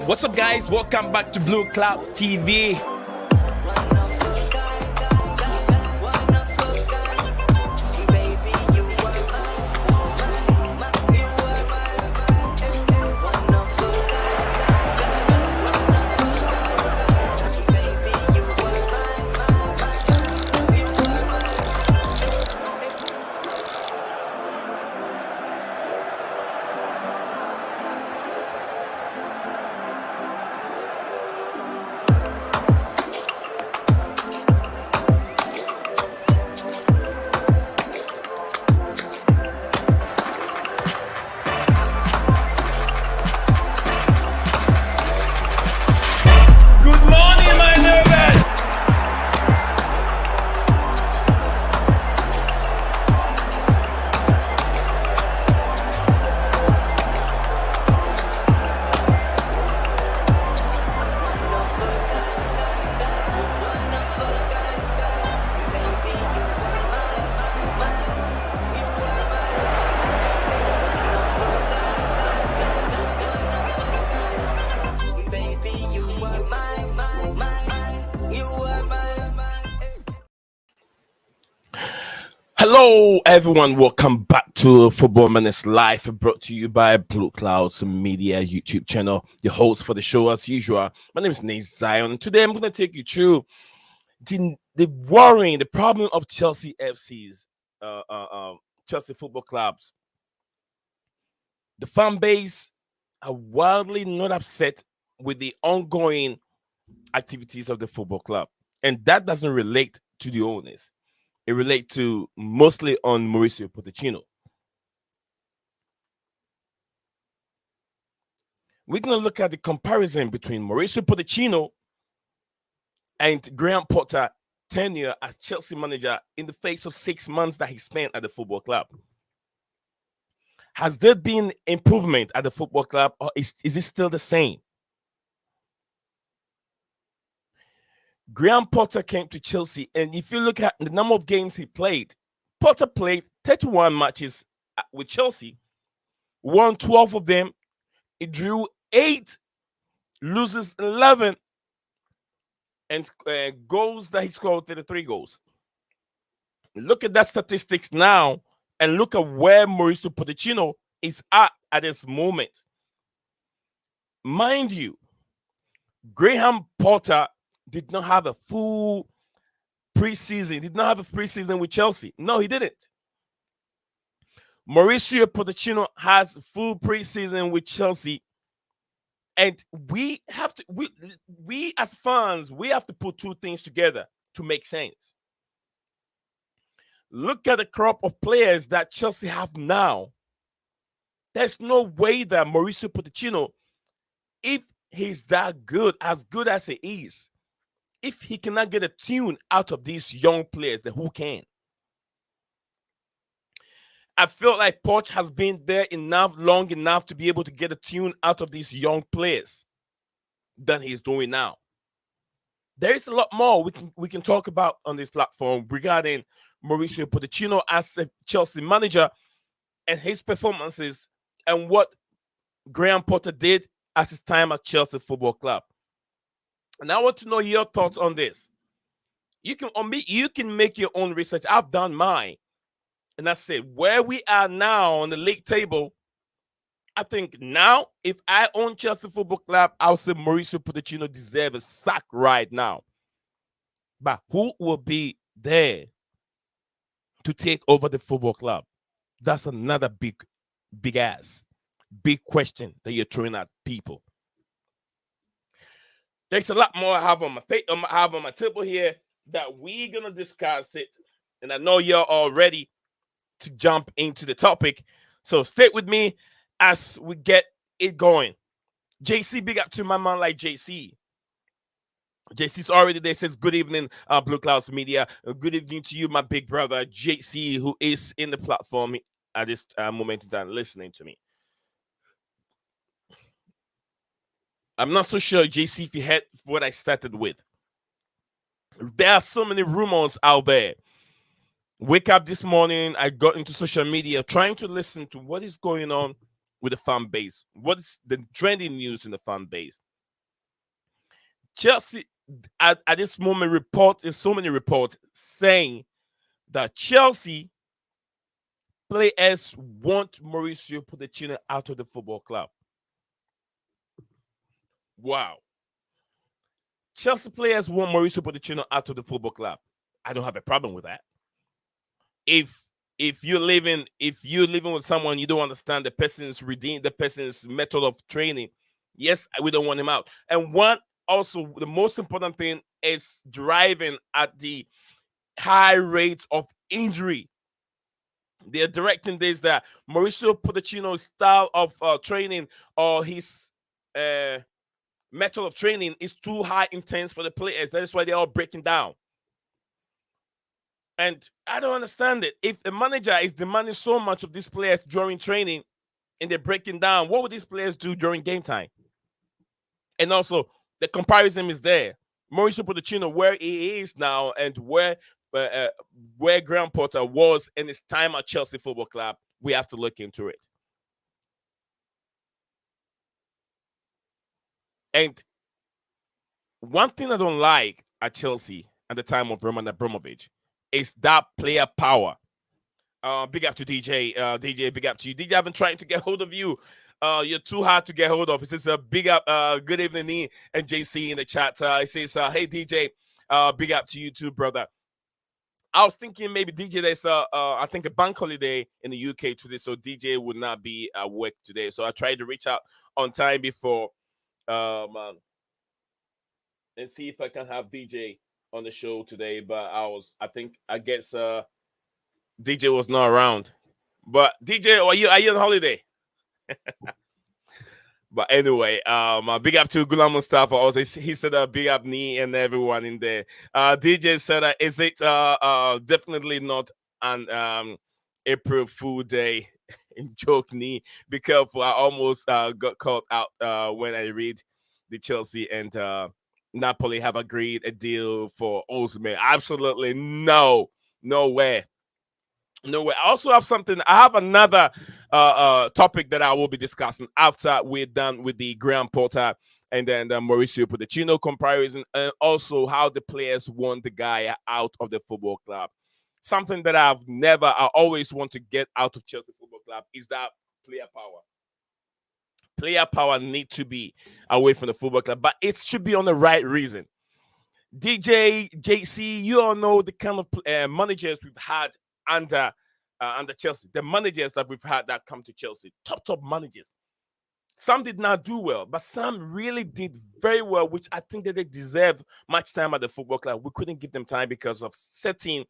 What's up, guys? Welcome back to Blueclouds TV. Hello, everyone. Welcome back to Football Minutes Live, brought to you by Blueclouds Media YouTube channel. The host for the show, as usual, my name is Nate Zion. Today, I'm going to take you through the problem of Chelsea FC's, Chelsea Football Clubs. The fan base are wildly not upset with the ongoing activities of the football club, and that doesn't relate to the owners. It relates to mostly on Mauricio Pochettino. We're going to look at the comparison between Mauricio Pochettino and Graham Potter tenure as Chelsea manager in the face of 6 months that he spent at the football club. Has there been improvement at the football club, or is it still the same? Graham Potter came to Chelsea, and if you look at the number of games he played, Potter played 31 matches with Chelsea, won 12 of them, he drew 8, loses 11, and goals that he scored 33 goals. Look at that statistics now, and look at where Mauricio Pochettino is at this moment. Mind you, Graham Potter did not have a full preseason. Did not have a preseason with Chelsea. No, he didn't. Mauricio Pochettino has full preseason with Chelsea, and we as fans, we have to put two things together to make sense. Look at the crop of players that Chelsea have now. There's no way that Mauricio Pochettino, if he's that good as he is, if he cannot get a tune out of these young players, then who can? I feel like Poch has been there long enough to be able to get a tune out of these young players than he's doing now. There is a lot more we can talk about on this platform regarding Mauricio Pochettino as a Chelsea manager and his performances and what Graham Potter did as his time at Chelsea Football Club. And I want to know your thoughts on this. You can make your own research. I've done mine. And I said, where we are now on the league table, I think now, if I own Chelsea Football Club, I would say Mauricio Pochettino deserves a sack right now. But who will be there to take over the football club? That's another big question that you're throwing at people. There's a lot more I have on my table here that we're gonna discuss it, and I know you're all ready to jump into the topic. So stay with me as we get it going. JC, big up to my man like JC. JC's already there. Says good evening, Blueclouds Media. Good evening to you, my big brother JC, who is in the platform at this moment in time listening to me. I'm not so sure, JC, if you heard what I started with. There are so many rumors out there. Wake up this morning, I got into social media trying to listen to what is going on with the fan base. What is the trending news in the fan base? Chelsea at this moment report is so many reports saying that Chelsea players want Mauricio Pochettino out of the football club. Wow. Chelsea players want Mauricio Pochettino out of the football club. I don't have a problem with that. If if you're living with someone you don't understand the person's method of training, yes, we don't want him out. And one also the most important thing is driving at the high rates of injury. They're directing this that Mauricio Pochettino's style of training or his uh, method of training is too high intense for the players. That is why they're all breaking down. And I don't understand it. If a manager is demanding so much of these players during training and they're breaking down, what would these players do during game time? And also, the comparison is there. Mauricio Pochettino, where he is now, and uh, uh, where Graham Potter was in his time at Chelsea Football Club, we have to look into it. And one thing I don't like at Chelsea at the time of Roman Abramovich is that player power. Big up to DJ. DJ, big up to you. DJ, I've been trying to get hold of you. You're too hard to get hold of. It says a big up. Good evening, Ian and JC in the chat. It says, hey DJ, big up to you too, brother. I was thinking maybe DJ, there's I think a bank holiday in the UK today, so DJ would not be at work today. So I tried to reach out on time before, and see if I can have DJ on the show today. But I guess DJ was not around. But DJ, are you on holiday? But anyway, big up to Gulam Mustafa. Also, he said big up me and everyone in there. DJ said, is it definitely not an April Fool Day? Joke knee. Be careful. I almost got caught out when I read the Chelsea and Napoli have agreed a deal for Osman. Absolutely no way. No way. I also have something. I have another topic that I will be discussing after we're done with the Graham Potter and then the Mauricio Pochettino comparison, and also how the players want the guy out of the football club. Something that I always want to get out of Chelsea Football Club is that player power. Player power need to be away from the football club, but it should be on the right reason. DJ, JC, you all know the kind of managers we've had under Chelsea. The managers that we've had that come to Chelsea, top managers. Some did not do well, but some really did very well, which I think that they deserve much time at the football club. We couldn't give them time because of certain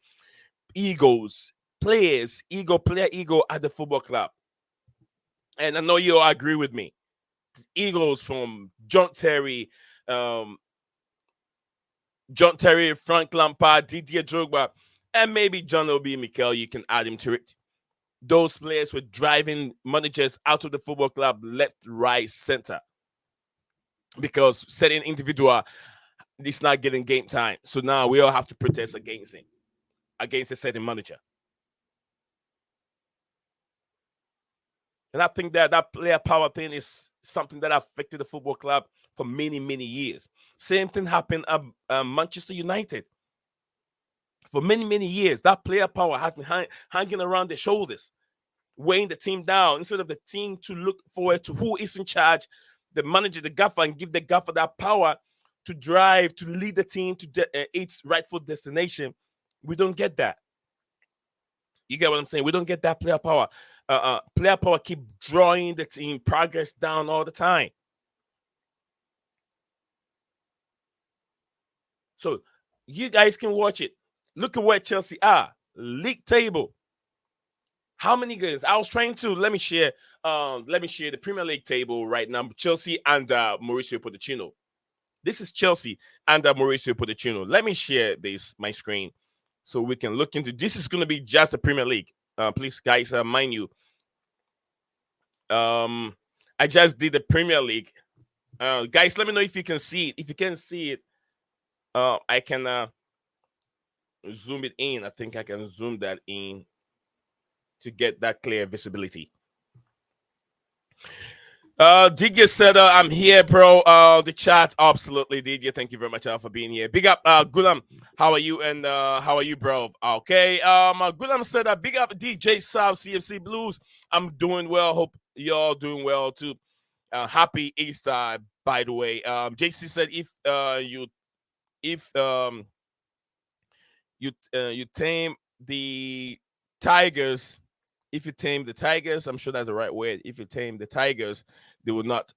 egos, player ego at the football club. And I know you all agree with me. Egos from John Terry, Frank Lampard, Didier Drogba, and maybe John Obi Mikel. You can add him to it. Those players were driving managers out of the football club left, right, center. Because certain individual is not getting game time. So now we all have to protest against him, against a certain manager. And I think that player power thing is something that affected the football club for many, many years. Same thing happened at Manchester United. For many, many years, that player power has been hanging around their shoulders, weighing the team down instead of the team to look forward to who is in charge, the manager, the gaffer, and give the gaffer that power to drive, to lead the team to its rightful destination. We don't get that. You get what I'm saying? We don't get that player power. Player power keep drawing the team progress down all the time. So you guys can watch it. Look at where Chelsea are. League table. How many games? I was trying to let me share the Premier League table right now. Chelsea and Mauricio Pochettino. This is Chelsea and Mauricio Pochettino. Let me share my screen so we can look into. This is going to be just the Premier League. Please, guys, mind you. I just did the Premier League. Guys, let me know if you can see it. If you can see it, I can zoom it in. I think I can zoom that in to get that clear visibility. DJ said, I'm here, bro. The chat, absolutely, DJ. Thank you very much for being here. Big up, Gulam. How are you? And how are you, bro? Okay. Gulam said, big up, DJ South CFC Blues. I'm doing well. Hope y'all doing well too. Happy Easter, by the way. JC said, if you tame the tigers, if you tame the tigers, I'm sure that's the right word. If you tame the tigers, they will not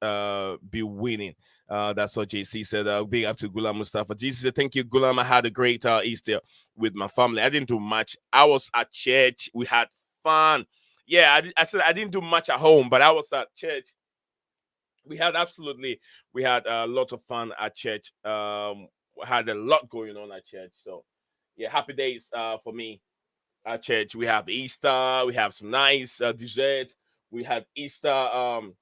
be winning. That's what JC said. Big up to Gulam Mustafa. JC said, thank you, Gulam. I had a great Easter with my family. I didn't do much. I was at church. We had fun. Yeah, I said I didn't do much at home, but I was at church. We had a lot of fun at church. Had a lot going on at church. So yeah, happy days for me at church. We have Easter. We have some nice dessert. We had Easter. I'm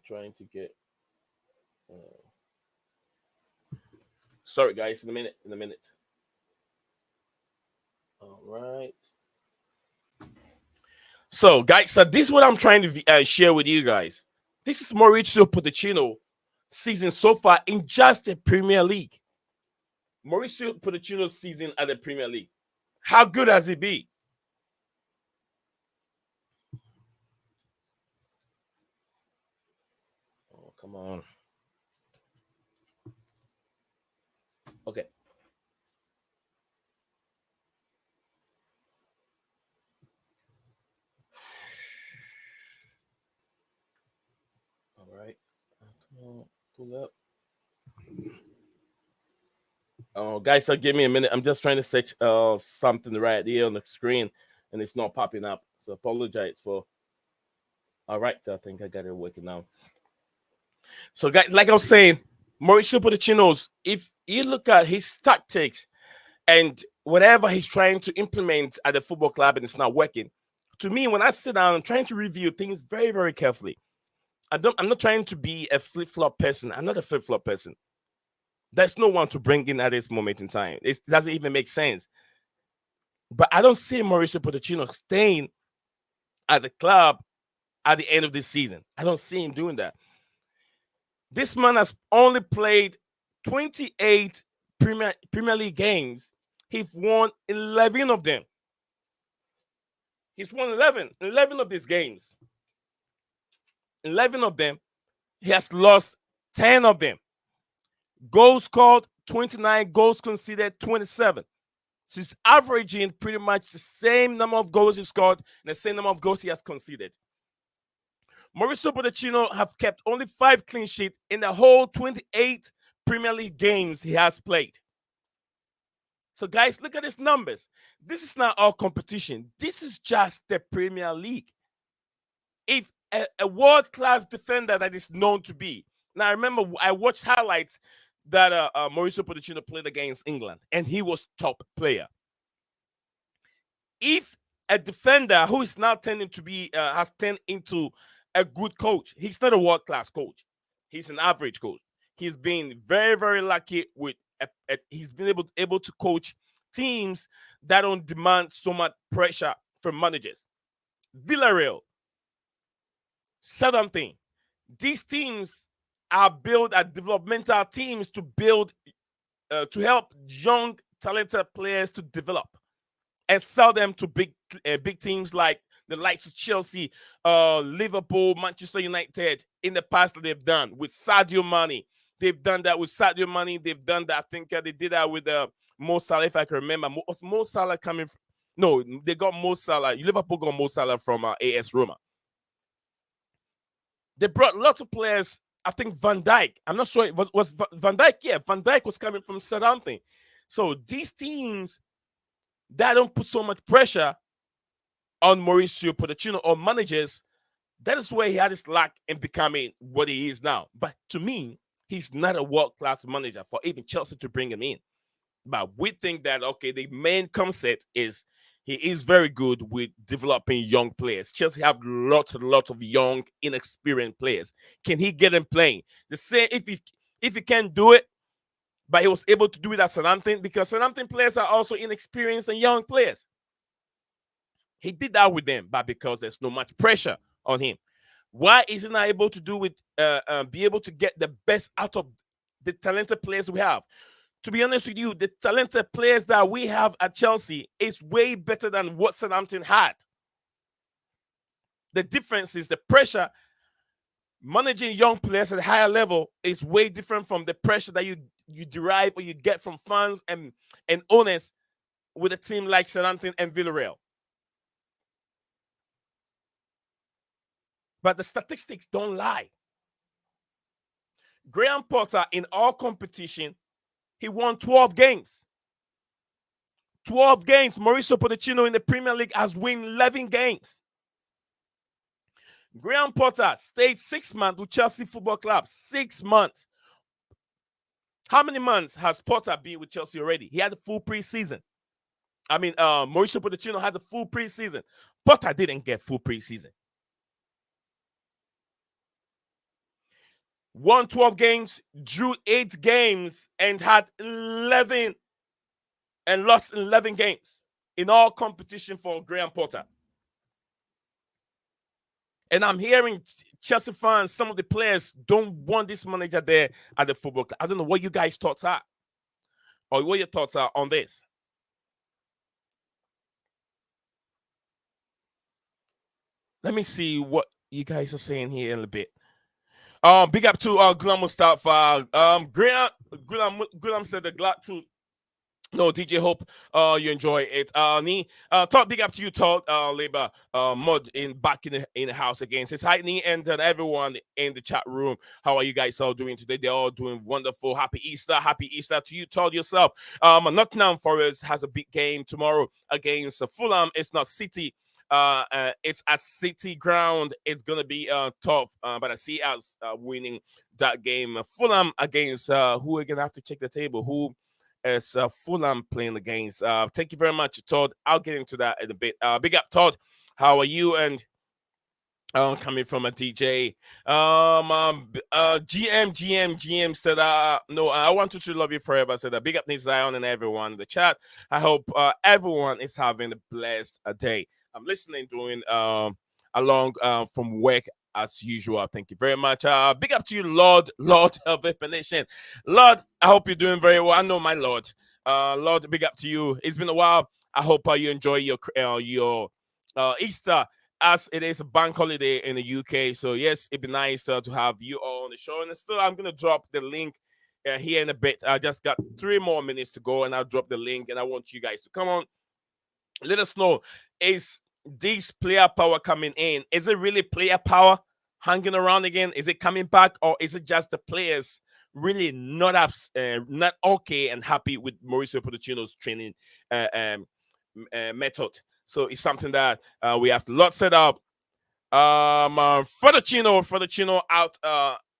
trying to get. Sorry, guys. In a minute. All right. So, guys, this is what I'm trying to share with you guys. This is Mauricio Pochettino season so far in just the Premier League. Mauricio Pochettino's season at the Premier League. How good has he been? Oh, come on. Okay. All right. Come on. Pull up. Oh, guys, give me a minute. I'm just trying to search something right here on the screen, and it's not popping up. So apologize for. All right, I think I got it working now. So, guys, like I was saying, Mauricio Pochettino's, if you look at his tactics and whatever he's trying to implement at the football club and it's not working, to me, when I sit down, I'm trying to review things very, very carefully. I'm not trying to be a flip-flop person. I'm not a flip-flop person. There's no one to bring in at this moment in time. It doesn't even make sense. But I don't see Mauricio Pochettino staying at the club at the end of this season. I don't see him doing that. This man has only played 28 Premier League games. He's won 11 of them. He's won 11 of these games. 11 of them. He has lost 10 of them. Goals scored, 29. Goals conceded, 27. So he's averaging pretty much the same number of goals he scored and the same number of goals he has conceded. Mauricio Pochettino have kept only 5 clean sheets in the whole 28 Premier League games he has played. So, guys, look at his numbers. This is not our competition. This is just the Premier League. If a world-class defender that is known to be. Now, I remember I watched highlights that Mauricio Pochettino played against England, and he was top player. If a defender who is now tending to be has turned into a good coach, he's not a world-class coach. He's an average coach. He's been very, very lucky with. He's been able to coach teams that don't demand so much pressure from managers. Villarreal, Southampton, these teams are built as developmental teams to build, to help young, talented players to develop and sell them to big teams like the likes of Chelsea, Liverpool, Manchester United in the past that they've done with Sadio Mane. They've done that with Sadio Mane. They've done that. I think they did that with Mo Salah, if I can remember. Was Mo Salah coming from? No, they got Mo Salah. Liverpool got Mo Salah from AS Roma. They brought lots of players. I think Van Dijk. I'm not sure. Was Van Dijk? Yeah, Van Dijk was coming from Southampton. So these teams that don't put so much pressure on Mauricio Pochettino or managers, that is where he had his luck in becoming what he is now. But to me, he's not a world-class manager for even Chelsea to bring him in. But we think that, okay, the main concept is he is very good with developing young players. Chelsea have lots of young, inexperienced players. Can he get them playing? The same if he can't do it, but he was able to do it at Southampton because Southampton players are also inexperienced and young players. He did that with them, but because there's no much pressure on him. Why is he not able to do it? Be able to get the best out of the talented players we have. To be honest with you, the talented players that we have at Chelsea is way better than what Southampton had. The difference is the pressure. Managing young players at a higher level is way different from the pressure that you derive or you get from fans and owners with a team like Southampton and Villarreal. But the statistics don't lie. Graham Potter, in all competition, he won 12 games. 12 games. Mauricio Pochettino in the Premier League has won 11 games. Graham Potter stayed 6 months with Chelsea Football Club. 6 months. How many months has Potter been with Chelsea already? He had a full preseason. I mean, Mauricio Pochettino had a full preseason. Potter didn't get full preseason. Won 12 games, drew 8 games, and had 11 and lost 11 games in all competition for Graham Potter. And I'm hearing Chelsea fans, some of the players don't want this manager there at the football club. I don't know what you guys' thoughts are, or what your thoughts are on this. Let me see what you guys are saying here in a bit. Big up to Gulam Mustafa. Gulam said the glad to. No, DJ, hope you enjoy it. Todd, big up to you, Todd. Labor Mud back in the house again. Says hi, Nee, and everyone in the chat room. How are you guys all doing today? They're all doing wonderful. Happy Easter to you, Todd yourself. Nottingham Forest has a big game tomorrow against Fulham. It's not City. It's at City ground. It's gonna be tough, but I see us winning that game. Fulham against who we're gonna have to check the table. Who is Fulham playing against? Thank you very much, Todd. I'll get into that in a bit. Big up, Todd. How are you? And coming from a DJ. GM said, no, I want to love you forever. Said, big up, Nick Zion and everyone in the chat. I hope everyone is having a blessed day. I'm listening, doing along from work as usual. Thank you very much. Big up to you, Lord of the Nation. Lord, I hope you're doing very well. I know my Lord. Lord, big up to you. It's been a while. I hope you enjoy your Easter, as it is a bank holiday in the UK. So yes, it'd be nice to have you all on the show. And still, I'm gonna drop the link here in a bit. I just got 3 more minutes to go, and I'll drop the link. And I want you guys to come on. Let us know, is this player power coming in? Is it really player power hanging around again? Is it coming back, or is it just the players really not okay and happy with Mauricio Pochettino's training method? So it's something that we have to lot set up. Fodachino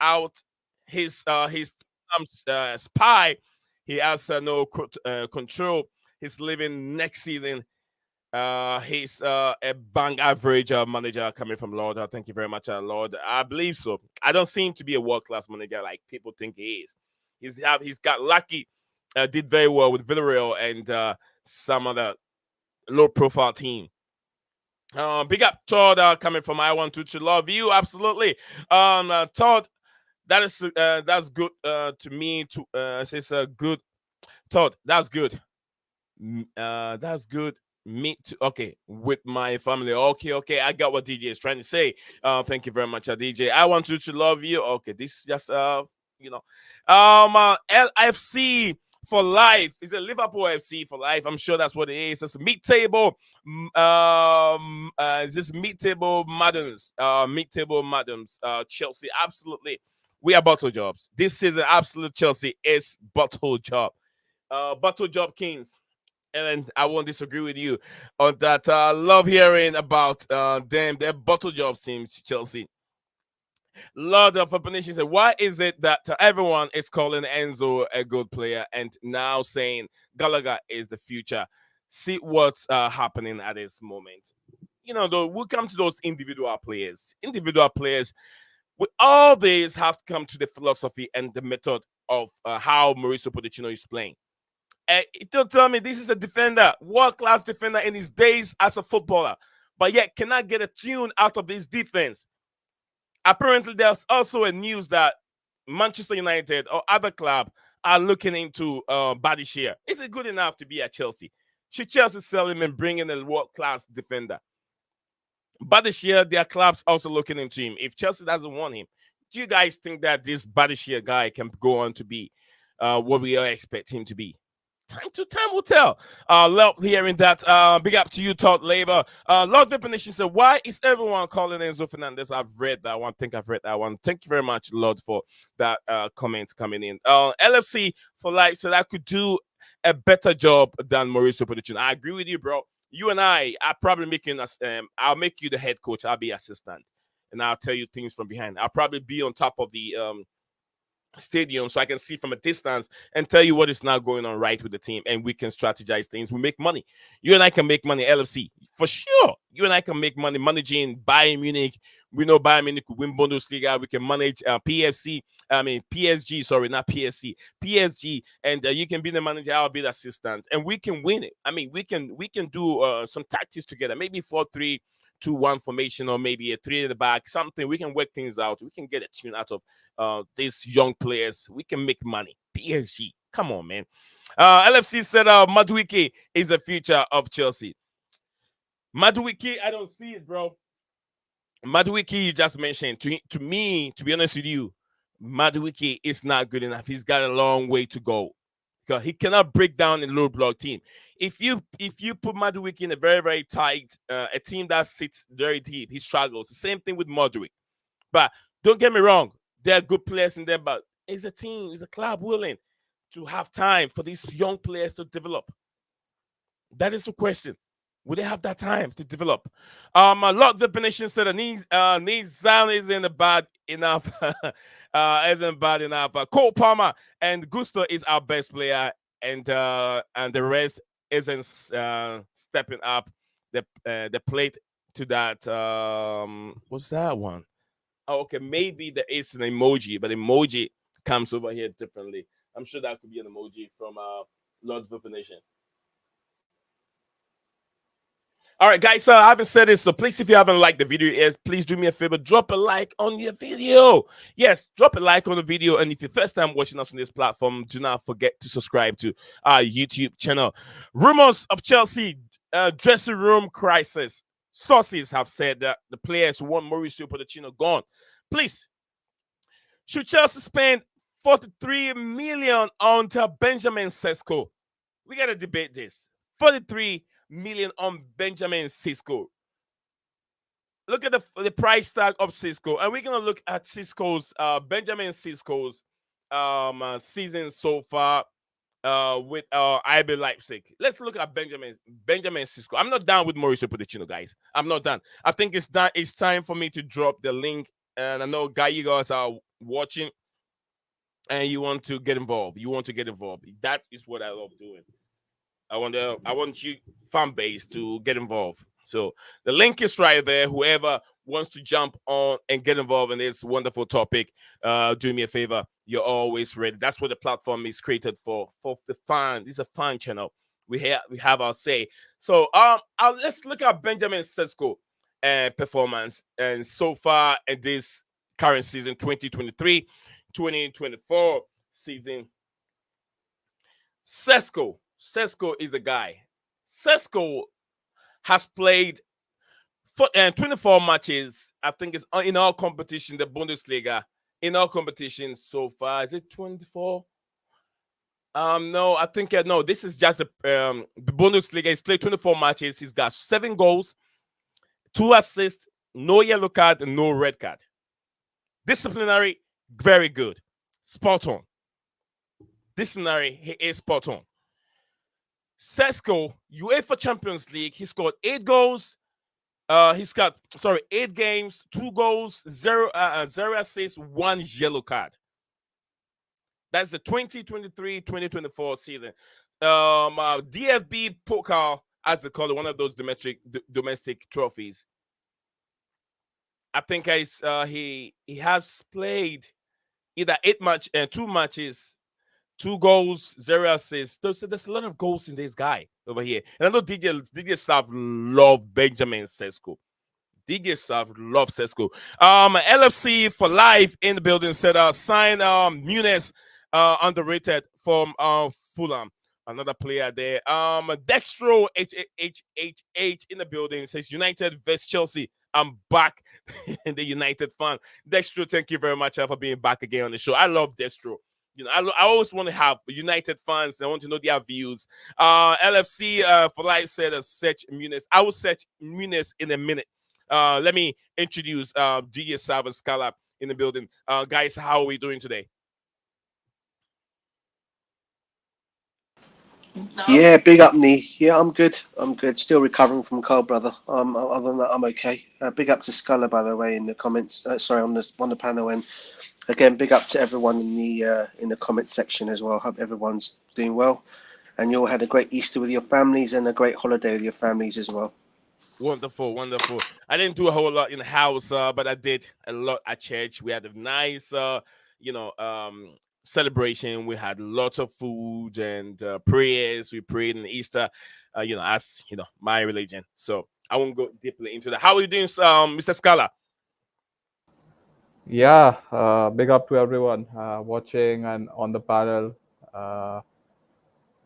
out his spy. He has no control. He's leaving next season. He's a bang average manager coming from Lord. Thank you very much, Lord. I believe so. I don't seem to be a world-class manager like people think he is. He's got lucky. Did very well with Villarreal and some other low-profile team. Big up Todd coming from I Want to love you. Absolutely. Todd, that's good to me. Says good. Todd, that's good. That's good. Me too. Okay, with my family. Okay. I got what DJ is trying to say. Thank you very much, DJ. I want to love you. Okay, this is just LFC for life. Is it Liverpool FC for life? I'm sure that's what it is. It's mid-table. Is this mid-table madams? Mid-table madams. Chelsea, absolutely. We are bottle jobs. This is an absolute Chelsea is bottle job. Bottle job kings. And I won't disagree with you on that. Love hearing about their bottle job team, Chelsea. Lord of Opposition said, why is it that everyone is calling Enzo a good player and now saying Gallagher is the future? See what's happening at this moment. Though, we'll come to those individual players. Individual players, with all these, have to come to the philosophy and the method of how Mauricio Pochettino is playing. Don't tell me this is a defender, world-class defender in his days as a footballer, but yet cannot get a tune out of his defense. Apparently, there's also a news that Manchester United or other club are looking into Badishia. Is it good enough to be at Chelsea? Should Chelsea sell him and bring in a world-class defender? Badishia, their club's also looking into him. If Chelsea doesn't want him, do you guys think that this Badishia guy can go on to be what we all expect him to be? Time will tell. Love hearing that. Big up to you, Todd Labor. Lord Definition said, why is everyone calling Enzo Fernandez? I've read that one. Think I've read that one. Thank you very much, Lord, for that comment coming in. LFC for life said I could do a better job than Mauricio Pochettino. I agree with you, bro. You and I probably making us. I'll make you the head coach. I'll be assistant, and I'll tell you things from behind. I'll probably be on top of the stadium so I can see from a distance and tell you what is now going on right with the team, and we can strategize things. We make money. You and I can make money. LFC for sure. You and I can make money managing Bayern Munich. We know Bayern Munich will win Bundesliga. We can manage PSG. Sorry, not PSC. PSG, and you can be the manager. I'll be the assistant, and we can win it. I mean, we can do some tactics together. Maybe 4-3-2-1 formation, or maybe a 3 in the back, something. We can work things out. We can get a tune out of these young players. We can make money. PSG, come on, man. LFC said Madueke is the future of Chelsea. Madueke, I don't see it, bro. Madueke, you just mentioned. To me, to be honest with you, Madueke is not good enough. He's got a long way to go. Because he cannot break down a low block team. If you put Madueke in a very, very tight, a team that sits very deep, he struggles. The same thing with Modric. But don't get me wrong, there are good players in there, but is a team, is a club willing to have time for these young players to develop? That is the question. Would they have that time to develop? A lot of the nation said needs Zion isn't bad enough. Isn't bad enough. Cole Palmer and Gusto is our best player, and the rest isn't stepping up the plate to that. What's that one? Oh, okay, maybe there is an emoji, but emoji comes over here differently. I'm sure that could be an emoji from Lord of the Nation. All right, guys, I haven't said this, so please, if you haven't liked the video, please do me a favor, drop a like on your video. Yes, drop a like on the video, and if you're first time watching us on this platform, do not forget to subscribe to our YouTube channel. Rumors of Chelsea dressing room crisis. Sources have said that the players want Mauricio Pochettino gone. Please, should Chelsea spend 43 million on Benjamin Sesko? We got to debate this. 43 million on Benjamin Sesko. Look at the price tag of Sesko, and we're gonna look at Sesko's Benjamin Sesko's season so far with IB Leipzig. Let's look at Benjamin Sesko. I'm not done with Mauricio Pochettino, guys. I'm not done. I think it's done. It's time for me to drop the link, and I know you guys are watching, and you want to get involved. That is what I love doing. I want you fan base to get involved. So the link is right there. Whoever wants to jump on and get involved in this wonderful topic, do me a favor. You're always ready. That's what the platform is created for the fan. This is a fan channel. We have our say. So let's look at Benjamin Sesko performance, and so far in this current season, 2023-2024 season. Sesko is a guy. Sesko has played 24 matches. I think it's in all competition, the Bundesliga. In all competitions so far, is it 24? No, I think no. This is just the Bundesliga. He's played 24 matches. He's got 7 goals, 2 assists, no yellow card, and no red card. Disciplinary, very good, spot on. Disciplinary, he is spot on. Sesko, UEFA Champions League, he scored 8 goals. He's got 8 games, 2 goals, 0 assists, 1 yellow card. That's the 2023-2024 season. DFB Pokal, as they call it, one of those domestic trophies. I think he has played either 2 matches. 2 goals, 0 assists. There's a lot of goals in this guy over here. And I know DJ Sav love Benjamin Sesko. DJ South love Sesko. LFC for life in the building said sign Muniz underrated from Fulham. Another player there. Dextro H in the building says United vs Chelsea. I'm back. The United fan. Dextro, thank you very much for being back again on the show. I love Dextro. I always want to have United fans. I want to know their views. LFC for life said search Muniz. I will search Muniz in a minute. Let me introduce DJ Sav and Scala in the building. Guys, how are we doing today? Yeah, big up, knee. Yeah, I'm good. I'm good. Still recovering from cold, brother. Other than that, I'm okay. Big up to Sculler, by the way, in the comments. Sorry, on the panel, and again, big up to everyone in the comments section as well. Hope everyone's doing well, and you all had a great Easter with your families and a great holiday with your families as well. Wonderful, wonderful. I didn't do a whole lot in the house, but I did a lot at church. We had a nice, you know, celebration. We had lots of food and prayers. We prayed in Easter, as my religion. So I won't go deeply into that. How are you doing, Mr. Scala? Yeah, big up to everyone watching and on the panel. Uh,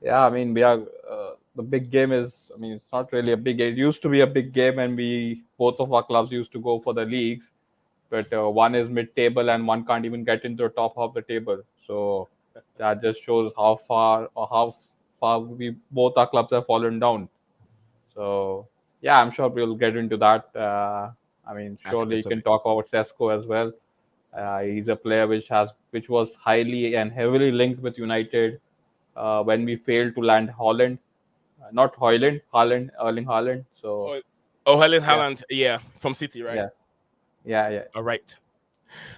yeah, I mean, we are the big game is. I mean, it's not really a big game. It used to be a big game, and we both of our clubs used to go for the leagues, but one is mid-table and one can't even get into the top of the table. So that just shows how far we both our clubs have fallen down. So yeah, I'm sure we'll get into that. I mean, surely you can Absolutely. talk about Sesko as well. He's a player which was highly and heavily linked with United when we failed to land Holland, not Hoyland, Haaland, Erling Haaland. So Helen yeah, Haaland, yeah, from City, right? yeah, yeah. All right.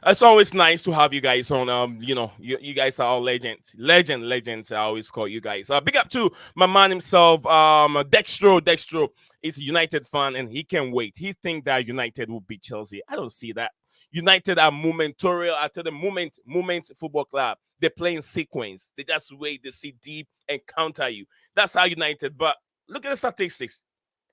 It's always nice to have you guys on. You guys are all legends. I always call you guys. Big up to my man himself, Dextro. Dextro is a United fan, and he can't wait. He think that United will beat Chelsea. I don't see that. United are momentorial after the moment football club. They play in sequence. They just wait. They see deep and counter you. That's how United. But look at the statistics.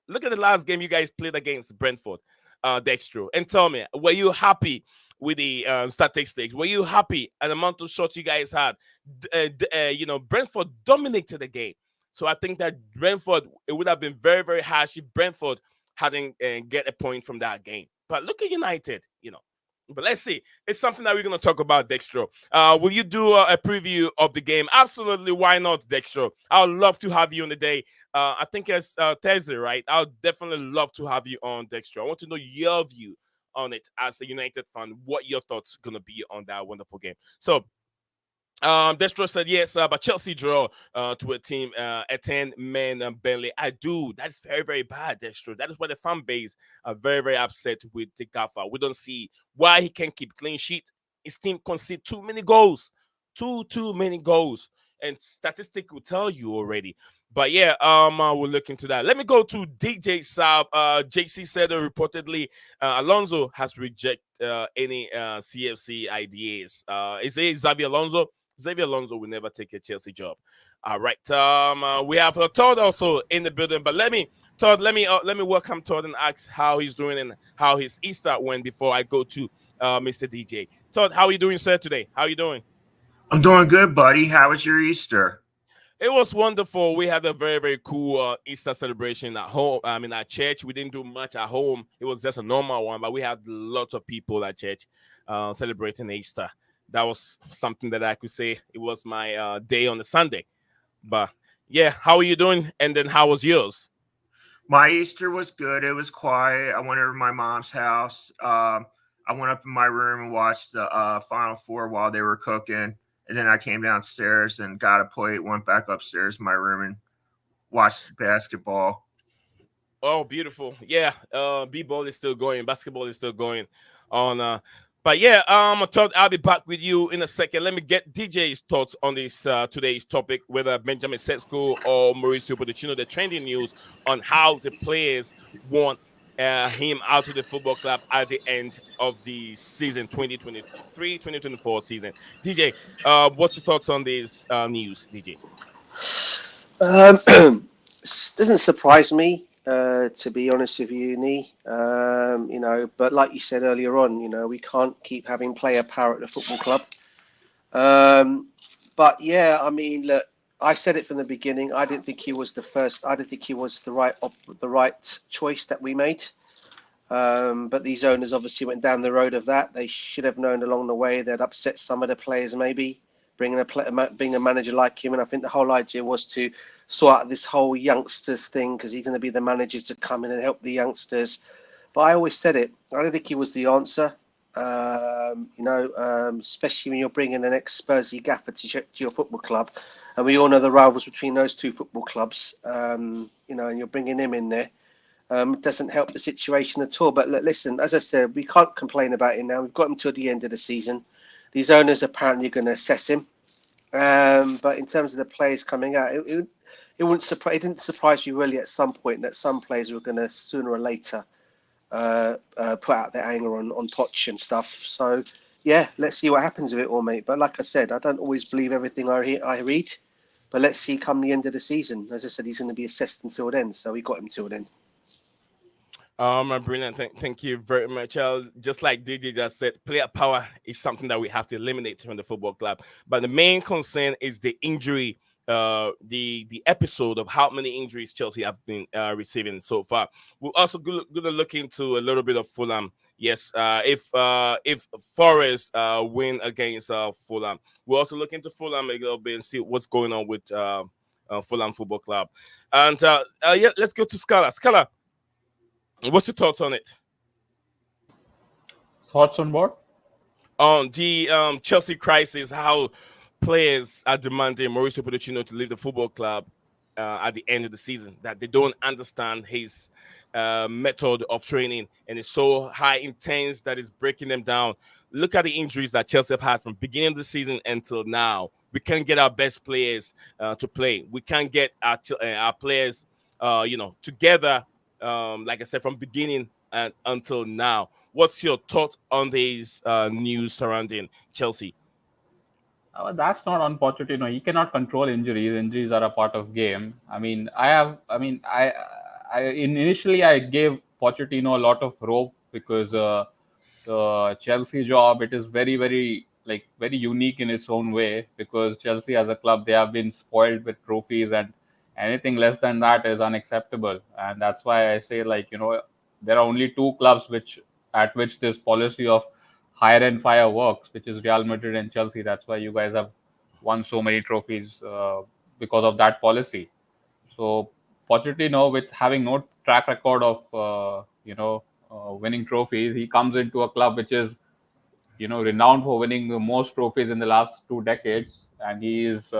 Look at the last game you guys played against Brentford, Dextro, and tell me, were you happy with the statistics? Were you happy at the amount of shots you guys had? Brentford dominated the game. So I think that Brentford, it would have been very, very harsh if Brentford hadn't get a point from that game. But look at United. But let's see. It's something that we're going to talk about, Dextro. Will you do a preview of the game? Absolutely. Why not, Dextro? I would love to have you on the day. I think it's Thursday, right? I'll definitely love to have you on, Dextro. I want to know your view on it as a United fan. What your thoughts going to be on that wonderful game? So, Destro said yes, but Chelsea draw to a team, a 10-man Burnley. I do. That's very, very bad, Destro. That is why the fan base are very, very upset with the Gaffer. We don't see why he can keep clean sheet. His team concede too many goals, too many goals, and statistic will tell you already. But yeah, we'll look into that. Let me go to DJ South. JC said reportedly Alonso has rejected any CFC ideas. Is it Xavi Alonso? Xavier Alonso will never take a Chelsea job. All right. We have Todd also in the building, but let me welcome Todd and ask how he's doing and how his Easter went before I go to Mr. DJ. Todd, how are you doing, sir? Today, how are you doing? I'm doing good, buddy. How was your Easter? It was wonderful. We had a very, very cool Easter celebration at home. I mean, at church, we didn't do much at home. It was just a normal one, but we had lots of people at church celebrating Easter. That was something that I could say it was my day on the Sunday. But yeah, how are you doing? And then how was yours? My Easter was good. It was quiet. I went over to my mom's house. I went up in my room and watched the Final Four while they were cooking. And then I came downstairs and got a plate, went back upstairs in my room and watched basketball. Oh, beautiful. Yeah, b-ball is still going. Basketball is still going on. But yeah, Todd, I'll be back with you in a second. Let me get DJ's thoughts on this today's topic, whether Benjamin Sesko or Mauricio Pochettino, the trending news on how the players want him out of the football club at the end of the season 2023-2024 season. DJ, what's your thoughts on this news, DJ? Doesn't surprise me. To be honest with you, Nee. But like you said earlier on, we can't keep having player power at the football club. But yeah, I mean, look, I said it from the beginning. I didn't think he was the first. I didn't think he was the right choice that we made. But these owners obviously went down the road of that. They should have known along the way they'd upset some of the players, maybe being a manager like him. And I think the whole idea was to sort out this whole youngsters thing because he's going to be the manager to come in and help the youngsters. But I always said it. I don't think he was the answer. Especially when you're bringing an ex-Spursy gaffer to your football club, and we all know the rivals between those two football clubs. And you're bringing him in there. Doesn't help the situation at all. But look, listen, as I said, we can't complain about it now. We've got him till the end of the season. These owners apparently are going to assess him. But in terms of the players coming out, it didn't surprise me really at some point that some players were going to sooner or later put out their anger on Poch and stuff. So yeah, let's see what happens with it all, mate. But like I said, I don't always believe everything I read. But let's see come the end of the season. As I said, he's going to be assessed until then, so we got him till then. Brilliant. Thank you very much. Just like DJ just said, player power is something that we have to eliminate from the football club. But the main concern is the injury, the episode of how many injuries Chelsea have been receiving so far. We're also going to look into a little bit of Fulham. Yes, if Forest win against Fulham, we'll also look into Fulham a little bit and see what's going on with Fulham Football Club. And yeah, let's go to Scala. Scala, what's your thoughts on it? Thoughts on what? On the Chelsea crisis, how players are demanding Mauricio Pochettino to leave the football club at the end of the season, that they don't understand his method of training, and it's so high intense that it's breaking them down. Look at the injuries that Chelsea have had from beginning of the season until now. We can't get our best players to play. We can't get our players, together. Like I said, from beginning and until now. What's your thought on these news surrounding Chelsea? That's not on Pochettino. He cannot control injuries. Injuries are a part of game. Initially I gave Pochettino a lot of rope because the Chelsea job, it is very, very, very unique in its own way, because Chelsea as a club, they have been spoiled with trophies, and anything less than that is unacceptable. And that's why I say, there are only two clubs at which this policy of hire and fire works, which is Real Madrid and Chelsea. That's why you guys have won so many trophies because of that policy. So Pochettino, with having no track record of winning trophies, he comes into a club which is renowned for winning the most trophies in the last 2 decades, and he is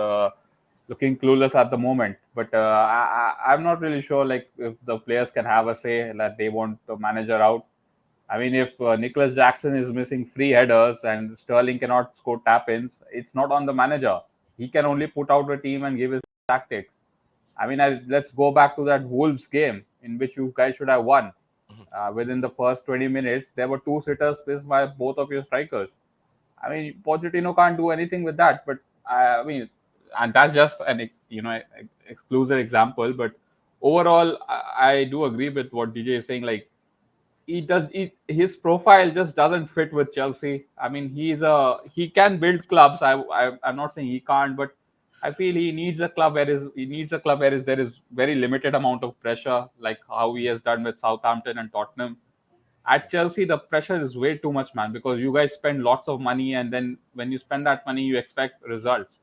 looking clueless at the moment. But I'm not really sure if the players can have a say that they want the manager out. I mean, if Nicholas Jackson is missing free headers and Sterling cannot score tap-ins, it's not on the manager. He can only put out a team and give his tactics. I mean, let's go back to that Wolves game in which you guys should have won. Within the first 20 minutes, there were two sitters missed by both of your strikers. I mean, Pochettino can't do anything with that. But and that's just an exclusive example. But overall, I do agree with what DJ is saying. His profile just doesn't fit with Chelsea. I mean, he can build clubs. I'm not saying he can't, but I feel he needs a club where there is very limited amount of pressure, like how he has done with Southampton and Tottenham. At Chelsea, the pressure is way too much, man, because you guys spend lots of money, and then when you spend that money, you expect results.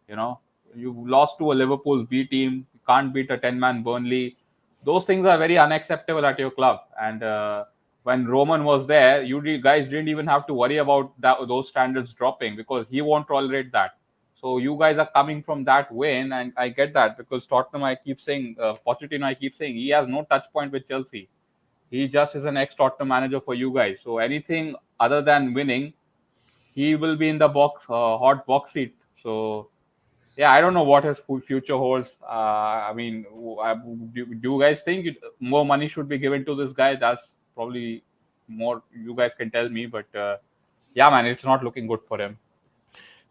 You know, you lost to a Liverpool B team, you can't beat a 10-man Burnley. Those things are very unacceptable at your club. And when Roman was there, guys didn't even have to worry about those standards dropping, because he won't tolerate that. So you guys are coming from that win, and I get that, because Tottenham, I keep saying, Pochettino, I keep saying, he has no touch point with Chelsea. He just is an ex-Tottenham manager for you guys. So anything other than winning, he will be in the hot box seat. So yeah, I don't know what his future holds. I mean, do you guys think more money should be given to this guy? That's probably more you guys can tell me. But yeah, man, it's not looking good for him.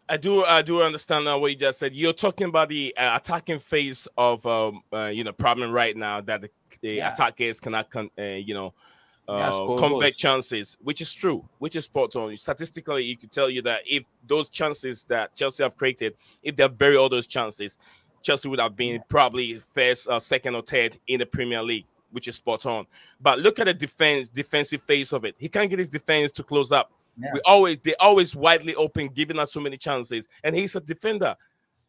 I do understand now what you just said. You're talking about the attacking phase of problem right now that the Yeah, attackers cannot yeah, score convert goals. chances, which is true, which is spot on. Statistically, you could tell you that if those chances that Chelsea have created, if they have buried all those chances, Chelsea would have been probably first, second, or third in the Premier League, which is spot on. But look at the defensive phase of it. He can't get his defense to close up. Yeah. They're always widely open, giving us so many chances, and he's a defender.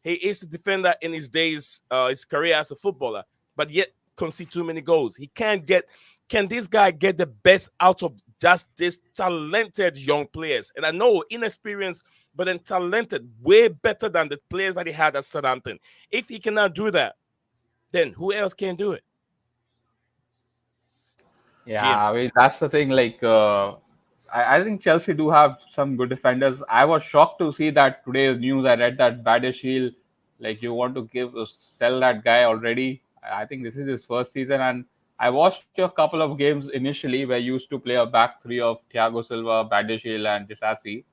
He is a defender in his days, his career as a footballer, but yet concede too many goals. He can't get. Can this guy get the best out of just this talented young players? And I know inexperienced, but then talented, way better than the players that he had at Southampton. If he cannot do that, then who else can do it? Jim. Yeah, I mean that's the thing. Like, I think Chelsea do have some good defenders. I was shocked to see that today's news. I read that Badashil, like you want to sell that guy already. I think this is his first season, and I watched a couple of games initially where you used to play a back three of Thiago Silva, Badashil, and Disasi,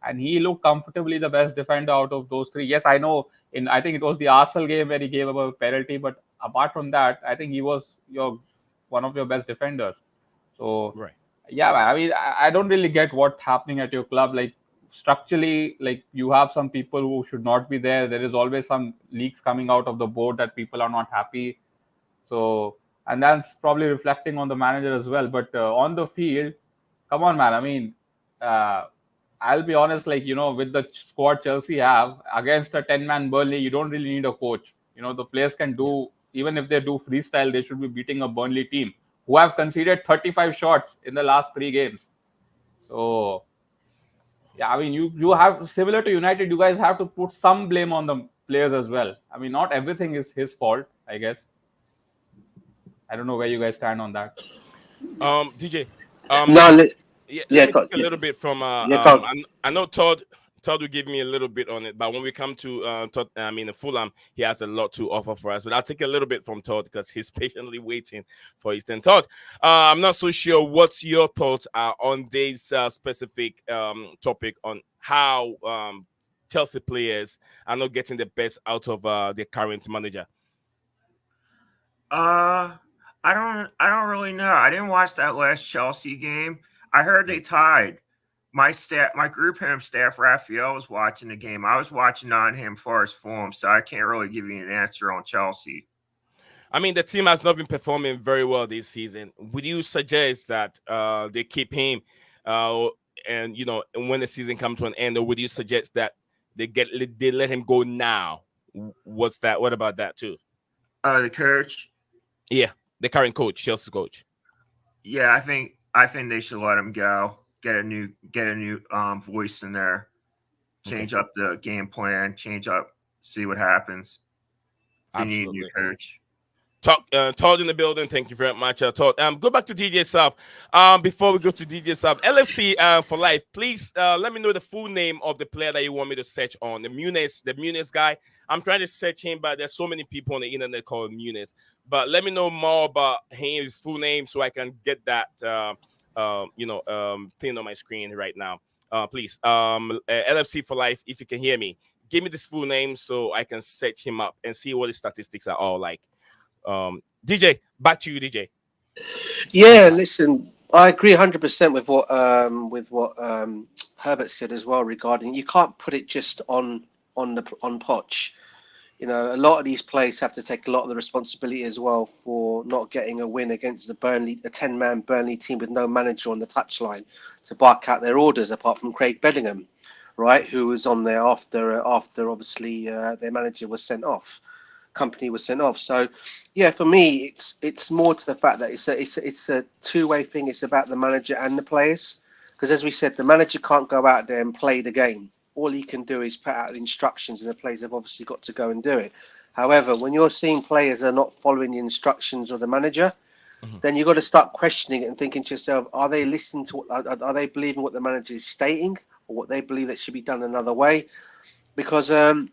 and he looked comfortably the best defender out of those three. Yes, I know. I think it was the Arsenal game where he gave up a penalty, but apart from that, I think he was your one of your best defenders. So Right. yeah, I mean, I don't really get what's happening at your club. Like structurally, like you have some people who should not be there. There is always some leaks coming out of the board that people are not happy. So, and that's probably reflecting on the manager as well. But on the field, come on, man. I mean, uh, I'll be honest. Like with the squad Chelsea have against a 10-man Burnley, you don't really need a coach. The players can Yeah. do even if they do freestyle, they should be beating a Burnley team who have conceded 35 shots in the last 3 games. So yeah, I mean you have similar to United, you guys have to put some blame on the players as well. I mean, not everything is his fault, I guess. I don't know where you guys stand on that. DJ. No, Let yeah, me got, take a little bit from yeah, go. I know Todd will give me a little bit on it, but when we come to Todd, Fulham, he has a lot to offer for us. But I'll take a little bit from Todd because he's patiently waiting for his turn. Todd, I'm not so sure what's your thoughts are on this specific topic on how Chelsea players are not getting the best out of their current manager. I don't really know. I didn't watch that last Chelsea game. I heard they tied. My group home staff Raphael was watching the game. I was watching Nottingham Forest Fulham, so I can't really give you an answer on Chelsea. I mean, the team has not been performing very well this season. Would you suggest that they keep him, and when the season comes to an end, or would you suggest that they let him go now? What's that? What about that too? The coach. Yeah, the current coach, Chelsea's coach. Yeah, I think they should let him go. Get a new voice in there. Change up the game plan. Change up. See what happens. They need a new coach. Todd in the building. Thank you very much, Todd. Go back to DJ South. Before we go to DJ South, LFC for life. Please let me know the full name of the player that you want me to search on. The Muniz guy. I'm trying to search him, but there's so many people on the internet called Muniz. But let me know more about him, his full name, so I can get that thing on my screen right now. Please, LFC for life. If you can hear me, give me this full name so I can search him up and see what his statistics are all like. DJ, back to you, DJ. Yeah, listen, I agree 100% with what Herbert said as well regarding you can't put it just on Poch. A lot of these players have to take a lot of the responsibility as well for not getting a win against a 10-man Burnley team with no manager on the touchline to bark out their orders, apart from Craig Bellingham, right, who was on there after obviously their manager was sent off. Company was sent off. So yeah, for me it's more to the fact that it's a two-way thing. It's about the manager and the players, because as we said, the manager can't go out there and play the game. All he can do is put out the instructions, and the players have obviously got to go and do it. However, when you're seeing players are not following the instructions of the manager, then you've got to start questioning it and thinking to yourself, are they listening to are they believing what the manager is stating, or what they believe that should be done another way? Because you've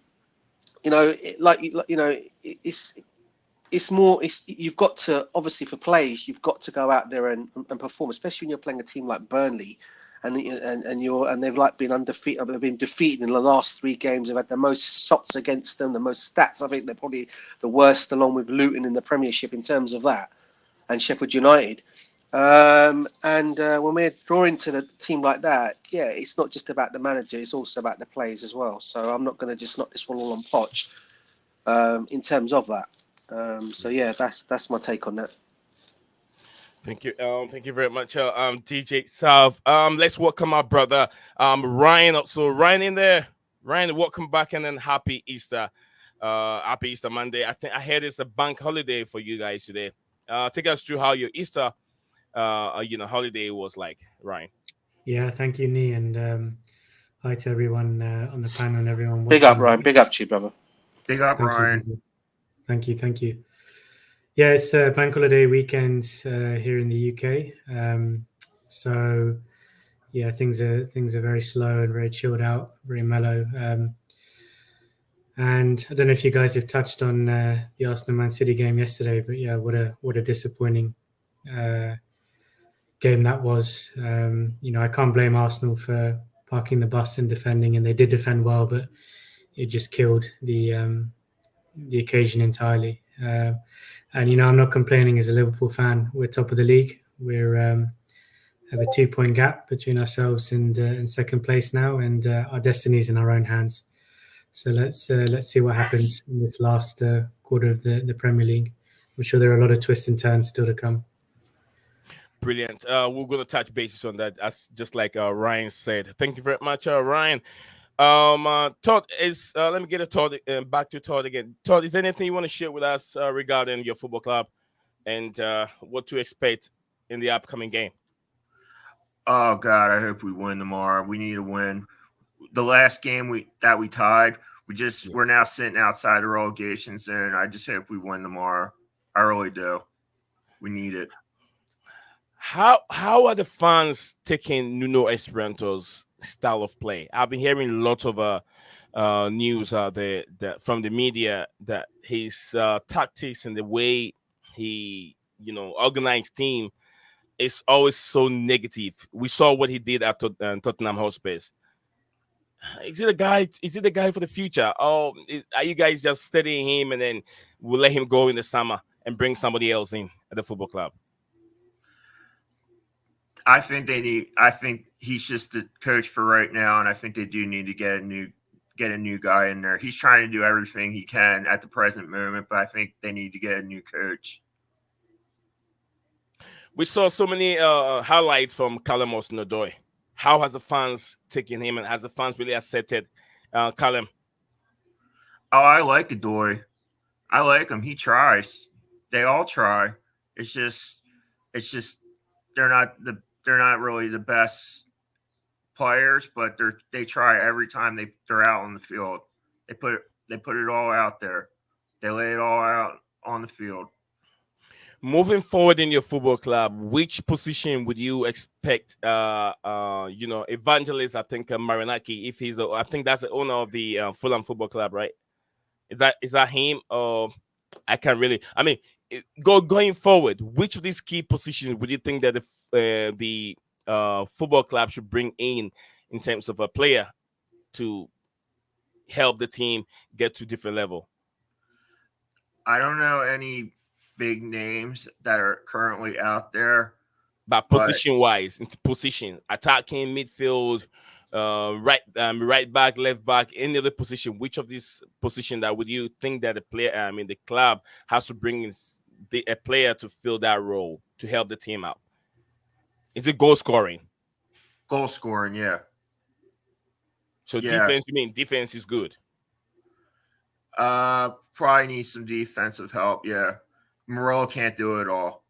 got to, obviously for players, you've got to go out there and perform, especially when you're playing a team like Burnley and they've like been undefeated. They've been defeated in the last 3 games. They've had the most shots against them, the most stats. I think they're probably the worst, along with Luton in the Premiership in terms of that, and Sheffield United. When we're drawing to the team like that, yeah, it's not just about the manager; it's also about the players as well. So I'm not going to just knock this one all on Poch in terms of that. So yeah, that's my take on that. Thank you. Thank you very much, DJ South. Let's welcome our brother, Ryan. Also, Ryan in there. Ryan, welcome back, and then happy Easter. Happy Easter Monday. I think I heard it's a bank holiday for you guys today. Take us through how your Easter, holiday was like, Ryan. Yeah, thank you, Nee, and hi to everyone on the panel and everyone watching. Big up, Ryan. Big up to you, brother. Big up, Ryan. Thank you. Yeah, it's a bank holiday weekend here in the UK. So yeah, things are very slow and very chilled out, very mellow. And I don't know if you guys have touched on the Arsenal Man City game yesterday, but yeah, what a disappointing game that was. I can't blame Arsenal for parking the bus and defending, and they did defend well, but it just killed the occasion entirely. And I'm not complaining as a Liverpool fan. We're top of the league. We're have a 2-point gap between ourselves and second place now, and our destiny's in our own hands. So let's see what happens in this last quarter of the Premier League. I'm sure there are a lot of twists and turns still to come. Brilliant. We're going to touch bases on that, as just like Ryan said. Thank you very much, Ryan. Todd is. Let me get a Todd back to Todd again. Todd, is there anything you want to share with us regarding your football club and what to expect in the upcoming game? Oh God, I hope we win tomorrow. We need to win. The last game we tied, we're now sitting outside the relegation zone. I just hope we win tomorrow. I really do. We need it. How are the fans taking Nuno Esperanto's style of play? I've been hearing lots of news out there that from the media that his tactics and the way he organized team is always so negative. We saw what he did at Tottenham Hotspur. Is it the guy for the future? Or are you guys just studying him and then we'll let him go in the summer and bring somebody else in at the football club? I think he's just the coach for right now, and I think they do need to get a new guy in there. He's trying to do everything he can at the present moment, but I think they need to get a new coach. We saw so many highlights from Callum Hudson-Odoi. How has the fans taken him, and has the fans really accepted Callum? Oh, I like Odoi. I like him. He tries. They all try. It's just they're not really the best players, but they try every time they're out on the field. They put it all out there. They lay it all out on the field. Moving forward in your football club, which position would you expect? Evangelist, I think Marinaki, if I think that's the owner of the Fulham Football Club, right? Is that him? Or I can't really. I mean, going forward, which of these key positions would you think that the football club should bring in terms of a player to help the team get to a different level? I don't know any big names that are currently out there, but position-wise, into position, attacking, midfield, right back, left back, any other position. Which of these positions that would you think that the club has to bring in a player to fill that role to help the team out? Is it goal scoring? Goal scoring, yeah. So defense, you mean defense is good? Probably needs some defensive help, yeah. Morel can't do it all.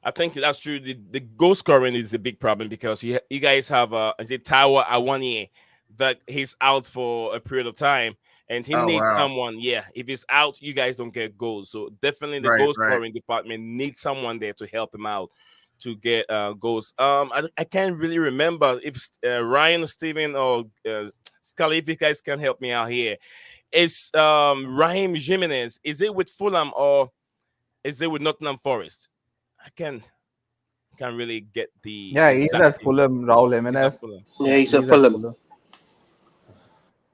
I think that's true. The goal scoring is the big problem because you guys have Taiwo Awoniyi that he's out for a period of time, and he needs someone. Yeah, if he's out, you guys don't get goals. So definitely the goal scoring department needs someone there to help him out to get goals. I can't really remember if Ryan, Steven, or Scully, if you guys can help me out here. Is Raheem Jimenez, is it with Fulham or is it with Nottingham Forest? I can. Can't really get the Yeah, he's exact at Fulham, Raul He's Jimenez. at Fulham. Yeah, he's at He's Fulham.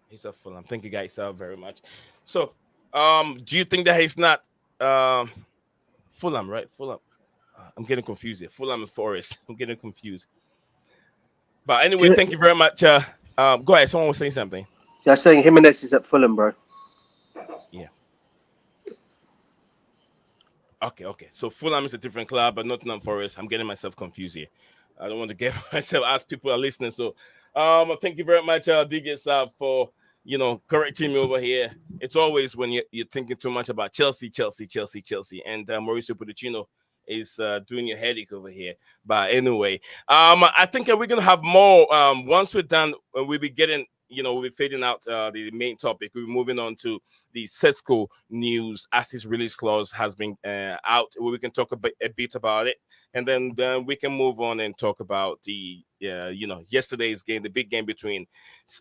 He's at Fulham. Thank you guys very much. So, do you think that he's not Fulham, right? Fulham. I'm getting confused here. Fulham and Forest. I'm getting confused. But anyway, thank you very much. Go ahead. Someone was saying something. Yeah, saying Jimenez is at Fulham, bro. Yeah. Okay. So Fulham is a different club, but Nottingham Forest. I'm getting myself confused here. I don't want to get myself as people are listening. So, thank you very much, DJ Saab, for correcting me over here. It's always when you're thinking too much about Chelsea, and Mauricio Pochettino is doing your headache over here. But anyway, I think we're gonna have more. Once we're done, we'll be getting. We'll be fading out the main topic. We'll be moving on to the Sesko news as his release clause has been out. We can talk a bit about it, and then we can move on and talk about the yesterday's game, the big game between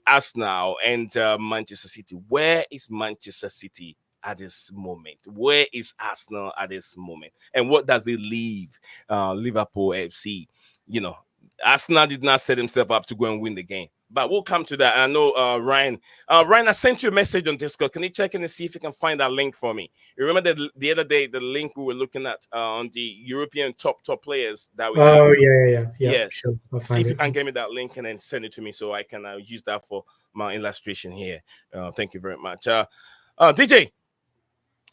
Arsenal and Manchester City. Where is Manchester City at this moment? Where is Arsenal at this moment? And what does it leave Liverpool FC? Arsenal did not set himself up to go and win the game. But we'll come to that. I know Ryan. Ryan, I sent you a message on Discord. Can you check in and see if you can find that link for me? You remember the other day, the link we were looking at on the European top players that we Oh, have? yeah. Sure. I'll See find if you it. can get me that link and then send it to me so I can use that for my illustration here. Thank you very much. DJ,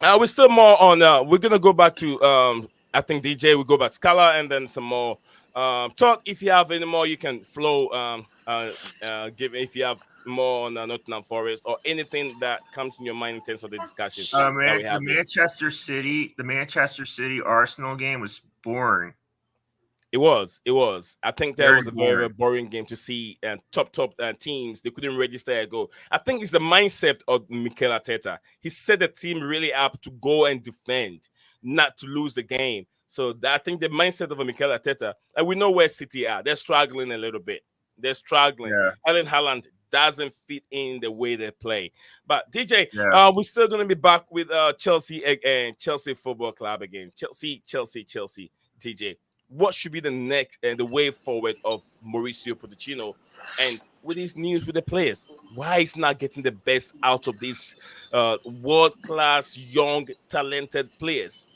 we're still more on. We're going to go back to, I think, DJ, we'll go back to Scala and then some more. Talk if you have any more, you can flow. Give if you have more on Nottingham Forest or anything that comes in your mind in terms of the discussion that we have. The Manchester City Arsenal game was boring. It was. I think that was a boring. very boring game to see. Top teams, they couldn't register a goal. I think it's the mindset of Mikel Arteta. He set the team really up to go and defend, not to lose the game. So I think the mindset of a Mikel Arteta, and we know where City are. They're struggling a little bit. They're struggling. Yeah. Erling Haaland doesn't fit in the way they play. But DJ, Yeah. we're still going to be back with Chelsea and Chelsea Football Club again. Chelsea. DJ, what should be the next and the way forward of Mauricio Pochettino? And with his news with the players, why is not getting the best out of these world-class, young, talented players?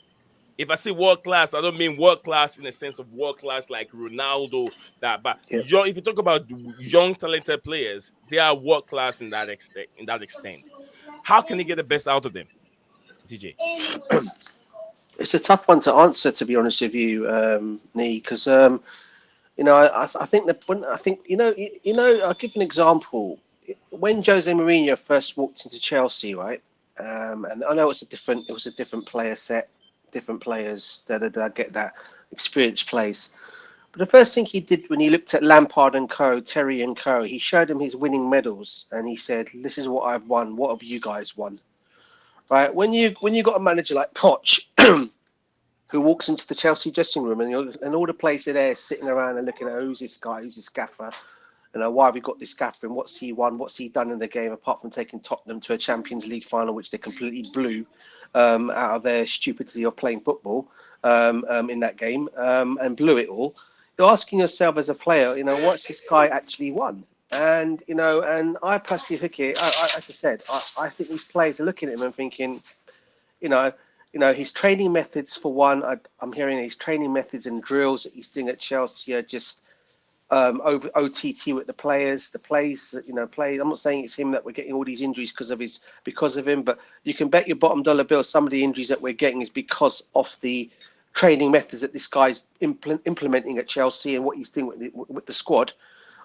If I say world class, I don't mean world class in the sense of world class like Ronaldo. But young, if you talk about young talented players, they are world class in that extent. How can he get the best out of them, DJ? It's a tough one to answer, to be honest with you, Nee, because I think I'll give an example. When Jose Mourinho first walked into Chelsea, right, and I know it was a different player set. Different players that get that experience plays. But the first thing he did when he looked at Lampard and co, Terry and co, he showed him his winning medals and he said, "This is what I've won. What have you guys won?" Right? When you got a manager like Poch, who walks into the Chelsea dressing room and all the players are there sitting around and looking at who's this guy, who's this gaffer, why have we got this gaffer and what's he won, what's he done in the game apart from taking Tottenham to a Champions League final, which they completely blew out of their stupidity of playing football in that game and blew it all. You're asking yourself as a player, what's this guy actually won? And and I personally think as I said, I think these players are looking at him and thinking, his training methods for one. I'm hearing his training methods and drills that he's doing at Chelsea are just over OTT with the players. The plays, I'm not saying it's him that we're getting all these injuries because of him, but you can bet your bottom dollar bill some of the injuries that we're getting is because of the training methods that this guy's implementing at Chelsea and what he's doing with the squad.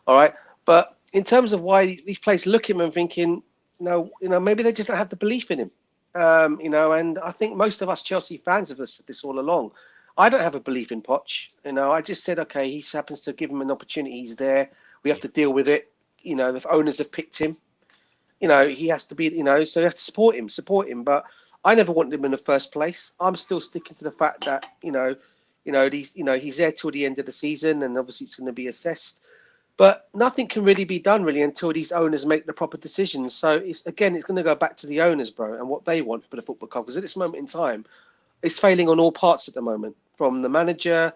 All right, but in terms of why these players look at him and thinking, maybe they just don't have the belief in him. And I think most of us Chelsea fans have said this all along. I don't have a belief in Poch. I just said, okay, he happens to give him an opportunity. He's there. We have to deal with it. The owners have picked him. He has to be, so you have to support him. But I never wanted him in the first place. I'm still sticking to the fact that, he's there till the end of the season and obviously it's going to be assessed. But nothing can really be done until these owners make the proper decisions. So it's going to go back to the owners, bro, and what they want for the football club. Because at this moment in time, it's failing on all parts at the moment, from the manager,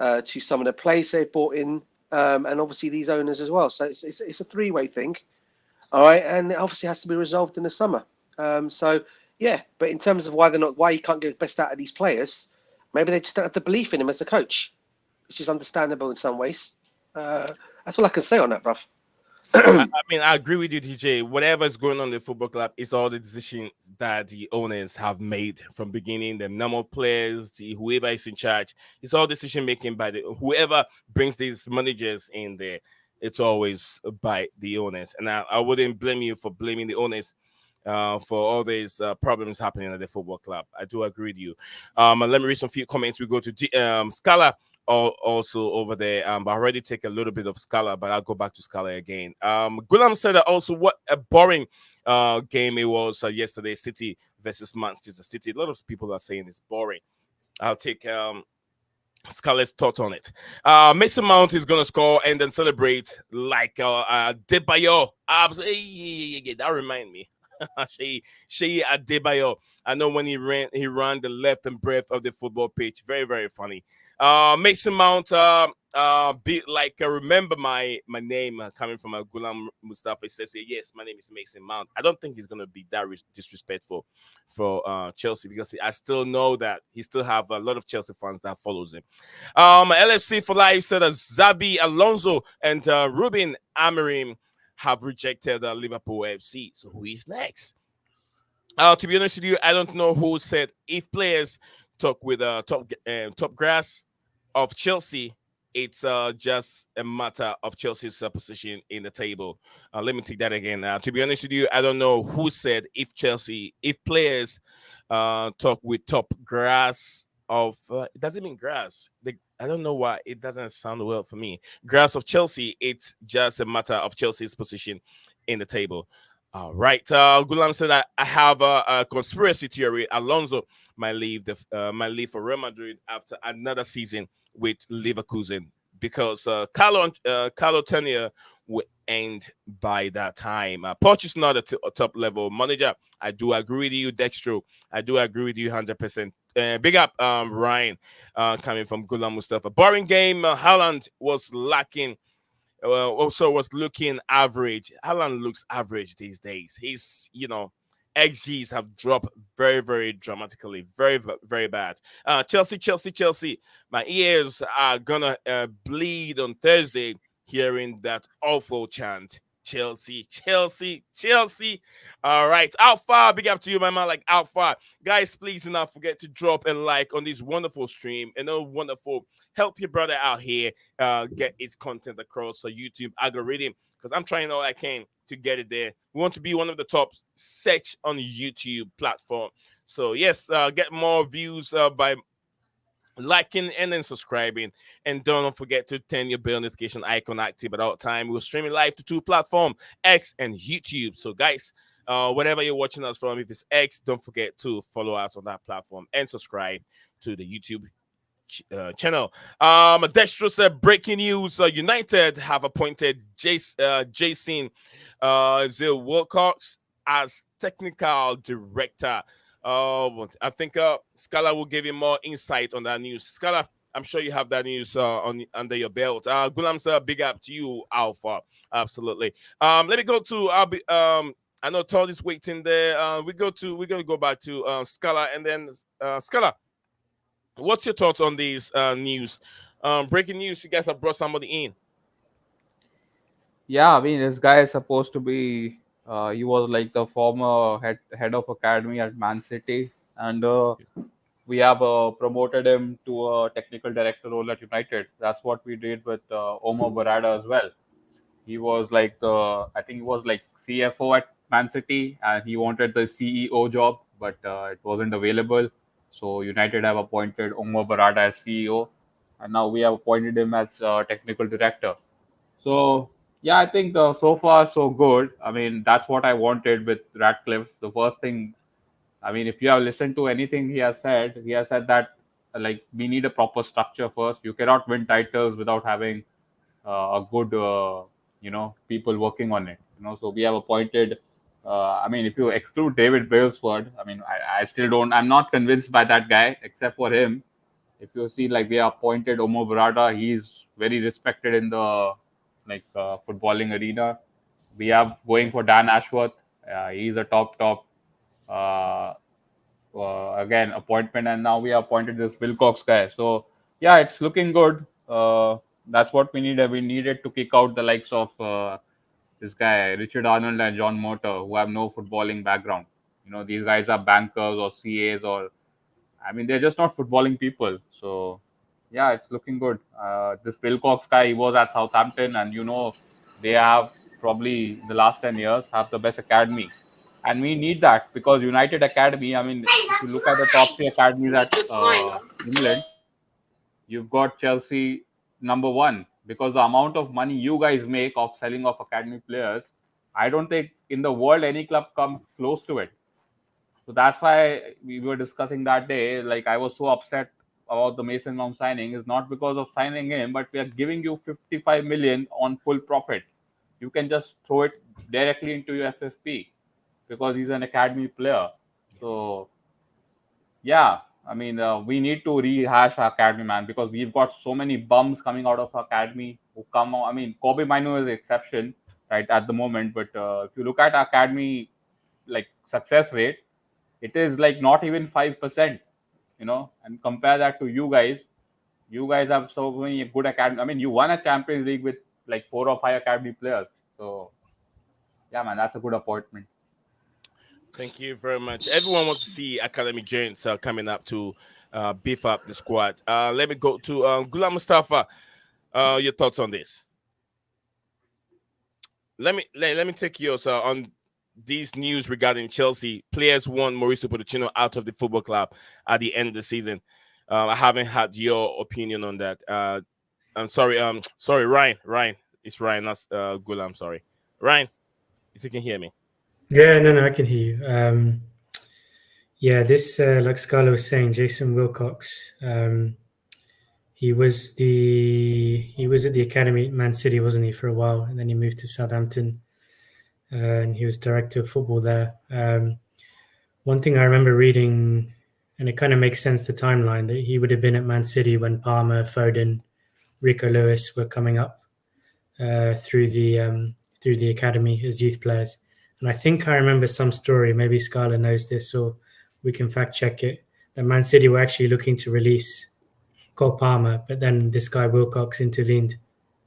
to some of the players they've brought in, and obviously these owners as well. So it's a three-way thing, all right, and it obviously has to be resolved in the summer. So yeah, but in terms of why you can't get the best out of these players, maybe they just don't have the belief in him as a coach, which is understandable in some ways. That's all I can say on that, bruv. I mean, I agree with you, DJ. Whatever is going on in the football club, it's all the decisions that the owners have made from beginning. The number of players, whoever is in charge, it's all decision making by the whoever brings these managers in there. It's always by the owners, and I wouldn't blame you for blaming the owners. For all these problems happening at the football club, I do agree with you. And let me read some few comments. We go to Scala also over there. But I already take a little bit of Scala, but I'll go back to Scala again. Gulam said that also what a boring game it was yesterday. City versus Manchester City. A lot of people are saying it's boring. I'll take Scarlett's thoughts on it. Mason Mount is gonna score and then celebrate like Debayo. That remind me. Shea Adebayo. I know when he ran the left and breadth of the football pitch. Very, very funny. Mason Mount, remember my name coming from a Gulam Mustafa. He says, yes, my name is Mason Mount. I don't think he's going to be that disrespectful for Chelsea, because I still know that he still have a lot of Chelsea fans that follows him. LFC for Life said that Zabi Alonso and Ruben Amorim have rejected Liverpool FC. So who is next? To be honest with you, I don't know who said if players talk with top grass of Chelsea, it's just a matter of Chelsea's position in the table. Let me take that again. To be honest with you, I don't know who said if players talk with top grass of it doesn't mean grass. I don't know why it doesn't sound well for me. Grass of Chelsea, it's just a matter of Chelsea's position in the table. All right. Gulam said that I have a conspiracy theory. Alonso might leave for Real Madrid after another season with Leverkusen, because Carlo tenure will end by that time. Poch is not a top level manager. I do agree with you, Dextro. I do agree with you 100%. Big up, Ryan, coming from Gulam Mustafa. Boring game. Haaland was lacking. Also was looking average. Haaland looks average these days. He's, XGs have dropped very, very dramatically. Very, very bad. Chelsea. My ears are gonna bleed on Thursday hearing that awful chant. Chelsea. All right. Alpha, big up to you, my man. Like Alpha. Guys, please do not forget to drop a like on this wonderful stream. And wonderful. Help your brother out here get its content across the YouTube algorithm, because I'm trying all I can to get it there. We want to be one of the top search on YouTube platform. So yes, get more views by liking and then subscribing, and don't forget to turn your bell notification icon active at all time. We're streaming live to two platforms, X and YouTube. So guys, whatever you're watching us from, if it's X, don't forget to follow us on that platform and subscribe to the YouTube channel. Dextro said breaking news: United have appointed Jason Zil Wilcox as technical director. I think Scala will give you more insight on that news. Scala, I'm sure you have that news under your belt. Gulam sir, big up to you, Alpha. Absolutely. Let me go to I know Todd is waiting there. We're gonna go back to Scala, and then Scala, what's your thoughts on these news? Breaking news, you guys have brought somebody in. Yeah, I mean, this guy is supposed to be. He was like the former head of academy at Man City, and we have promoted him to a technical director role at United. That's what we did with Omar Barada as well. He was like I think he was like CFO at Man City, and he wanted the CEO job, but it wasn't available. So United have appointed Omar Barada as CEO, and now we have appointed him as technical director. So yeah, I think so far so good. I mean, that's what I wanted with Ratcliffe. The first thing, I mean, if you have listened to anything he has said that like we need a proper structure first. You cannot win titles without having a good, people working on it. So we have appointed. I mean, if you exclude David Brailsford, I mean, I still don't. I'm not convinced by that guy, except for him. If you see, like, we appointed Omo Barada, he's very respected in the footballing arena. We have going for Dan Ashworth. He's a top uh, again appointment, and now we have appointed this Wilcox guy. So yeah, it's looking good. That's what we needed. We needed to kick out the likes of this guy Richard Arnold and John Motor, who have no footballing background. These guys are bankers or CAs, or I mean, they're just not footballing people. So yeah, it's looking good. This Wilcox guy, he was at Southampton, and they have probably in the last 10 years have the best academy. And we need that because United Academy, I mean, if you look at the top 3 academies at England, you've got Chelsea number 1, because the amount of money you guys make of selling of academy players, I don't think in the world any club comes close to it. So that's why we were discussing that day. Like, I was so upset about the Mason Mount signing. Is not because of signing him, but we are giving you 55 million on full profit. You can just throw it directly into your FFP because he's an academy player. So yeah, I mean, we need to rehash our academy, man, because we've got so many bums coming out of our academy who come out. I mean, Kobe Minu is the exception, right, at the moment. But if you look at our academy, like, success rate, it is like not even 5%, and compare that to you guys. You guys have so many good academy. I mean, you won a Champions League with like 4 or 5 academy players. So yeah, man, that's a good appointment. Thank you very much. Everyone wants to see academy giants coming up to beef up the squad. Let me go to Ghulam Mustafa. Your thoughts on this? Let me take yours on these news regarding Chelsea. Players want Mauricio Pochettino out of the football club at the end of the season. I haven't had your opinion on that. I'm sorry. Sorry, Ryan. It's Ryan, not Ghulam. Sorry, Ryan. If you can hear me. Yeah, no, I can hear you. Yeah, this, like Scarlett was saying, Jason Wilcox. He was at the academy at Man City, wasn't he, for a while, and then he moved to Southampton, and he was director of football there. One thing I remember reading, and it kind of makes sense, the timeline, that he would have been at Man City when Palmer, Foden, Rico Lewis were coming up through the academy as youth players. And I think I remember some story, maybe Scarlett knows this, or we can fact check it, that Man City were actually looking to release Cole Palmer, but then this guy Wilcox intervened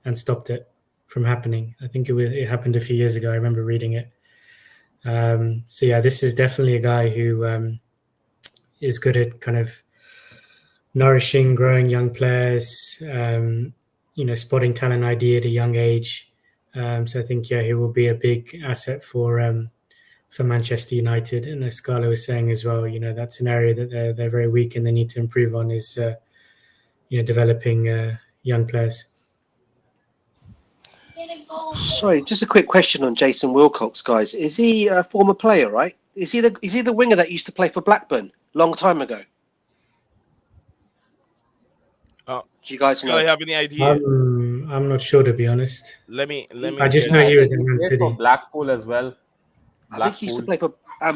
and stopped it from happening. I think it happened a few years ago. I remember reading it. So yeah, this is definitely a guy who is good at kind of nourishing, growing young players, spotting talent ID at a young age. So I think, yeah, he will be a big asset for Manchester United. And as Scarlett was saying as well, that's an area that they're very weak and they need to improve on, is developing young players. Sorry, just a quick question on Jason Wilcox, guys. Is he a former player, right? Is he the winger that used to play for Blackburn long time ago? Do you guys know? Do you have any idea? I'm not sure, to be honest. Let me. I just know he was in Man played City. for Blackpool as well. I think he used to play for I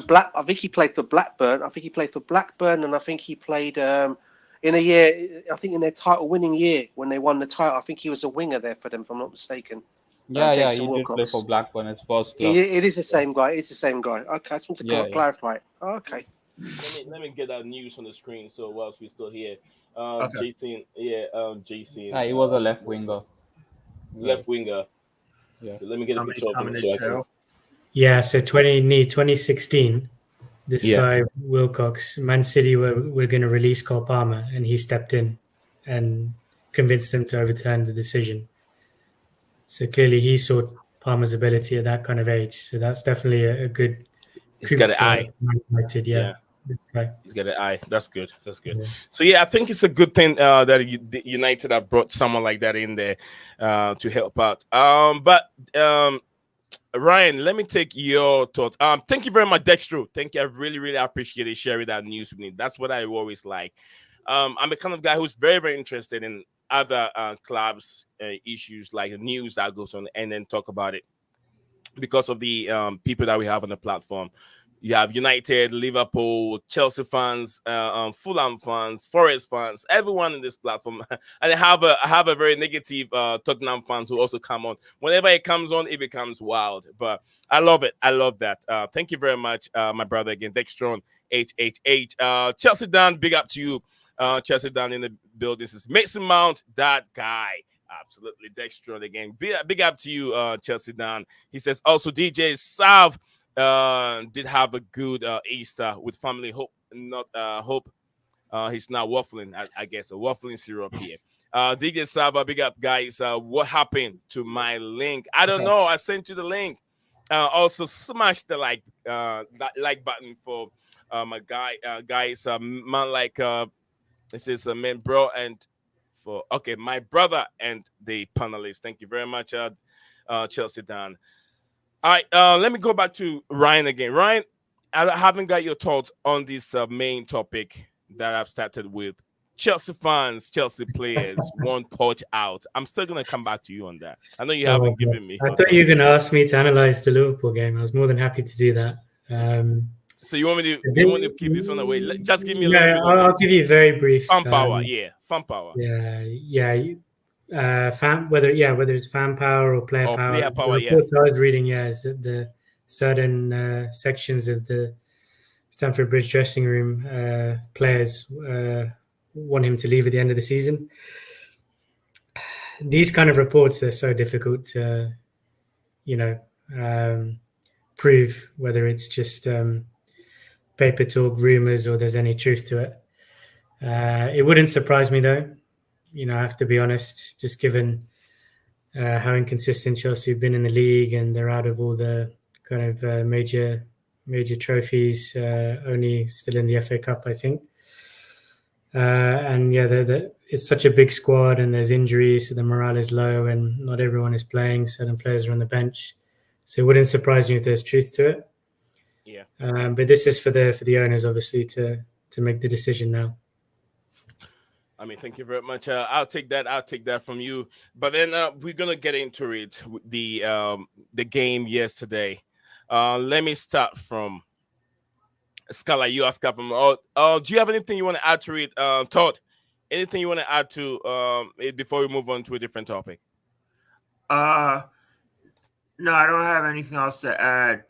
think he played for Blackburn. I think he played for Blackburn, and I think he played in a year. I think in their title-winning year when they won the title. I think he was a winger there for them, if I'm not mistaken. Yeah, Jason he Wilcox. did play for Blackburn. His first club. It is the same guy. It's the same guy. Okay, I just want to clarify it. Oh, okay. Let me get that news on the screen. So whilst we're still here, Okay. Jason. Jason. Yeah, he was a left winger. Left winger. Yeah. Let me get a Somebody's picture of coming him in so I can. too. Yeah, so 2016, this guy Wilcox, Man City were going to release Cole Palmer, and he stepped in and convinced them to overturn the decision. So clearly he saw Palmer's ability at that kind of age. So that's definitely a good. He's got an eye. United, yeah. This guy. He's got an eye. That's good. That's good. Yeah. So yeah, I think it's a good thing that the United have brought someone like that in there to help out. But Ryan, let me take your thoughts. Thank you very much, Dextro. Thank you. I really, really appreciate sharing that news with me. That's what I always like. I'm the kind of guy who's very, very interested in other clubs' issues, like the news that goes on, and then talk about it because of the people that we have on the platform. You have United, Liverpool, Chelsea fans, Fulham fans, Forest fans, everyone in this platform. And I have a very negative Tottenham fans who also come on. Whenever it comes on, it becomes wild. But I love it. I love that. Thank you very much, my brother again, Dextron HHH. Chelsea Dan, big up to you. Chelsea Dan in the building. This is Mason Mount, that guy. Absolutely, Dextron again. Big up to you, Chelsea Dan. He says also DJ Sav did have a good Easter with family. Hope not hope he's not waffling. I guess a waffling syrup here. DJ Sava, big up guys. What happened to my link? I don't know. I sent you the link. Also smash the like button for my guys. Man like this is a man bro and for my brother and the panelists. Thank you very much, Chelsea Dan. All right, let me go back to Ryan again. Ryan, I haven't got your thoughts on this main topic that I've started with. Chelsea fans, Chelsea players want Poch out. I'm still going to come back to you on that. I know you haven't given me. I thought you were going to ask me to analyze the Liverpool game. I was more than happy to do that. So you want me to keep this one away? Just give me a little bit. I'll give you a very brief. Fan power, fan power. Whether it's fan power or player power. Player power, the report I was reading, is that the certain sections of the Stamford Bridge dressing room players want him to leave at the end of the season. These kind of reports are so difficult to, prove whether it's just paper talk, rumors, or there's any truth to it. It wouldn't surprise me though. I have to be honest, just given how inconsistent Chelsea have been in the league and they're out of all the kind of major trophies, only still in the FA Cup, I think. It's such a big squad and there's injuries, so the morale is low and not everyone is playing. Certain players are on the bench. So it wouldn't surprise me if there's truth to it. Yeah. But this is for the owners, obviously, to make the decision now. I mean, thank you very much. I'll take that from you. But then we're gonna get into it. The game yesterday. Let me start from Scala. You ask from. Do you have anything you want to add to it, Todd? Anything you want to add to it before we move on to a different topic? No, I don't have anything else to add.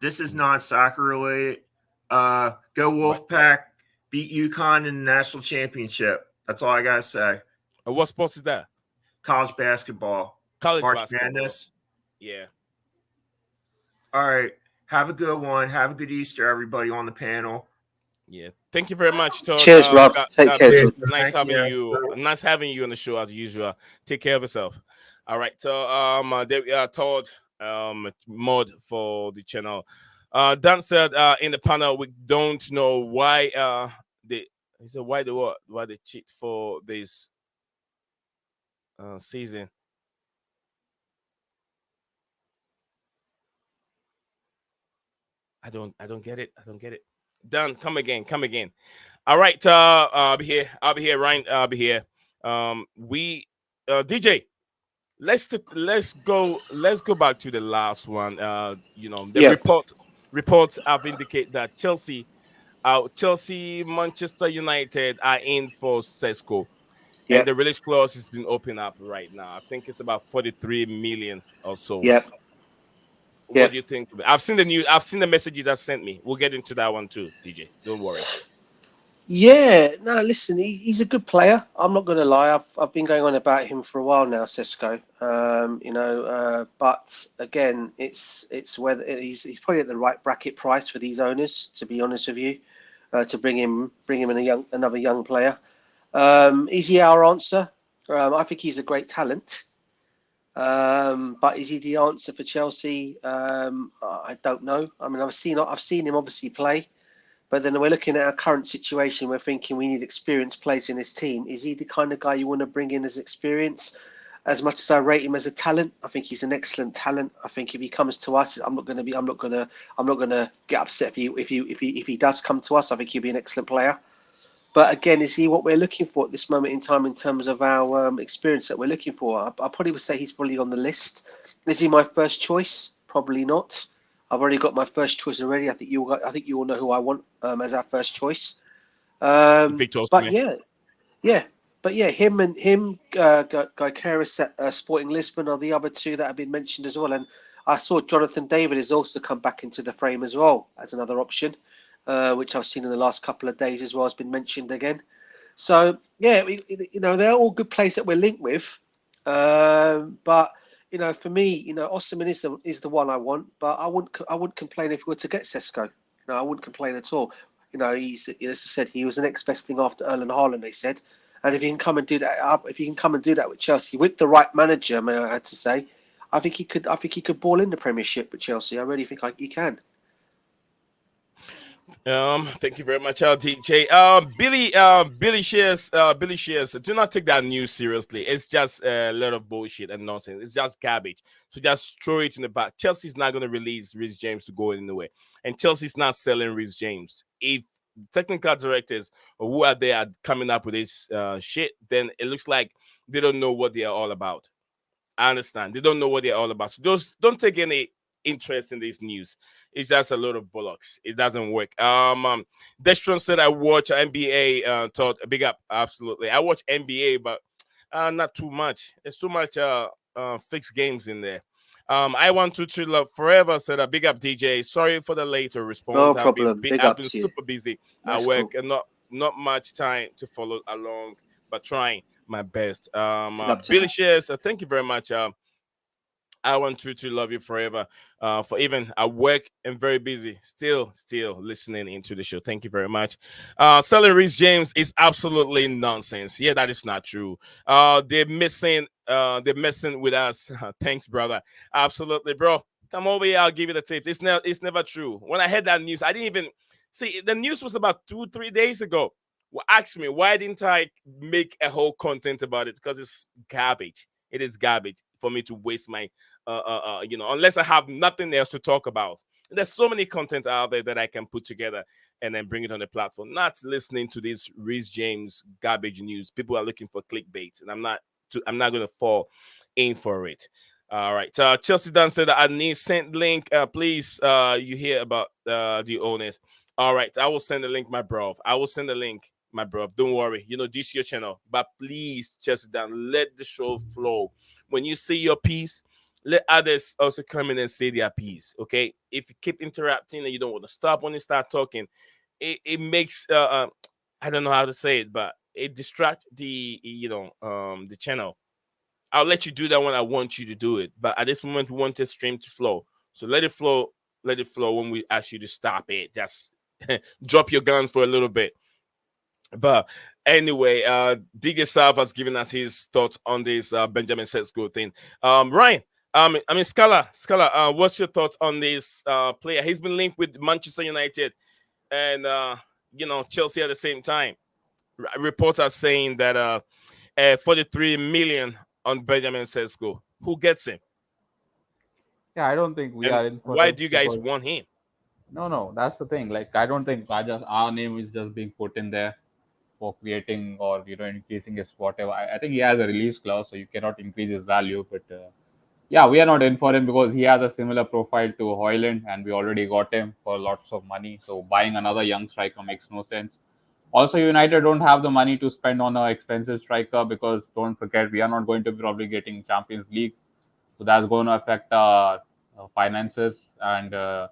This is non-soccer related. Go Wolfpack. Beat UConn in the national championship. That's all I gotta say. What sports is that? College basketball. March basketball. Madness. Yeah. All right. Have a good one. Have a good Easter, everybody on the panel. Yeah. Thank you very much, Todd. Cheers, Rob. Take care. Nice having you. Nice having you on the show as usual. Take care of yourself. All right. So there we are, Todd, mod for the channel. Dan said in the panel, we don't know why why they cheat for this season. I don't get it. Dan, come again. All right, I'll be here, Ryan. I'll be here. DJ, let's go back to the last one. Reports have indicated that Chelsea, Manchester United are in for Sesko. And the release clause has been opened up right now. I think it's about 43 million or so. Yep. What do you think? I've seen the news. I've seen the message you just sent me. We'll get into that one too, DJ. Don't worry. Yeah, no, listen, he's a good player. I'm not going to lie. I've been going on about him for a while now, Sesko. But again, it's whether he's probably at the right bracket price for these owners. To be honest with you, to bring him in another young player. Is he our answer? I think he's a great talent. But is he the answer for Chelsea? I don't know. I mean, I've seen him obviously play. But then we're looking at our current situation. We're thinking we need experienced players in this team. Is he the kind of guy you want to bring in as experience? As much as I rate him as a talent, I think he's an excellent talent. I think if he comes to us, I'm not going to get upset if he does come to us. I think he'll be an excellent player. But again, is he what we're looking for at this moment in time in terms of our experience that we're looking for? I probably would say he's probably on the list. Is he my first choice? Probably not. I've already got my first choice already. I think you all know who I want as our first choice. Victor But Osimhen. yeah, Guy Keris at Sporting Lisbon are the other two that have been mentioned as well. And I saw Jonathan David has also come back into the frame as well as another option, which I've seen in the last couple of days as well, has been mentioned again. So yeah, they're all good players that we're linked with. But for me, Osimhen is the one I want. But I wouldn't complain if we were to get Sesko. I wouldn't complain at all. He's, as I said, he was the next best thing after Erling Haaland. They said, and if he can come and do that, with Chelsea with the right manager, I had to say, I think he could. I think he could ball in the Premiership with Chelsea. I really think he can. Thank you very much, DJ. Billy shares. Do not take that news seriously. It's just a lot of bullshit and nonsense. It's just garbage. So just throw it in the back. Chelsea's not going to release Reece James to go anywhere, and Chelsea's not selling Reece James. If technical directors or who are there are coming up with this shit, then it looks like they don't know what they are all about. I understand. They don't know what they're all about. So just don't take any interest in this news. It's just a load of bollocks. It doesn't work. Dextron said I watch NBA. Thought big up. Absolutely, I watch NBA, but not too much. There's too much fixed games in there. I want to chill up forever. Said a big up, DJ. Sorry for the later response. No problem. Big I've up been to you. super busy at That's work cool. and not much time to follow along, but trying my best. Big up to Billy you. shares. Thank you very much. I want to love you forever. For even at work and very busy, still listening into the show. Thank you very much. Selling Reece James is absolutely nonsense. Yeah, that is not true. They're messing with us. Thanks, brother. Absolutely, bro. Come over here. I'll give you the tip. It's never true. When I heard that news, I didn't even see the news was about 2-3 days ago. Well, ask me why didn't I make a whole content about it? Because it's garbage. It is garbage for me to waste my unless I have nothing else to talk about. There's so many content out there that I can put together and then bring it on the platform. Not listening to this Reece James garbage news. People are looking for clickbait, and I'm not going to fall in for it. All right. Chelsea Dunn said that I need send link. Please, you hear about the owners. All right. I will send the link, my bro. I will send the link, my bro. Don't worry. This is your channel. But please, Chelsea Dunn, let the show flow. When you say your piece, let others also come in and say their piece. Okay. If you keep interrupting and you don't want to stop when you start talking, it makes I don't know how to say it, but it distracts the channel. I'll let you do that when I want you to do it. But at this moment, we want the stream to flow. So let it flow. Let it flow when we ask you to stop it. Just drop your guns for a little bit. But anyway, DJ Sav has given us his thoughts on this Benjamin Sesko thing. Ryan, Scala, what's your thoughts on this player? He's been linked with Manchester United and Chelsea at the same time. Reports are saying that 43 million on Benjamin Sesko. Who gets him? Yeah, I don't think we And are in for why him do you guys because want him? no, that's the thing. Like, I don't think our name is just being put in there for creating or increasing his whatever. I think he has a release clause, so you cannot increase his value. But yeah, we are not in for him because he has a similar profile to Hoyland, and we already got him for lots of money. So buying another young striker makes no sense. Also, United don't have the money to spend on an expensive striker because don't forget we are not going to be probably getting Champions League, so that's going to affect our finances, and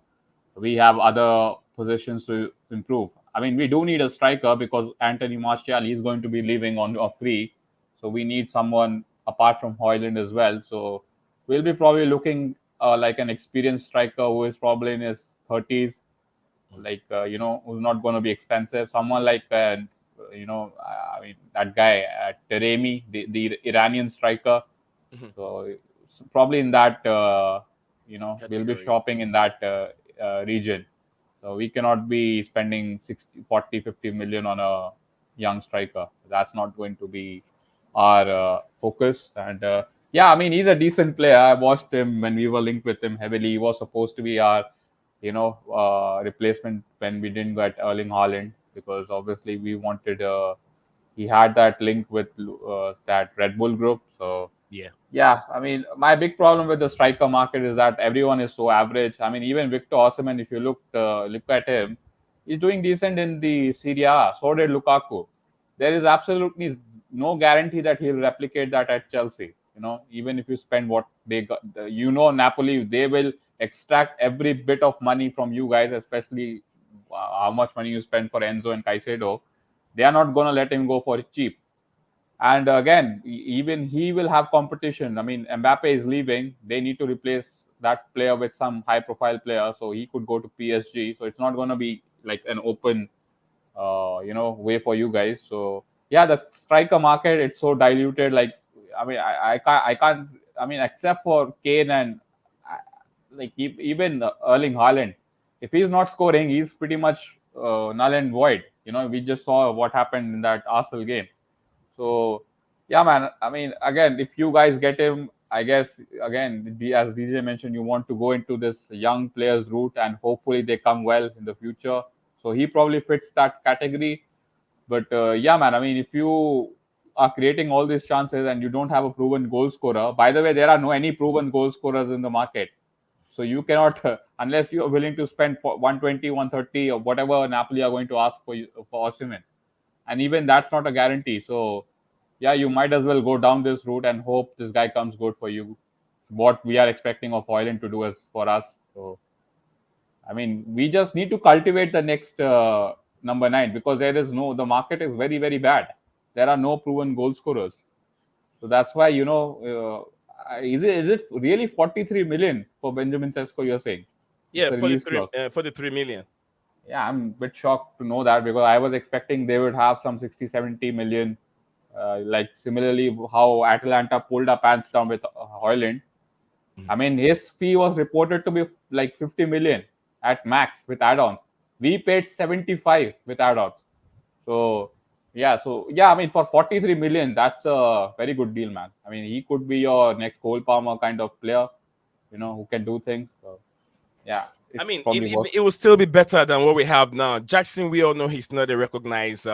we have other positions to improve. I mean, we do need a striker because Anthony Martial is going to be leaving on a free, so we need someone apart from Hoyland as well. So we'll be probably looking like an experienced striker who is probably in his 30s, like who's not going to be expensive. Someone like I mean that guy Teremi, the Iranian striker. Mhm. So probably in that we'll be Category. shopping in that region. So we cannot be spending 60, 40, 50 million on a young striker. That's not going to be our focus. And yeah, I mean, he's a decent player. I watched him when we were linked with him heavily. He was supposed to be our, replacement when we didn't get Erling Haaland, because obviously we wanted, he had that link with that Red Bull group. So Yeah, I mean, my big problem with the striker market is that everyone is so average. I mean, even Victor Osimhen, if you look at him, he's doing decent in the Serie A. So did Lukaku. There is absolutely no guarantee that he'll replicate that at Chelsea. Even if you spend what they got, Napoli, they will extract every bit of money from you guys, especially how much money you spend for Enzo and Caicedo. They are not going to let him go for cheap. And again, even he will have competition. I mean, Mbappe is leaving. They need to replace that player with some high-profile player. So he could go to PSG. So it's not going to be like an open, way for you guys. So yeah, the striker market, it's so diluted. Like, I mean, I can't. I mean, except for Kane and like even Erling Haaland, if he's not scoring, he's pretty much null and void. We just saw what happened in that Arsenal game. So, yeah, man. I mean, again, if you guys get him, I guess, again, as DJ mentioned, you want to go into this young players route and hopefully they come well in the future. So he probably fits that category. But yeah, man, I mean, if you are creating all these chances and you don't have a proven goal scorer, by the way, there are no any proven goal scorers in the market. So you cannot, unless you are willing to spend 120, 130 or whatever Napoli are going to ask for Osimhen. And even that's not a guarantee. So yeah, you might as well go down this route and hope this guy comes good for you. What we are expecting of Hoyland to do is for us. So I mean, we just need to cultivate the next number 9 because the market is very, very bad. There are no proven goal scorers. So that's why, is it really 43 million for Benjamin Sesko, you're saying? Yeah, 43 million. Yeah, I'm a bit shocked to know that because I was expecting they would have some 60, 70 million. Like similarly, how Atalanta pulled up pants down with Hoyland. I mean, his fee was reported to be like 50 million at max with add-ons. We paid 75 with add-ons. So yeah, I mean, for 43 million, that's a very good deal, man. I mean, he could be your next Cole Palmer kind of player, who can do things. So yeah. I mean, it will still be better than what we have now. Jackson, we all know he's not a recognized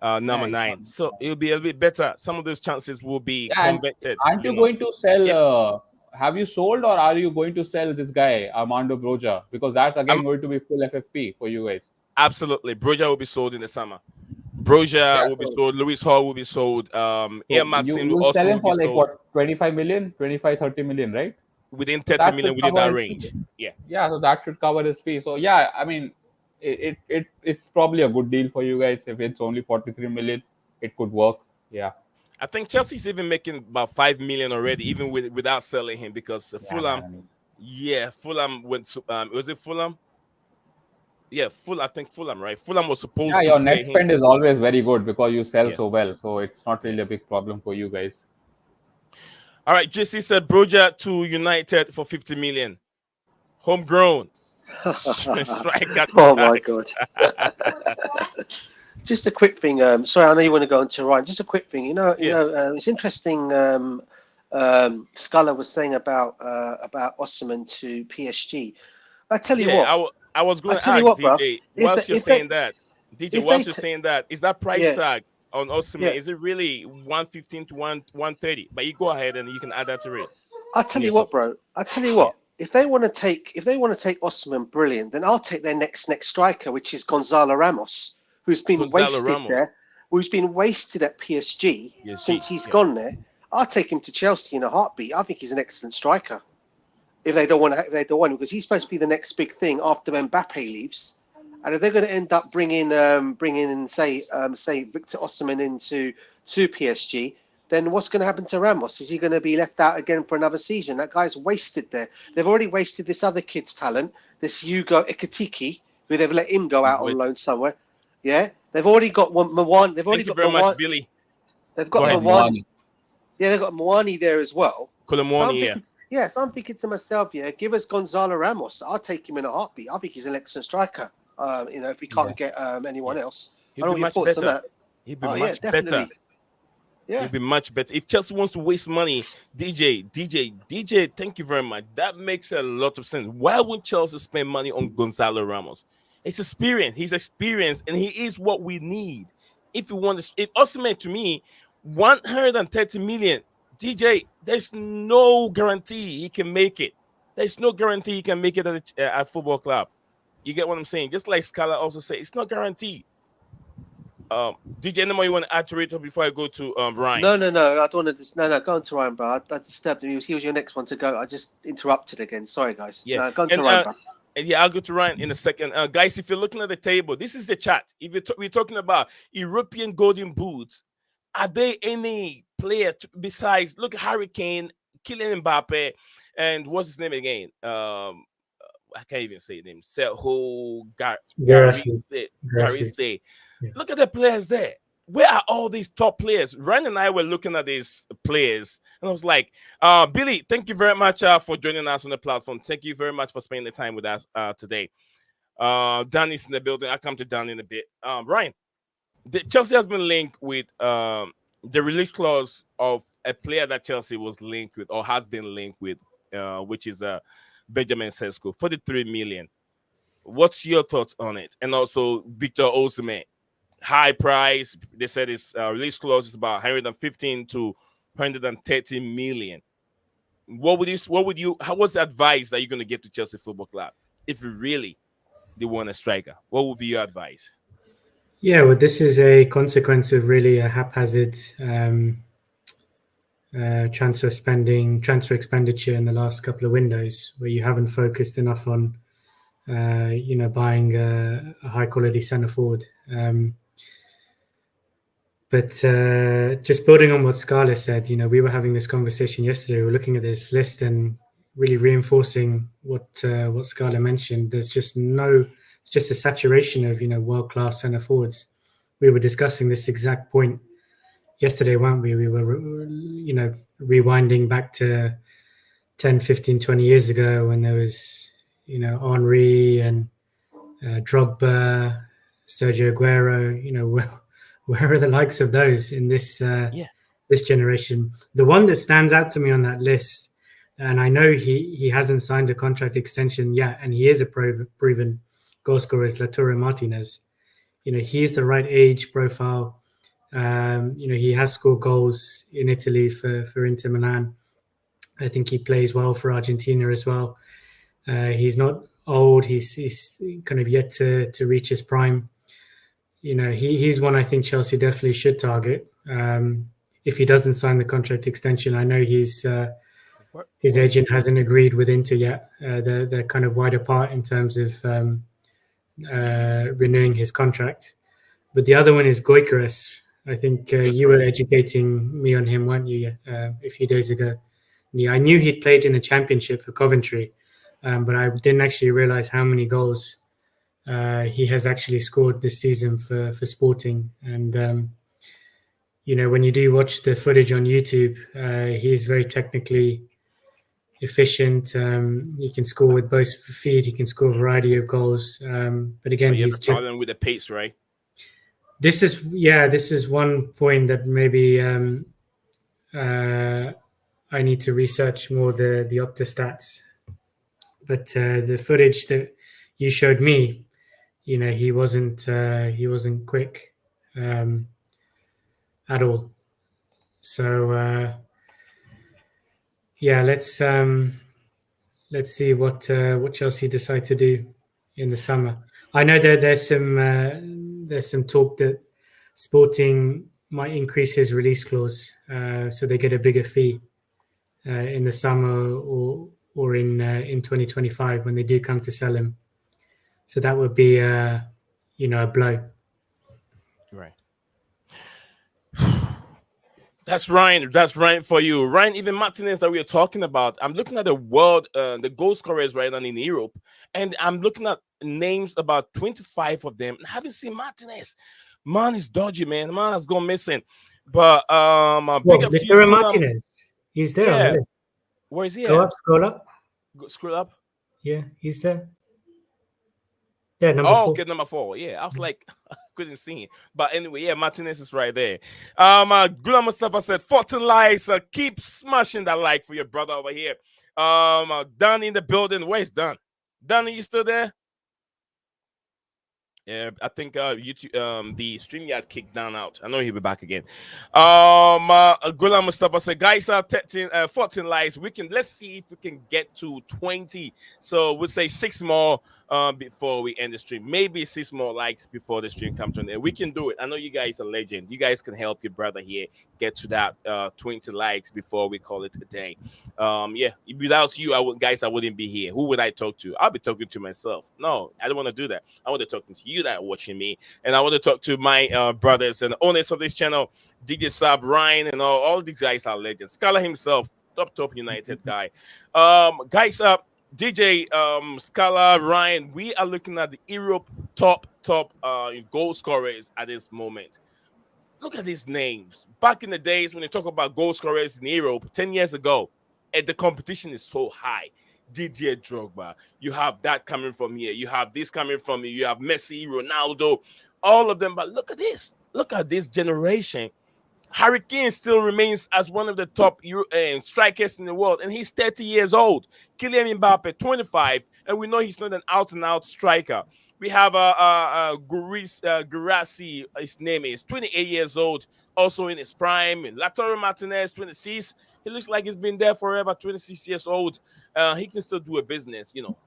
number 9, so it'll be a bit better. Some of those chances will be converted. Aren't you going to sell? Have you sold, or are you going to sell this guy Armando Broja? Because that's again going to be full FFP for you guys. Absolutely, Broja will be sold in the summer. Broja will be sold. Luis Hall will be sold. Ian Matson will also sell him for like sold. What, 25 million, 25, 30 million, right? Within 30 million, within that range. Fee. Yeah, so that should cover his fee. So yeah, I mean, it's probably a good deal for you guys. If it's only 43 million, it could work. Yeah. I think Chelsea's even making about 5 million already, even without selling him, because Fulham. Fulham went. Was it Fulham? Yeah, I think Fulham, right? Fulham was supposed to. Yeah, your net spend is always very good because you sell so well, so it's not really a big problem for you guys. All right, JC said Broja to United for 50 million. Homegrown. Striker. Oh my God. Just a quick thing. Sorry, I know you want to go on to Ryan. Just a quick thing. It's interesting. Sculler was saying about Osimhen to PSG. I tell you what. I was going to ask DJ. Whilst you're saying that, is that price tag on Osimhen? Is it really 115 to 130? But you go ahead and you can add that to it. I tell you what, bro. If they want to take Osimhen, brilliant. Then I'll take their next striker, which is Gonzalo Ramos, who's been wasted at PSG since he's gone there. I'll take him to Chelsea in a heartbeat. I think he's an excellent striker. If they don't want because he's supposed to be the next big thing after Mbappe leaves, and if they're going to end up bringing in say Victor Osimhen into PSG, then what's going to happen to Ramos? Is he going to be left out again for another season? That guy's wasted there. They've already wasted this other kid's talent, this Hugo Ekitike, who they've let him go out on loan somewhere. Yeah, they've already got Mwani. They've already got very much, Billy. They've got Mwani. Yeah, they've got Mwani there as well. Kolomwani, so I'm thinking to myself, give us Gonzalo Ramos. I'll take him in a heartbeat. I think he's an excellent striker. If we can't get anyone else. He'll be much better. He'll be much better. Yeah. He'll be much better. If Chelsea wants to waste money, DJ, thank you very much. That makes a lot of sense. Why would Chelsea spend money on Gonzalo Ramos? It's experience. He's experienced, and he is what we need. If Osimhen, to me, 130 million, DJ, there's no guarantee he can make it. There's no guarantee he can make it at football club. You get what I'm saying? Just like Scala also said, it's not guaranteed. DJ, any more you want to add to it before I go to Ryan? No. I don't want to. No. Go on to Ryan, bro. I disturbed him. He was your next one to go. I just interrupted again. Sorry, guys. Yeah. No, go on to Ryan, bro. And yeah, I'll go to Ryan in a second. Guys, if you're looking at the table, this is the chat. If we're talking about European golden boots, are there any player besides, look, Harry Kane, Kylian Mbappe, and what's his name again? I can't even say his name. Sergio Garisse. Yeah. Look at the players there. Where are all these top players? Ryan and I were looking at these players, and I was like, Billy, thank you very much for joining us on the platform. Thank you very much for spending the time with us today. Danny's in the building. I'll come to Danny in a bit. Ryan, Chelsea has been linked with the release clause of a player that Chelsea was linked with or has been linked with, which is Benjamin Sesko, 43 million. What's your thoughts on it? And also Victor Osimhen. High price. They said his release clause is about 115 to 130 million. What's the advice that you're going to give to Chelsea Football Club if you really they want a striker? What would be your advice? Yeah, well, this is a consequence of really a haphazard transfer expenditure in the last couple of windows, where you haven't focused enough on buying a high quality centre forward. But just building on what Scarlett said, we were having this conversation yesterday. We were looking at this list and really reinforcing what Scarlett mentioned. There's just it's just a saturation of, world-class centre forwards. We were discussing this exact point yesterday, weren't we? We were, rewinding back to 10, 15, 20 years ago when there was, Henry and Drogba, Sergio Aguero, where are the likes of those in this this generation? The one that stands out to me on that list, and I know he hasn't signed a contract extension yet, and he is a proven goal scorer, is Lautaro Martinez. He's the right age profile. He has scored goals in Italy for Inter Milan. I think he plays well for Argentina as well. He's not old. He's kind of yet to reach his prime. He's one I think Chelsea definitely should target. If he doesn't sign the contract extension, I know his agent hasn't agreed with Inter yet. They're kind of wide apart in terms of renewing his contract. But the other one is Gyökeres. I think you were educating me on him, weren't you, a few days ago? Yeah, I knew he'd played in the Championship for Coventry, but I didn't actually realise how many goals he has actually scored this season for Sporting. And, when you do watch the footage on YouTube, he is very technically efficient. He can score with both feet. He can score a variety of goals. But again, he's talent with the pace, right? This is one point that maybe I need to research more the Opta stats. But the footage that you showed me, he wasn't quick at all. So let's see what Chelsea decide to do in the summer. I know that there's some talk that Sporting might increase his release clause, so they get a bigger fee in the summer or in 2025 when they do come to sell him. So that would be a blow. Right. That's Ryan. That's Ryan for you. Ryan, even Martinez that we are talking about, I'm looking at the world, the goal scorers right now in Europe, and I'm looking at names, about 25 of them. I haven't seen Martinez. Man is dodgy, man. Man has gone missing. But big up to you, Martinez. He's there. Yeah. Already. Where is he? Scroll up. Scroll up. Yeah, he's there. Yeah, number 4. Okay, number 4. Yeah, I was like, couldn't see him. But anyway, yeah, Martinez is right there. Gulam Mustafa said, 14 likes. Keep smashing that like for your brother over here. Dan in the building. Where's Dan? Dan, are you still there? I think YouTube, the stream got kicked down out. I know he'll be back again. Gulam Mustafa said, guys, 14 likes. Let's see if we can get to 20. So we'll say six more before we end the stream. Maybe six more likes before the stream comes to an end. We can do it. I know you guys are legend. You guys can help your brother here get to that 20 likes before we call it a day. Yeah, without you, I wouldn't be here. Who would I talk to? I'll be talking to myself. No, I don't want to do that. I want to talk to you that are watching me, and I want to talk to my brothers and owners of this channel, DJ Sab, Ryan, and all these guys are legends. Scala himself, top United guy. Guys, DJ Scala, Ryan, we are looking at the Europe top goal scorers at this moment. Look at these names. Back in the days when they talk about goal scorers in Europe 10 years ago, and the competition is so high. Didier Drogba, you have that coming from here. You have this coming from here. You have Messi, Ronaldo, all of them. But look at this. Look at this generation. Harry Kane still remains as one of the top strikers in the world, and he's 30 years old. Kylian Mbappe, 25, and we know he's not an out-and-out striker. We have Gurasi, his name is 28 years old, also in his prime. And Lautaro Martinez, 26. He looks like he's been there forever, 26 years old. He can still do a business, you know.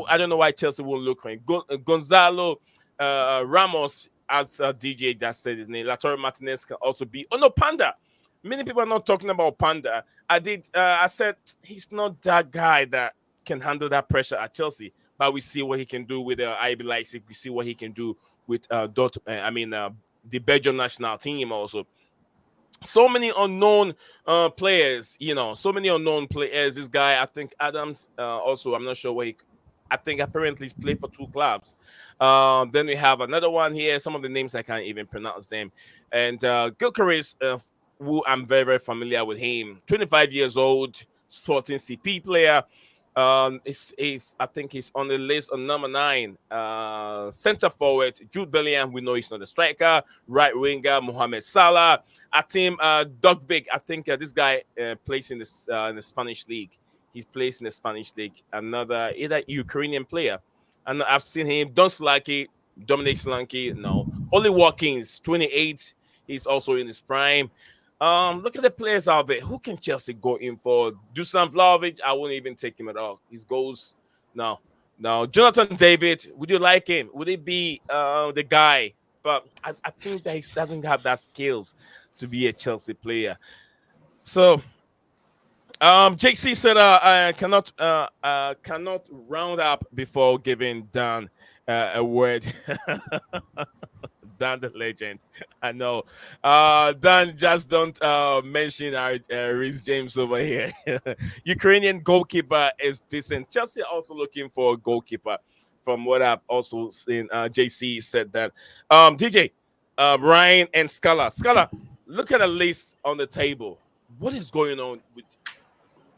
I don't know why Chelsea won't look for him. Gonzalo Ramos, as DJ just said his name. Lautaro Martinez can also be. Oh no, Panda. Many people are not talking about Panda. I said he's not that guy that can handle that pressure at Chelsea. But we see what he can do with IB Leipzig. We see what he can do with the Belgium national team also. So many unknown players, you know, so many unknown players. This guy, I think Adams, also, I'm not sure where I think apparently he's played for two clubs. Then we have another one here. Some of the names I can't even pronounce them. And Gilchrist, who I'm very, very familiar with him. 25 years old, Sporting CP player. I think he's on the list on number 9. Center forward, Jude Bellingham. We know he's not a striker. Right winger, Mohamed Salah. Atim Dogbik. I think this guy plays in the Spanish league. He plays in the Spanish league. Another either Ukrainian player. And I've seen him. Don Slaki, Dominic Solanke. No. Oli Watkins, 28. He's also in his prime. Look at the players out there. Who can Chelsea go in for? Dusan Vlahovic, I wouldn't even take him at all. His goals, no. Jonathan David, would you like him? Would it be the guy? But I think that he doesn't have that skills to be a Chelsea player. So, JC said, I cannot round up before giving Dan a word. Dan the legend. I know. Dan, just don't mention our Reece James over here. Ukrainian goalkeeper is decent. Chelsea also looking for a goalkeeper. From what I've also seen, JC said that. DJ, Ryan, and Scala. Scala, look at the list on the table. What is going on with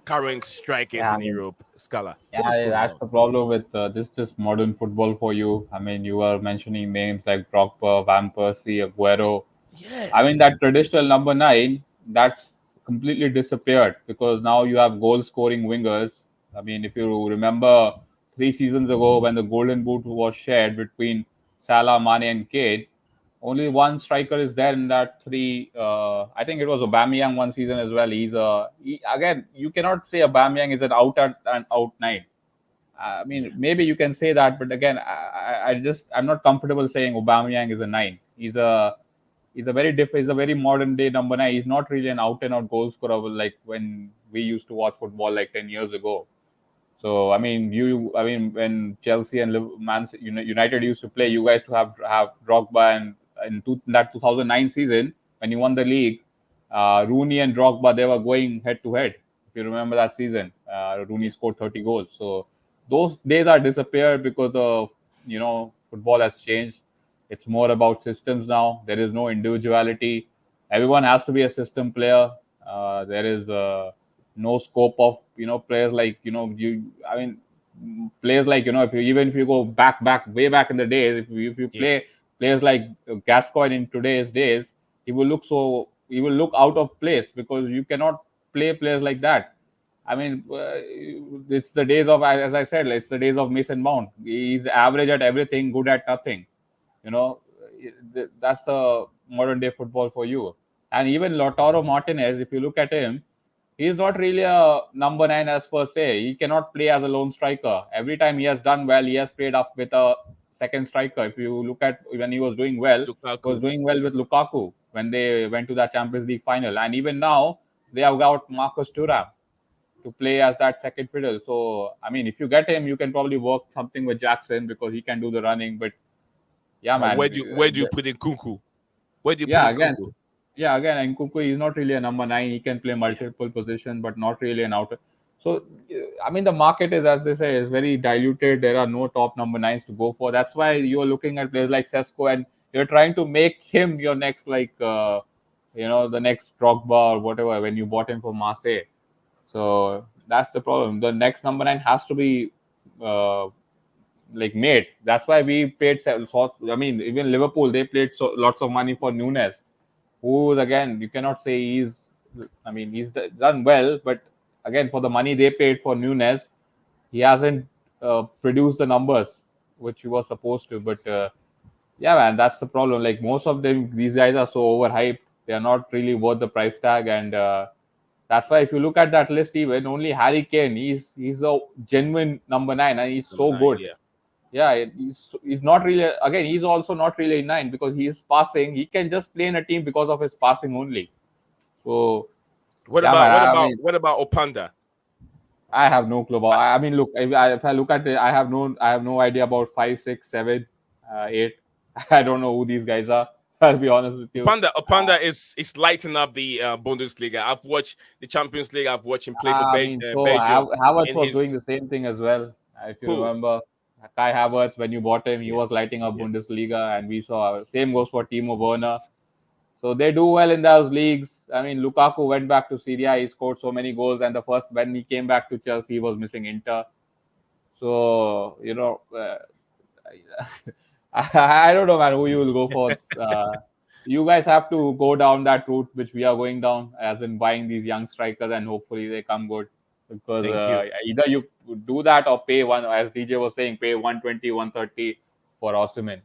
current strikers in Europe, Scala? Yeah, that's the problem with this modern football for you. I mean, you were mentioning names like Drogba, Van Persie, Aguero. Yeah. I mean, that traditional number 9, that's completely disappeared because now you have goal-scoring wingers. I mean, if you remember 3 seasons ago when the Golden Boot was shared between Salah, Mane, and Kane, only one striker is there in that 3. I think it was Aubameyang one season as well. Again, you cannot say Aubameyang is an out 9. I mean, maybe you can say that, but again, I'm not comfortable saying Aubameyang is a 9. He's a very modern day number 9. He's not really an out and out goal scorer like when we used to watch football like 10 years ago. So I mean, when Chelsea and United used to play, you guys to have Drogba, and in that 2009 season when you won the league, Rooney and Drogba, they were going head to head. If you remember that season, Rooney scored 30 goals. So those days are disappeared because of football has changed. It's more about systems now. There is no individuality. Everyone has to be a system player. There is no scope of players like players like if you go way back in the days, if you play players like Gascoigne in today's days, he will look out of place because you cannot play players like that. I mean, it's the days of, as I said, it's the days of Mason Mount. He's average at everything, good at nothing. You know, that's the modern day football for you. And even Lautaro Martinez, if you look at him, he's not really a number 9 as per se. He cannot play as a lone striker. Every time he has done well, he has played up with a second striker. If you look at when he was doing well, he was Lukaku. doing well with Lukaku when they went to that Champions League final. And even now, they have got Marcus Thuram to play as that second fiddle. So, I mean, if you get him, you can probably work something with Jackson because he can do the running. But yeah, And man, where do you put in Kunku? Where do you put yeah, in again, Kunku? yeah, again, and Nkunku is not really a number 9. He can play Yeah. multiple positions, but not really an outer. So, I mean, the market is, as they say, is very diluted. There are no top number 9s to go for. That's why you're looking at players like Sesko, and you're trying to make him your next, like, the next Drogba or whatever when you bought him from Marseille. So that's the problem. The next number 9 has to be uh, like made. That's why we paid. I mean, even Liverpool, they paid lots of money for Nunes, who again, you cannot say he's. I mean, he's done well, but again, for the money they paid for Nunes, he hasn't produced the numbers which he was supposed to. But yeah, man, that's the problem. Like most of them, these guys are so overhyped. They are not really worth the price tag, and that's why if you look at that list, even only Harry Kane, he's a genuine number 9, and he's Number so 9, good. yeah. Yeah, he's not really, again, he's also not really a 9 because he's passing. He can just play in a team because of his passing only. So What yeah, about man. I mean, Opanda? I have no clue about. I mean, look, if I look at it, I have no idea about 5, 6, 7, 8. I don't know who these guys are. I'll be honest with you. Opanda is lighting up the Bundesliga. I've watched the Champions League. I've watched him play for I mean, so Belgium Havertz in was doing his the same thing as well. If you who? remember, Kai Havertz, when you bought him, he Yeah, was lighting up yeah. Bundesliga, and we saw same goes for Timo Werner. So they do well in those leagues. I mean, Lukaku went back to Syria. He scored so many goals, and the first when he came back to Chelsea, he was missing Inter. So I don't know, man, who you will go for. You guys have to go down that route which we are going down, as in buying these young strikers, and hopefully they come good. Because Thank you. either you do that or pay one, as DJ was saying, pay 120, 130 for Osimhen.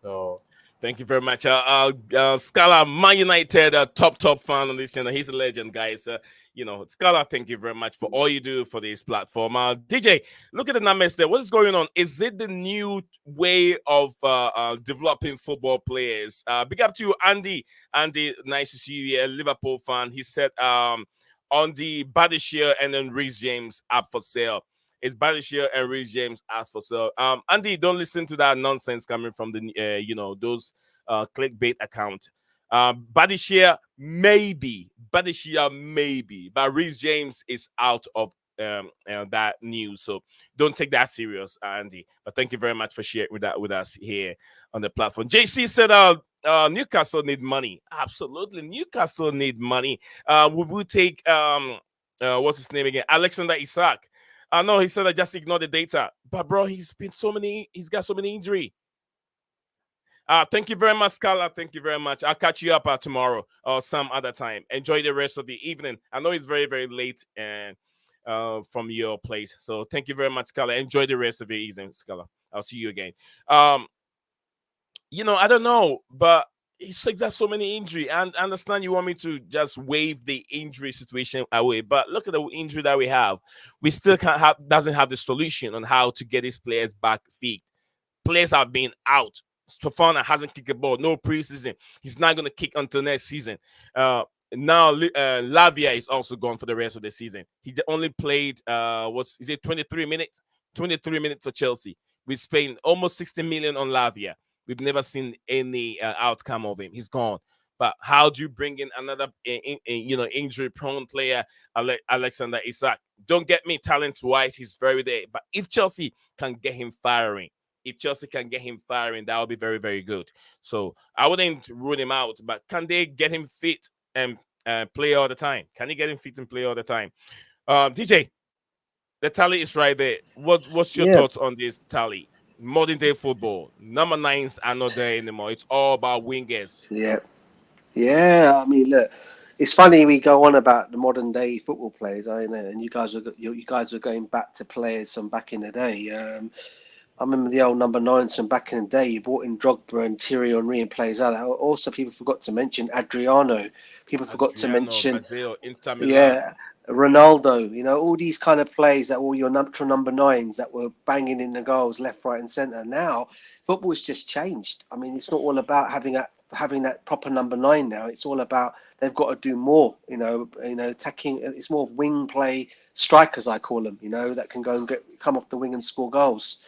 So Thank you very much. Scala, Man United, top fan on this channel. He's a legend, guys. Scala, thank you very much for all you do for this platform. DJ, look at the numbers there. What is going on? Is it the new way of developing football players? Big up to you, Andy. Andy, nice to see you here, Liverpool fan. He said on the Badishir and then Reece James up for sale. It's Badishir and Reece James as for sale. Andy, don't listen to that nonsense coming from the those clickbait account. Badishir maybe, but Reece James is out of that news, so don't take that serious, Andy. But thank you very much for sharing that with us here on the platform. JC said, Newcastle need money. Absolutely, Newcastle need money. We will take what's his name again? Alexander Isak. No, he said I just ignore the data. But bro, he's got so many injury. Thank you very much, Scala. Thank you very much. I'll catch you up tomorrow or some other time. Enjoy the rest of the evening. I know it's very, very late and from your place. So thank you very much, Scala. Enjoy the rest of your evening, Scala. I'll see you again. I don't know, but it's like there's so many injury, and I understand you want me to just wave the injury situation away, but look at the injury that we have. We still doesn't have the solution on how to get these players back fit. Players have been out. Fofana hasn't kicked a ball, no preseason. He's not going to kick until next season. Now Lavia is also gone for the rest of the season. He only played 23 minutes? 23 minutes for Chelsea. We spent almost 60 million on Lavia. We've never seen any outcome of him. He's gone. But how do you bring in another injury-prone player, Alexander Isak? Don't get me, talent-wise, he's very there. But if Chelsea can get him firing, that would be very, very good. So I wouldn't rule him out. But can they get him fit and play all the time? Can he get him fit and play all the time? DJ, the tally is right there. What's your thoughts on this tally? Modern day football, number 9s are not there anymore. It's all about wingers. Yeah. I mean, look, it's funny we go on about the modern day football players, I know, and you guys were going back to players from back in the day. I remember the old number 9s from back in the day. You brought in Drogba and Thierry Henry and players like that. Also, people forgot to mention Adriano. People forgot to Adriano, mention, Brazil, Inter Milan. yeah, Ronaldo. You know, all these kind of players that were your natural number 9s that were banging in the goals left, right, and centre. Now, football's just changed. I mean, it's not all about having that proper number 9 now. It's all about they've got to do more. You know, attacking. It's more wing play strikers, I call them. You know, that can go and come off the wing and score goals.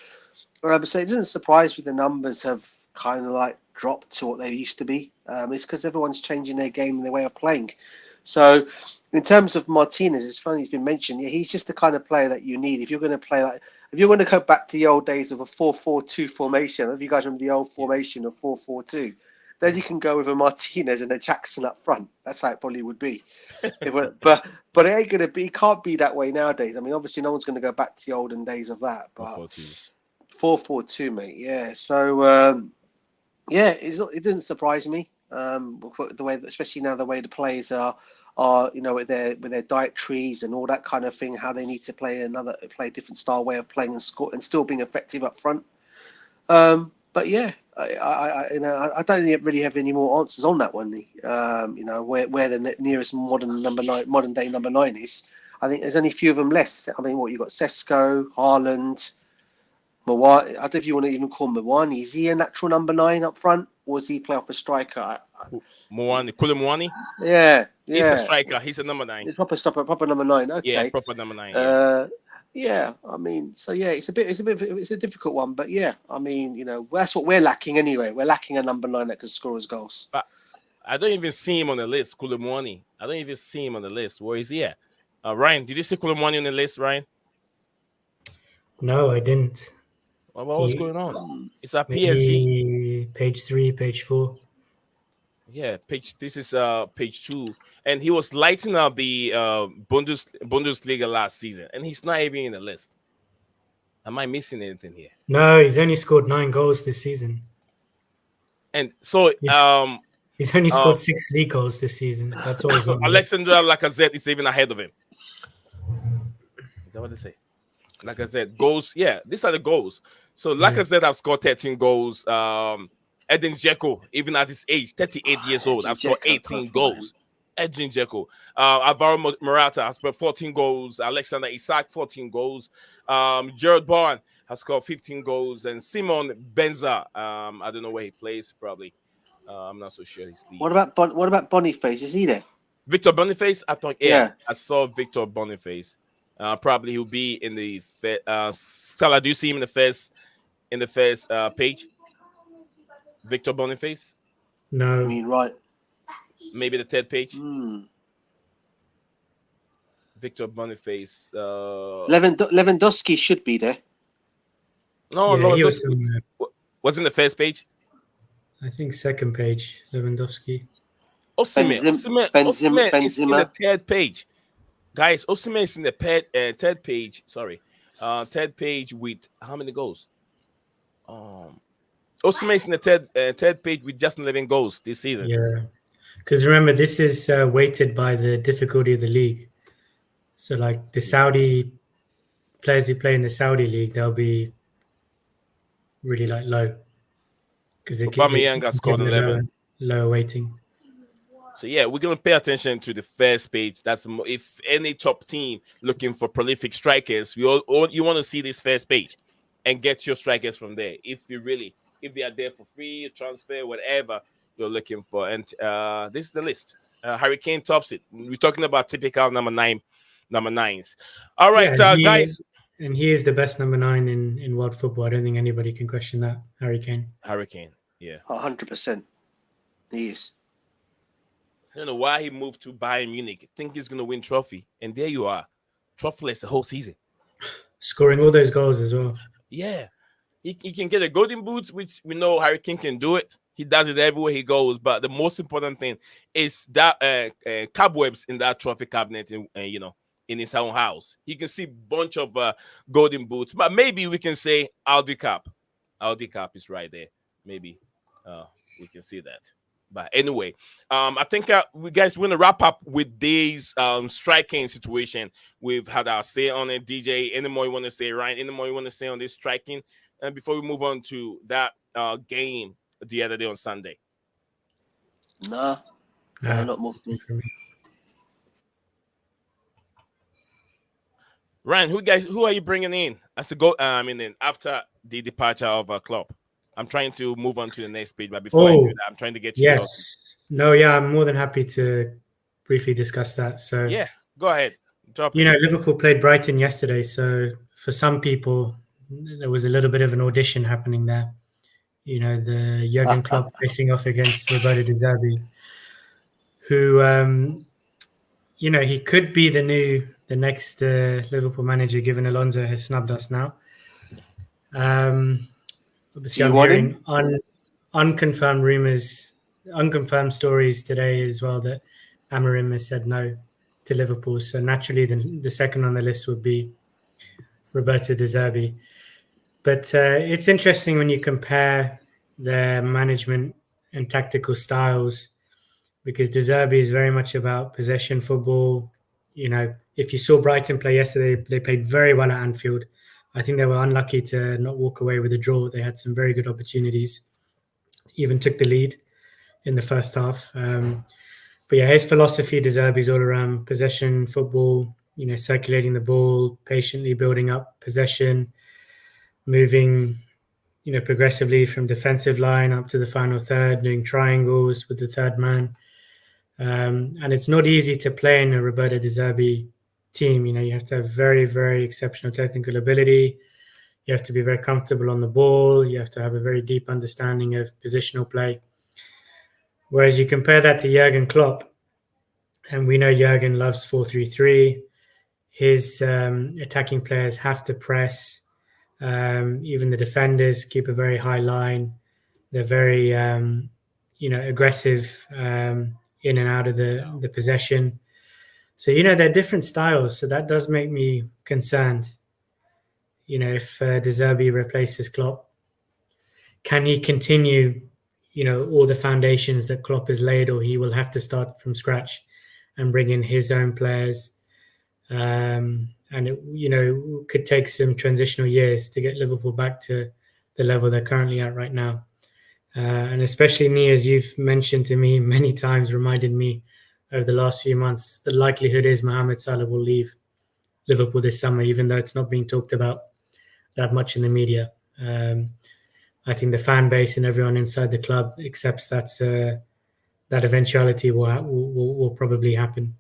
So it doesn't surprise me the numbers have kind of like dropped to what they used to be. It's because everyone's changing their game and their way of playing. So in terms of Martinez, it's funny he's been mentioned. Yeah, he's just the kind of player that you need if you're going to play if you're going to go back to the old days of a 4-4-2 formation. If you guys remember the old formation of 4-4-2, then you can go with a Martinez and a Jackson up front. That's how it probably would be. But it ain't going to be. It can't be that way nowadays. I mean, obviously, no one's going to go back to the olden days of that. But 4-4-2, mate. Yeah. So it doesn't surprise me. The way, especially now, the way the players are with their dietaries and all that kind of thing, how they need to play a different style way of playing and score and still being effective up front. But yeah, I don't really have any more answers on that one. Where the nearest modern day number 9 is. I think there's only a few of them less. I mean, you got Sesko, Haaland, Mawani. I don't know if you want to even call Mawani. Is he a natural number 9 up front, or does he play off a striker? Mawani, Kule Mawani? Yeah. He's a striker. He's a number 9. He's proper number 9. Okay. Yeah, proper number 9. Yeah. Yeah, I mean, so yeah, it's a difficult one, but yeah, I mean, that's what we're lacking anyway. We're lacking a number 9 that can score us goals. But I don't even see him on the list, Kule Mawani. I don't even see him on the list. Where is he at? Ryan, did you see Kule Mawani on the list, Ryan? No, I didn't. What was going on? It's at PSG. Page 3, page 4. Yeah, this is page 2, and he was lighting up the Bundesliga last season, and he's not even in the list. Am I missing anything here? No, he's only scored 9 goals this season, and so he's only scored 6 league goals this season. That's all. So Alexander Lacazette is even ahead of him. Is that what they say? Lacazette goals. Yeah, these are the goals. So Lacazette have scored 13 goals. Edin Dzeko, even at his age, 38 years old, I've scored 18 goals. Edin Dzeko. Alvaro Morata has scored 14 goals. Alexander Isak, 14 goals. Gerard Bowen has scored 15 goals. And Simon Benza, I don't know where he plays, probably. I'm not so sure his league. What about Boniface? Is he there? Victor Boniface? I thought, yeah. I saw Victor Boniface. Probably he'll be in the Scala, do you see him in the first page? Victor Boniface? No. I mean, right. Maybe the 3rd page. Victor Boniface. Lewandowski should be there. No, yeah, Lewandowski was in the first page. I think 2nd page, Lewandowski. Osimhen is in the 3rd page. Guys, Osimhen is in the 3rd page. Sorry. 3rd page with how many goals? Osimhen is in the 3rd page with just 11 goals this season. Yeah, because remember, this is weighted by the difficulty of the league. So, like the Saudi players who play in the Saudi league, they'll be really low because they Aubameyang has scored 11. Lower weighting. So yeah, we're gonna pay attention to the first page. That's if any top team looking for prolific strikers, you want to see this first page and get your strikers from there. If they are there for free, transfer, whatever you're looking for. And this is the list. Harry Kane tops it. We're talking about typical number 9s. All right, guys. And he is the best number 9 in world football. I don't think anybody can question that. Harry Kane, yeah. 100%. He is. I don't know why he moved to Bayern Munich. Think he's going to win trophy. And there you are. Trophyless the whole season. Scoring all those goals as well. Yeah. He can get a golden boot, which we know Harry Kane can do it. He does it everywhere he goes. But the most important thing is that cobwebs in that trophy cabinet, in his own house. He can see a bunch of golden boots. But maybe we can say Aldi Cup. Aldi Cup is right there. Maybe we can see that. But anyway, I think we guys want to wrap up with this striking situation. We've had our say on it. DJ, any more you want to say, Ryan? Any more you want to say on this striking and before we move on to that game the other day on Sunday? Nah, not more. For me. Ryan, who are you bringing in as a go? After the departure of Klopp, I'm trying to move on to the next page, but before I do that, I'm trying to get you talking. Yes. No, yeah, I'm more than happy to briefly discuss that. So, Yeah, go ahead. Drop you it. know, Liverpool played Brighton yesterday. So, for some people, there was a little bit of an audition happening there. You know, the Jurgen Klopp facing off against Roberto De Zerbi, who, you know, he could be the next Liverpool manager, given Alonso has snubbed us now. Obviously, I'm hearing unconfirmed rumours, unconfirmed stories today as well that Amorim has said no to Liverpool. So naturally, the second on the list would be Roberto De Zerbi. But it's interesting when you compare their management and tactical styles, because De Zerbi is very much about possession football. You know, if you saw Brighton play yesterday, they played very well at Anfield. I think they were unlucky to not walk away with a draw. They had some very good opportunities, even took the lead in the first half. But yeah, his philosophy, De Zerbi, is all around possession football, you know, circulating the ball, patiently building up possession, moving, you know, progressively from defensive line up to the final third, doing triangles with the third man. And it's not easy to play in a Roberto De Zerbi team. You know, you have to have very, very exceptional technical ability. You have to be very comfortable on the ball. You have to have a very deep understanding of positional play. Whereas you compare that to Jurgen Klopp, and we know Jurgen loves 4-3-3. His attacking players have to press. Even the defenders keep a very high line. They're very, aggressive in and out of the possession. So, you know, they're different styles. So that does make me concerned. You know, if De Zerbi replaces Klopp, can he continue, you know, all the foundations that Klopp has laid, or he will have to start from scratch and bring in his own players? And it, you know, could take some transitional years to get Liverpool back to the level they're currently at right now. And especially me, as you've mentioned to me many times, reminded me over the last few months, the likelihood is Mohamed Salah will leave Liverpool this summer, even though it's not being talked about that much in the media. I think the fan base and everyone inside the club accepts that eventuality will probably happen.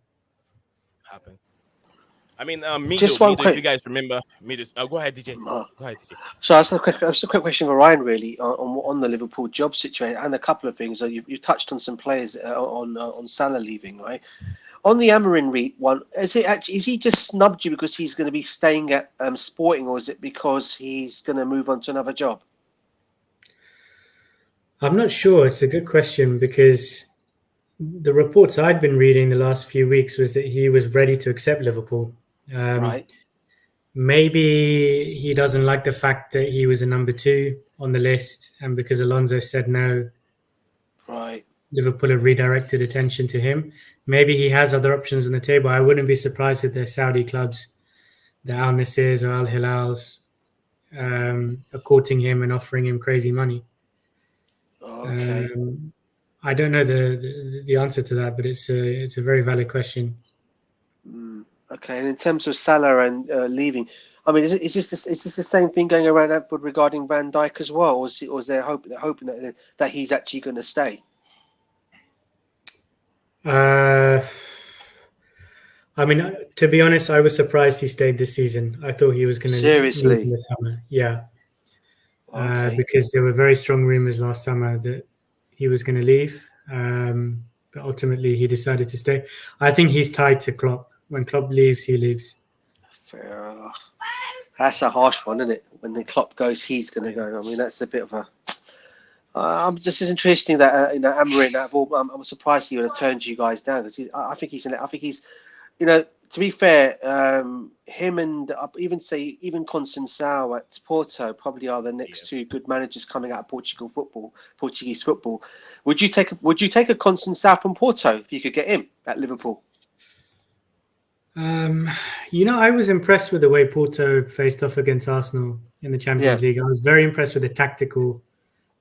I mean, Mido, if you guys remember, Mido. Go ahead, DJ. Go ahead, DJ. So that's a quick question for Ryan, really, on the Liverpool job situation, and a couple of things. You've touched on some players on Salah leaving, right? On the Amorim one, is he just snubbed you because he's going to be staying at Sporting, or is it because he's going to move on to another job? I'm not sure. It's a good question, because the reports I'd been reading the last few weeks was that he was ready to accept Liverpool. Right. Maybe he doesn't like the fact that he was a number 2 on the list, and because Alonso said no, right, Liverpool have redirected attention to him. Maybe he has other options on the table. I wouldn't be surprised if the Saudi clubs, the Al Nassrs or Al Hilals, are courting him and offering him crazy money. Okay. I don't know the answer to that, but it's a very valid question. Okay, and in terms of Salah and leaving, I mean, is this the same thing going around Anfield regarding Van Dijk as well, or is there hoping that he's actually going to stay? I mean, to be honest, I was surprised he stayed this season. I thought he was going to leave in the summer. Yeah. Okay. Because there were very strong rumours last summer that he was going to leave. But ultimately, he decided to stay. I think he's tied to Klopp. When Klopp leaves, he leaves. Fair enough. That's a harsh one, isn't it? When the Klopp goes, he's going to go. I mean, that's a bit of a... I'm just as interesting that Amorim. I'm surprised he would have turned you guys down, because I think he's, you know, to be fair, him and even Conceição at Porto probably are the next two good managers coming out of Portuguese football. Would you take a Conceição from Porto if you could get him at Liverpool? I was impressed with the way Porto faced off against Arsenal in the Champions League. I was very impressed with the tactical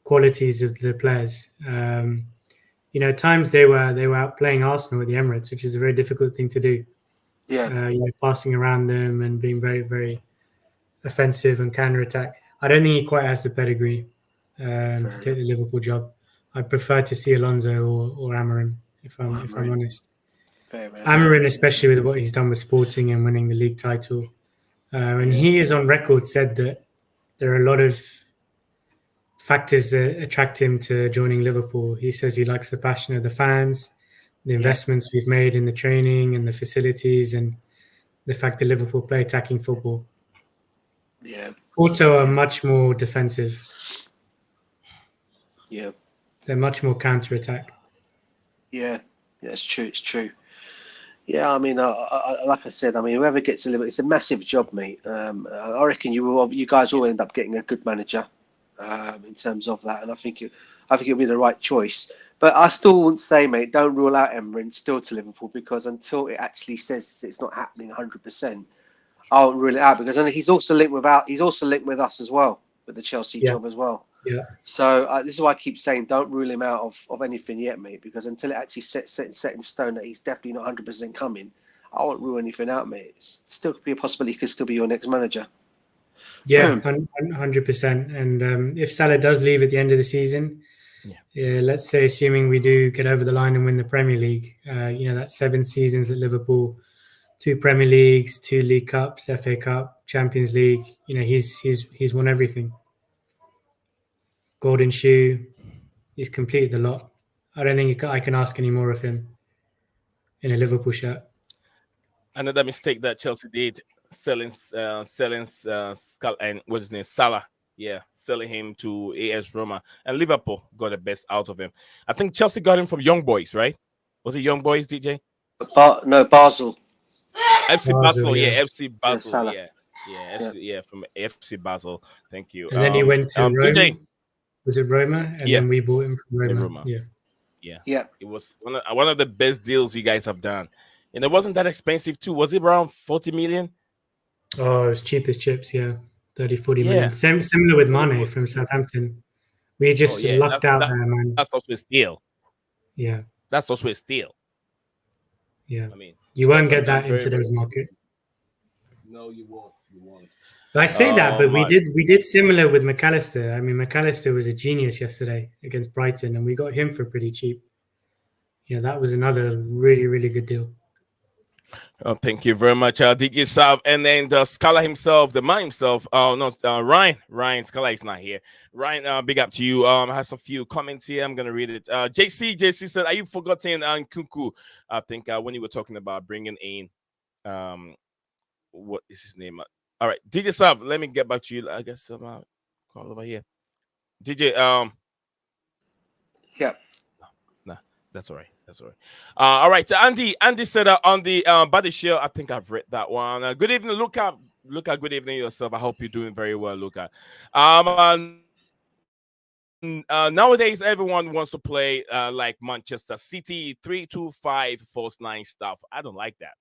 qualities of the players. At times they were outplaying Arsenal at the Emirates, which is a very difficult thing to do. Yeah. Passing around them and being very, very offensive and counter attack. I don't think he quite has the pedigree to take the Liverpool job. I'd prefer to see Alonso or Amorim, if I'm honest. Amorim, especially with what he's done with Sporting and winning the league title, and he is on record said that there are a lot of factors that attract him to joining Liverpool. He says he likes the passion of the fans, the investments we've made in the training and the facilities, and the fact that Liverpool play attacking football. Yeah. Porto are much more defensive. Yeah. They're much more counter-attack. Yeah, it's true. It's true. Yeah, I mean, like I said, I mean, whoever gets a Liverpool, it's a massive job, mate. I reckon you guys will end up getting a good manager in terms of that, and I think it'll be the right choice. But I still wouldn't say, mate, don't rule out Emery still to Liverpool, because until it actually says it's not happening 100%, I won't rule it out, because he's also linked with us as well, with the Chelsea job as well. Yeah. So this is why I keep saying don't rule him out of anything yet, mate, because until it actually set in stone that he's definitely not 100% coming, I won't rule anything out, mate. It's still could be a possibility he could still be your next manager. Yeah, 100%. And if Salah does leave at the end of the season, let's say assuming we do get over the line and win the Premier League, that's 7 seasons at Liverpool, 2 Premier Leagues, 2 League Cups, FA Cup, Champions League. He's won everything. Golden Shoe, he's completed the lot. I don't think I can ask any more of him in a Liverpool shirt. Another mistake that Chelsea did, selling and what's his name, Salah. Yeah, selling him to AS Roma, and Liverpool got the best out of him. I think Chelsea got him from Young Boys, right? Was it Young Boys, DJ? No, Basel. FC Basel, FC Basel, from FC Basel. Thank you. And then he went to Roma. DJ. Was it Roma? And then we bought him from Roma. Yeah. It was one of the best deals you guys have done, and it wasn't that expensive too. Was it around 40 million? Oh, it was cheap as chips. 30-40 million. Similar with Mane from Southampton. We just lucked out there, man. That's also a steal. Yeah, that's also a steal. Yeah, I mean, you won't get that in today's market. No, you won't. You won't. I say that, but we did similar with McAllister. I mean, McAllister was a genius yesterday against Brighton, and we got him for pretty cheap. That was another really, really good deal. Oh, thank you very much, DJ Sav. And then the Scala himself, the man himself. Ryan Scala is not here. Ryan, big up to you. I have a few comments here. I'm gonna read it. JC said, "Are you forgetting Nkunku?" I think when you were talking about bringing in, what is his name? All right, DJ Sav. Let me get back to you. I guess I'm call over here. DJ. Yeah. Nah, that's all right. That's all right. All right. Andy said on the body shield. I think I've read that one. Good evening, Luca. Good evening yourself. I hope you're doing very well, Luca. Nowadays, everyone wants to play like Manchester City 3-2-5 false 9 stuff. I don't like that.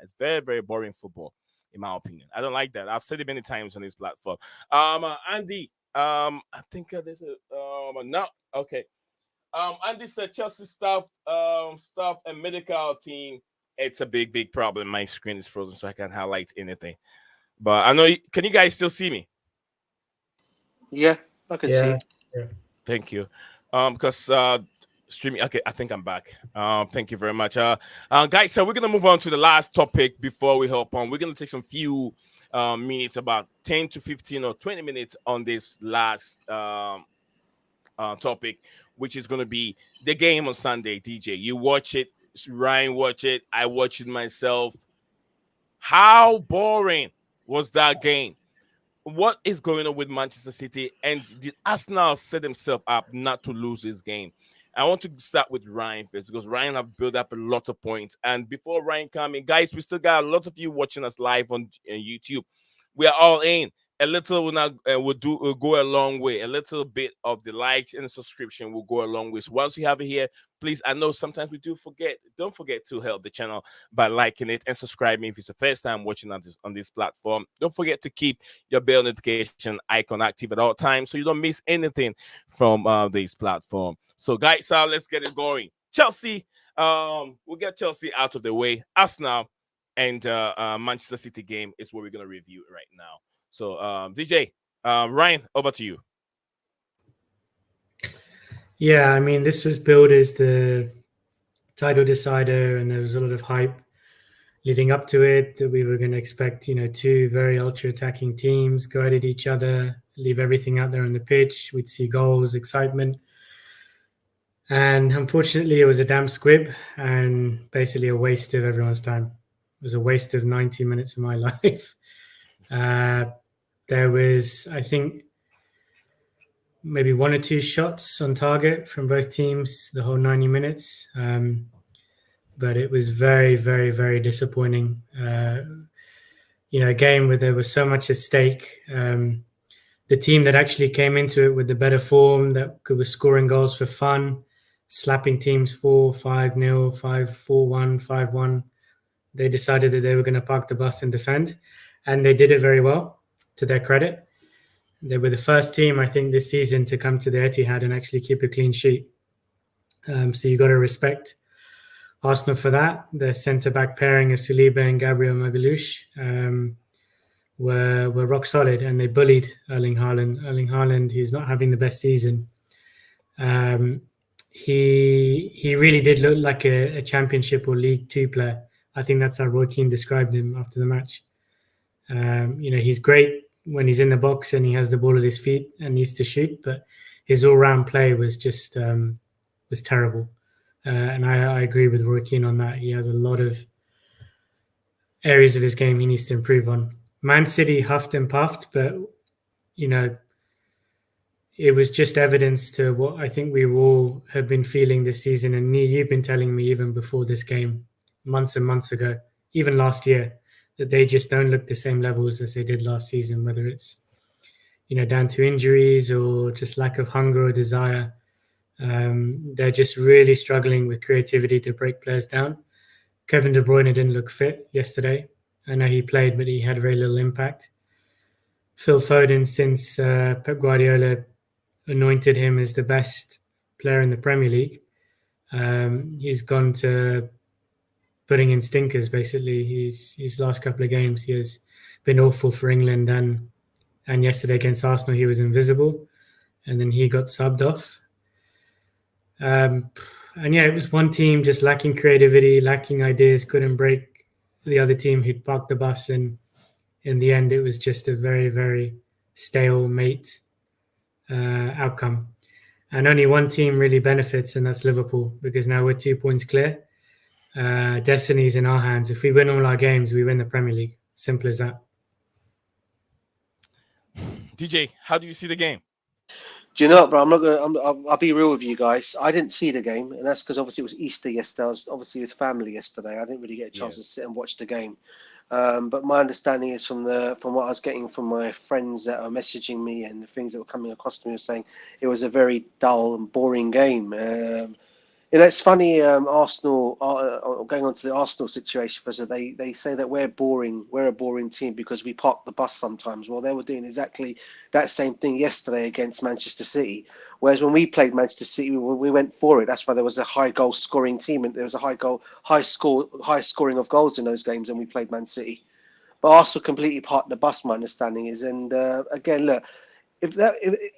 It's very, very boring football, in my opinion. I don't like that. I've said it many times on this platform. Andy, I think there's a no. Okay. Andy said Chelsea staff and medical team. It's a big, big problem. My screen is frozen, so I can't highlight anything. But I know. Can you guys still see me? Yeah, I can see. Yeah. Thank you. Because streaming. Okay, I think I'm back. Thank you very much. Guys, so we're gonna move on to the last topic before we hop on. We're gonna take some few minutes, about 10 to 15 or 20 minutes on this last topic, which is going to be the game on Sunday. DJ, you watch it, Ryan watch it, I watch it myself. How boring was that game? What is going on with Manchester City, and did Arsenal set themselves up not to lose this game? I want to start with Ryan first, because Ryan have built up a lot of points. And before Ryan coming, guys, we still got a lot of you watching us live on YouTube. We are all in. a little will go a long way. A little bit of the likes and subscription will go a long way. So once you have it here, please, I know sometimes we do forget. Don't forget to help the channel by liking it and subscribing if it's the first time watching on this platform. Don't forget to keep your bell notification icon active at all times so you don't miss anything from this platform. So guys, let's get it going. Chelsea, we'll get Chelsea out of the way. Arsenal and Manchester City game is what we're going to review right now. So, DJ, Ryan, over to you. Yeah, I mean, this was billed as the title decider, and there was a lot of hype leading up to it that we were going to expect, two very ultra-attacking teams go at each other, leave everything out there on the pitch. We'd see goals, excitement. And unfortunately, it was a damn squib and basically a waste of everyone's time. It was a waste of 90 minutes of my life. There was, I think, maybe one or two shots on target from both teams the whole 90 minutes. But it was very, very, very disappointing. A game where there was so much at stake. The team that actually came into it with the better form, that was scoring goals for fun, slapping teams 4-5-0, 5-4-1, 5-1. They decided that they were going to park the bus and defend. And they did it very well, to their credit. They were the first team, I think, this season to come to the Etihad and actually keep a clean sheet. So you got to respect Arsenal for that. The centre-back pairing of Saliba and Gabriel Magalhaes were rock solid, and they bullied Erling Haaland. Erling Haaland, he's not having the best season. He really did look like a Championship or League Two player. I think that's how Roy Keane described him after the match. He's great when he's in the box and he has the ball at his feet and needs to shoot, but his all-round play was just was terrible. And I agree with Roy Keane on that. He has a lot of areas of his game he needs to improve on. Man City huffed and puffed, but, it was just evidence to what I think we all have been feeling this season. And you've been telling me even before this game, months and months ago, even last year, that they just don't look the same levels as they did last season, whether it's, down to injuries or just lack of hunger or desire. They're just really struggling with creativity to break players down. Kevin De Bruyne didn't look fit yesterday. I know he played, but he had very little impact. Phil Foden, since Pep Guardiola anointed him as the best player in the Premier League, he's gone to putting in stinkers, basically. His last couple of games, he has been awful for England, and yesterday against Arsenal, he was invisible, and then he got subbed off. It was one team just lacking creativity, lacking ideas, couldn't break the other team who'd parked the bus, and in the end, it was just a very, very stalemate outcome. And only one team really benefits, and that's Liverpool, because now we're 2 points clear. Destiny's in our hands. If we win all our games, we win the Premier League. Simple as that. DJ, how do you see the game? Do you know what, bro? I'll be real with you guys. I didn't see the game, and that's because obviously it was Easter yesterday. I was obviously with family yesterday. I didn't really get a chance to sit and watch the game. But my understanding is from what I was getting from my friends that are messaging me and the things that were coming across to me, was saying it was a very dull and boring game. It's funny, Arsenal, going on to the Arsenal situation, because they say that we're a boring team because we park the bus sometimes. Well, they were doing exactly that same thing yesterday against Manchester City. Whereas when we played Manchester City, we went for it. That's why there was a high goal scoring team, and there was a high scoring of goals in those games, and we played Man City. But Arsenal completely parked the bus, my understanding is. And again, look, if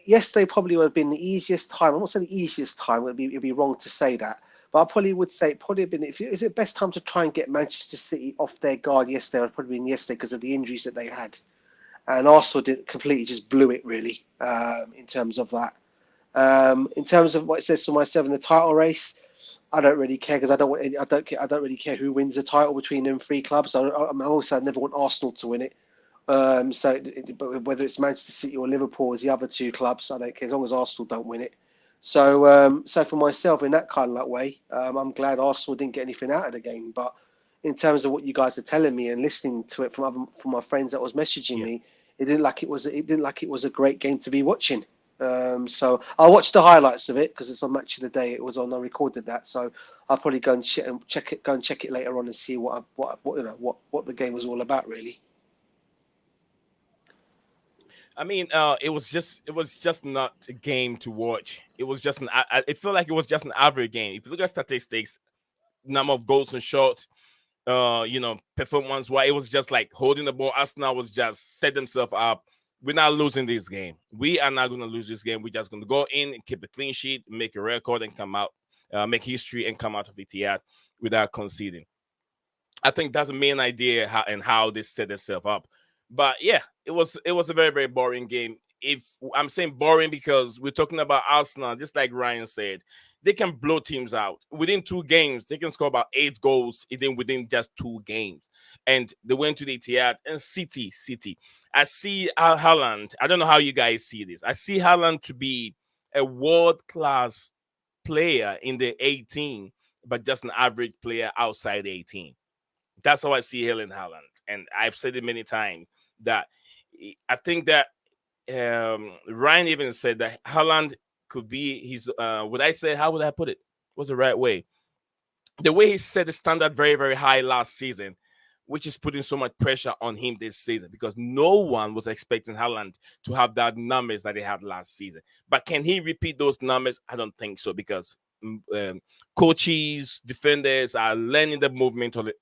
yesterday probably would have been the easiest time. I'm not saying the easiest time. It'd be wrong to say that, but I probably would say it probably have been. Is it best time to try and get Manchester City off their guard yesterday? Would probably been yesterday because of the injuries that they had, and Arsenal completely just blew it really in terms of that. In terms of what it says for myself in the title race, I don't really care because I don't really care who wins the title between them three clubs. I never want Arsenal to win it. But whether it's Manchester City or Liverpool as the other two clubs, I don't care as long as Arsenal don't win it. So for myself, in that kind of way, I'm glad Arsenal didn't get anything out of the game. But in terms of what you guys are telling me and listening to it from my friends that was messaging me, It didn't like it was a great game to be watching. So I watched the highlights of it because it's on Match of the Day. It was on. I recorded that, so I'll probably go and check it later on and see what the game was all about, really. I mean, it was just not a game to watch. It was just it felt like it was just an average game. If you look at statistics, number of goals and shots, performance wise, it was just like holding the ball. Arsenal was just set themselves up. We're not losing this game. We are not going to lose this game. We're just going to go in and keep a clean sheet, make a record, and come out, make history, and come out of Etihad without conceding. I think that's the main idea how they set themselves up. But yeah, it was a very, very boring game. If I'm saying boring because we're talking about Arsenal, just like Ryan said, they can blow teams out within 2 games. They can score about 8 goals within just 2 games. And they went to the Etihad and City. I see Haaland. I don't know how you guys see this. I see Haaland to be a world-class player in the 18, but just an average player outside the 18. That's how I see Erling Haaland. And I've said it many times that I think that Ryan even said that Haaland could be his, how would I put it? What's the right way? The way he set the standard very, very high last season, which is putting so much pressure on him this season because no one was expecting Haaland to have that numbers that he had last season. But can he repeat those numbers? I don't think so because coaches, defenders are learning the movement on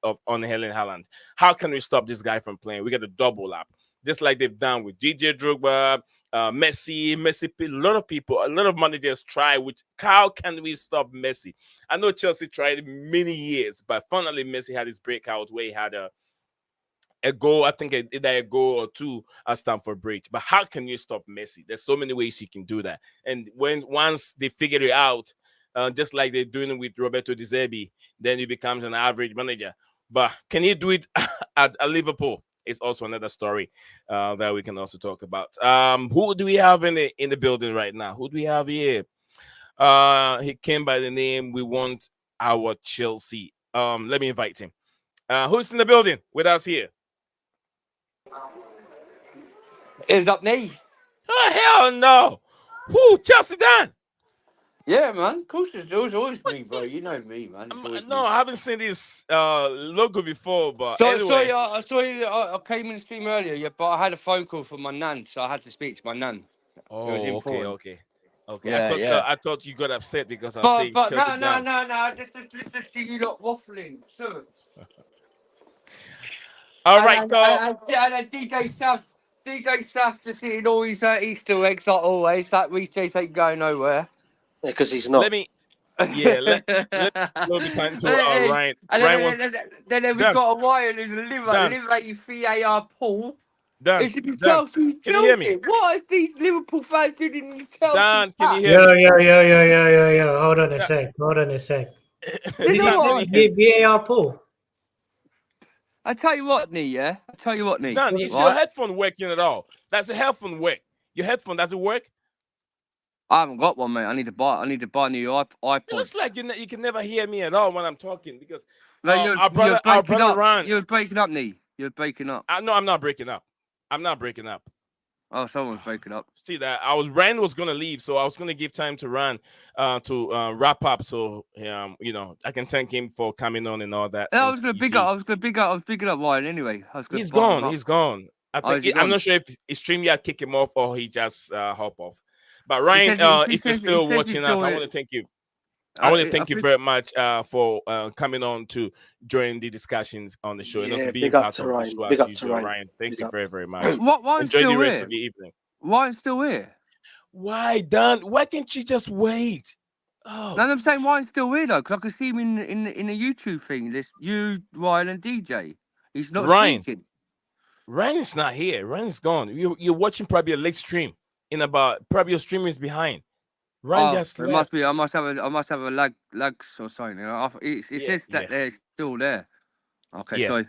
Erling Haaland. How can we stop this guy from playing? We got a double up, just like they've done with DJ Drogba, Messi. A lot of managers try. How can we stop Messi? I know Chelsea tried many years, but finally Messi had his breakout where he had a goal. I think either a goal or 2 at Stampford Bridge. But how can you stop Messi? There's so many ways you can do that. And once they figure it out, just like they're doing it with Roberto De Zerbi, then he becomes an average manager. But can he do it at Liverpool? It's also another story that we can also talk about. Who do we have in the building right now? Who do we have here? He came by the name We Want Our Chelsea. Let me invite him. Who's in the building with us here? Is that me? Oh, hell no. Who? Chelsea Dan? Yeah, man. Of course, it's always me, bro. You know me, man. No, I haven't seen this logo before, but anyway. Sorry, I saw you. I came in the stream earlier, yeah, but I had a phone call from my nan, so I had to speak to my nan. Oh, okay. Yeah, I thought you got upset because I was saying but Chelsea no. down. Just listen to you lot waffling, sir. All right, and, so and DJ Saf just eating all his Easter eggs like always. That Reece James ain't going nowhere. Yeah, because he's not. let me a little bit time to Ryan. And Ryan then we've Dan. got a wire who's a Dan. Liverpool VAR Paul. Dan, Is it the Dan, Chelsea can you hear me? building? What is these Liverpool fans doing in the Chelsea? Dan, can you hear me? Yo. Hold on a sec. You know what? VAR Paul. I tell you what, Nee. Dan, is your headphone working at all? Does the headphone work? Your headphone, does it work? I haven't got one, mate. I need to buy a new iPod. It looks like you can never hear me at all when I'm talking because No, our brother Ron. You're breaking up, Nee. You're breaking up. No, I'm not breaking up. Oh, someone's breaking up. See that Rand was gonna leave, so I was gonna give time to Rand to wrap up. So I can thank him for coming on and all that. I was gonna big up Ryan anyway. He's gone. I'm not sure if StreamYard kicked him off or he just hop off. But Ryan, if you're still watching us, I want to thank you. I want to thank you very much for coming on to join the discussions on the show and also being part of the show as usual. Ryan, thank you very, very much. Enjoy the rest of the evening. Ryan's still here. Why, Dan? Why can't you just wait? Oh. No, I'm saying Ryan's still here though, because I can see him in a YouTube thing. This you, Ryan, and DJ. He's not speaking. Ryan is not here. Ryan is gone. You're watching probably a late stream. Probably your stream is behind. Ryan just left. It must be. I must have a lag or something. It says that they're still there. Okay, sorry.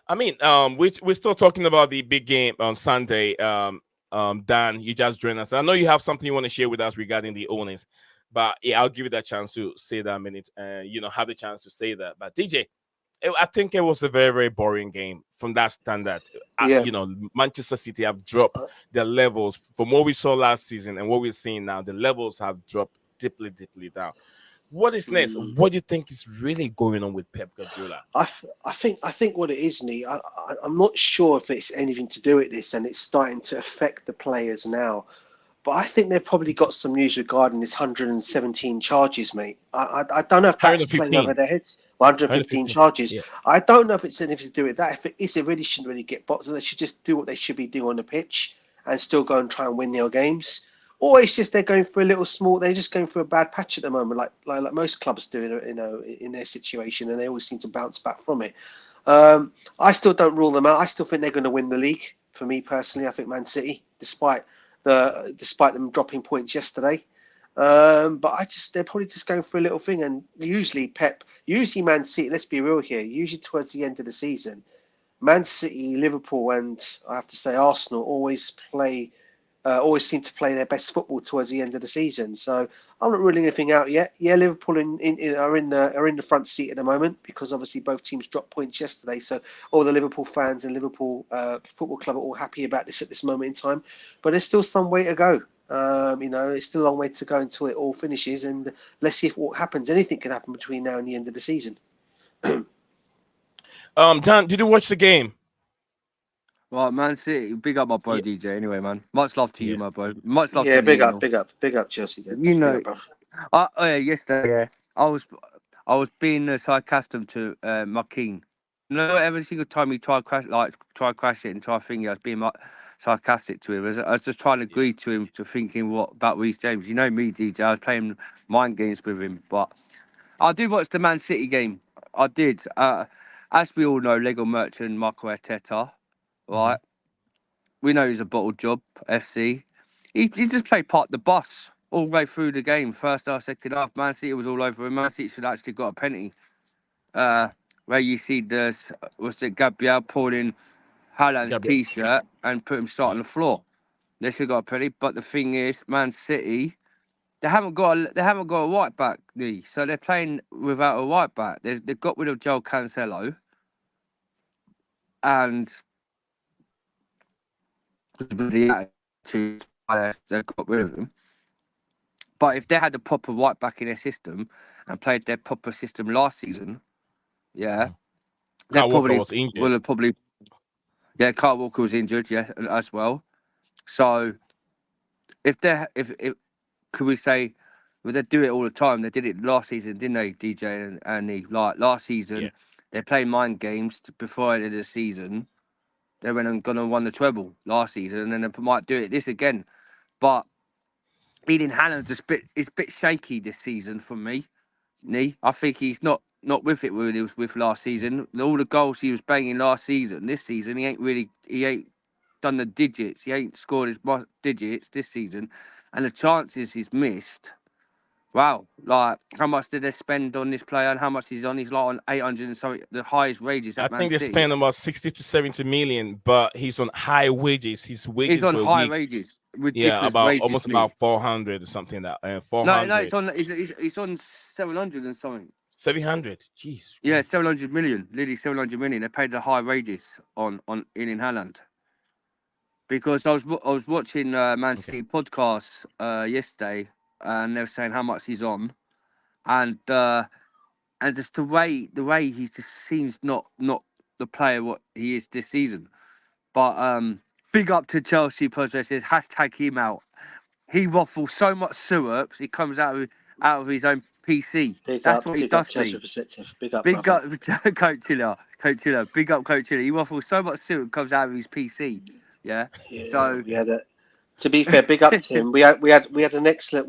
I mean, we're still talking about the big game on Sunday. Dan, you just joined us. I know you have something you want to share with us regarding the owners, but yeah, I'll give you that chance to say that a minute. Have the chance to say that. But DJ, I think it was a very, very boring game from that standard. Yeah. Manchester City have dropped their levels from what we saw last season and what we're seeing now. The levels have dropped deeply, deeply down. What is next? What do you think is really going on with Pep Guardiola? I think what it is, Nee, I'm not sure if it's anything to do with this, and it's starting to affect the players now. But I think they've probably got some news regarding this 117 charges, mate. I don't know if that's playing over their heads. 115 charges. Yeah. I don't know if it's anything to do with that. If it is, they really shouldn't really get boxed. They should just do what they should be doing on the pitch and still go and try and win their games. Or it's just they're going for they're just going for a bad patch at the moment, like most clubs do, in their situation, and they always seem to bounce back from it. I still don't rule them out. I still think they're going to win the league. For me personally, I think Man City, despite them dropping points yesterday. But they're probably just going for a little thing. And usually Man City, let's be real here, usually towards the end of the season, Man City, Liverpool, and I have to say Arsenal always seem to play their best football towards the end of the season. So I'm not ruling anything out yet. Yeah, Liverpool are in the front seat at the moment because obviously both teams dropped points yesterday. So all the Liverpool fans and Liverpool Football Club are all happy about this at this moment in time. But there's still some way to go. It's still a long way to go until it all finishes. And let's see if what happens. Anything can happen between now and the end of the season. Dan, did you watch the game? Well, Man City, big up my bro DJ. Anyway, man, much love to you, my bro. Much love to you. big up, Chelsea. Then. Yesterday, I was being sarcastic to Marquine. Every single time he tried crash it and try thinking, I was being sarcastic to him. I was just trying to agree to him to thinking what about Reece James. You know me, DJ. I was playing mind games with him, but I did watch the Man City game. I did. As we all know, Lego Merchant, Marco Arteta, right? We know he's a bottle job, FC. He just played part of the bus all the way through the game. First half, second half, Man City was all over him. Man City should actually got a penalty. Where you see Gabriel pulling Haaland's t-shirt and put him straight on the floor. They should have got a penalty. But the thing is, Man City, they haven't got a right back, so they're playing without a right back. They've got rid of Joel Cancelo, and the attitude they got rid of him. But if they had a proper right back in their system and played their proper system last season, they probably was injured. will have probably. Yeah, Kyle Walker was injured, as well. So if could we say, well, they do it all the time. They did it last season, didn't they, DJ and the last season? They played mind games before the end of the season. They went and gone and won the treble last season, and then they might do it this again. But Eden Haaland's is a bit shaky this season for me. I think he's not with it when he was with last season. All the goals he was banging last season, this season he ain't done the digits. He ain't scored his digits this season, and the chances he's missed. Wow, like how much did they spend on this player and how much he's on? He's like on 800 and something, the highest wages at Man City. I think they spent about 60 to 70 million, but he's on high wages. His wages he's on high wages. Ridiculous wages, almost about 400 or something. That 400. No, it's on 700 and something. 700, jeez. Yeah, 700 million. Literally 700 million. They paid the high wages on in Haaland. Because I was watching Man City podcast yesterday, and they were saying how much he's on, and just the way he just seems not the player what he is this season. But big up to Chelsea possesses hashtag him out. He waffles so much syrup, he comes out of his own PC. That's what he does. Big up, Coach Hiller. Big up, Coach Hiller. He waffles so much syrup comes out of his PC. Yeah. So we had to be fair, big up to him. We had an excellent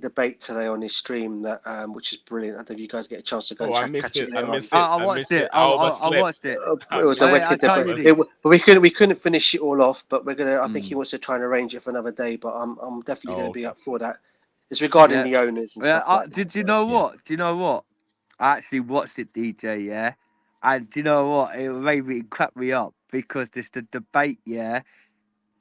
debate today on his stream that which is brilliant. I think you guys get a chance to go and catch it. I missed it. I watched it. It was a wicked debate. We couldn't finish it all off, but we're gonna. I think he wants to try and arrange it for another day. But I'm definitely going to be up for that. It's regarding the owners and stuff. Like did you know what? Do you know what? I actually watched it, DJ. Yeah, and do you know what? It cracked me up because this the debate. Yeah.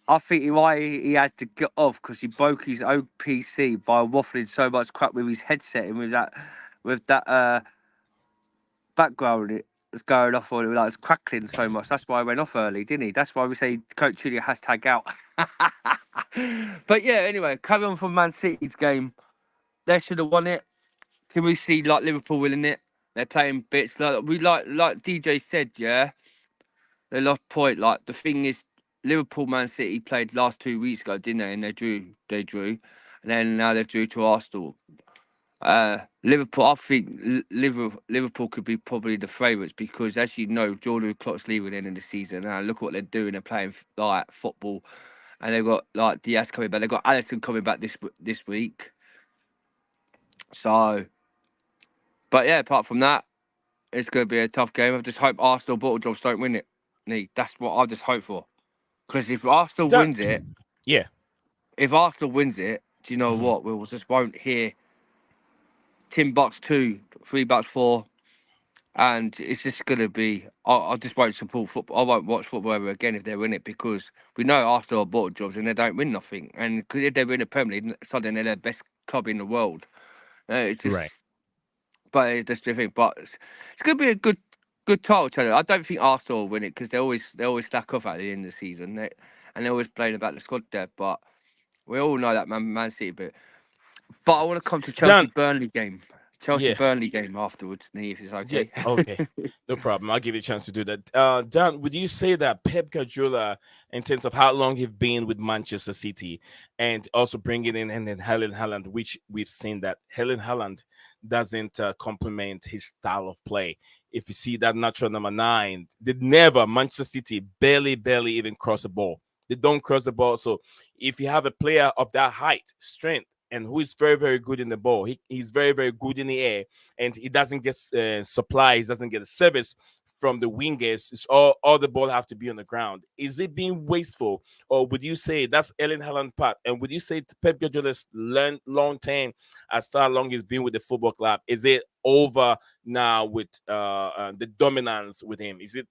I think why he had to get off because he broke his own PC by waffling so much crap with his headset and with that background was going off on it, like it's crackling so much. That's why I went off early, didn't he? That's why we say Coach Julia hashtag out. But yeah, anyway, carry on from Man City's game. They should have won it. Can we see like Liverpool winning it? They're playing bits like DJ said, yeah. They lost point. Like the thing is, Liverpool, Man City played last 2 weeks ago, didn't they? And they drew, and then now they drew to Arsenal. Liverpool, I think Liverpool could be probably the favourites because, as you know, Jordan Klopp's leaving in the season. And look what they're doing. They're playing like football, and they've got like Diaz coming back. They've got Alisson coming back this week. So, but yeah, apart from that, it's going to be a tough game. I just hope Arsenal bottle jobs don't win it. That's what I just hope for. Because if Arsenal wins it, yeah. If Arsenal wins it, do you know what? We just won't hear $10 2, $3 4, and it's just going to be. I just won't support football. I won't watch football ever again if they win it because we know Arsenal are bottle jobs and they don't win nothing. And because if they win the Premier League, suddenly they're the best club in the world. It's just, Right. But it's just the thing. But it's going to be a good title challenge. I don't think Arsenal will win it because they always stack up at the end of the season. And they're always playing about the squad depth. But we all know that Man City bit. But I want to come to Chelsea-Burnley game. Chelsea-Burnley game afterwards, if it's okay. Yeah, okay. No problem. I'll give you a chance to do that. Dan, would you say that Pep Guardiola, in terms of how long he's been with Manchester City, and also bringing in and then Erling Haaland, which we've seen that Erling Haaland doesn't complement his style of play. If you see that natural number 9, Manchester City barely even cross the ball. They don't cross the ball. So if you have a player of that height, strength, and who is very, very good in the ball, he's very, very good in the air, and he doesn't get supplies, doesn't get a service from the wingers. It's all the ball have to be on the ground. Is it being wasteful, or would you say that's Erling Haaland part? And would you say Pep Guardiola's long time, as far long he's been with the football club, is it over now with the dominance with him? Is it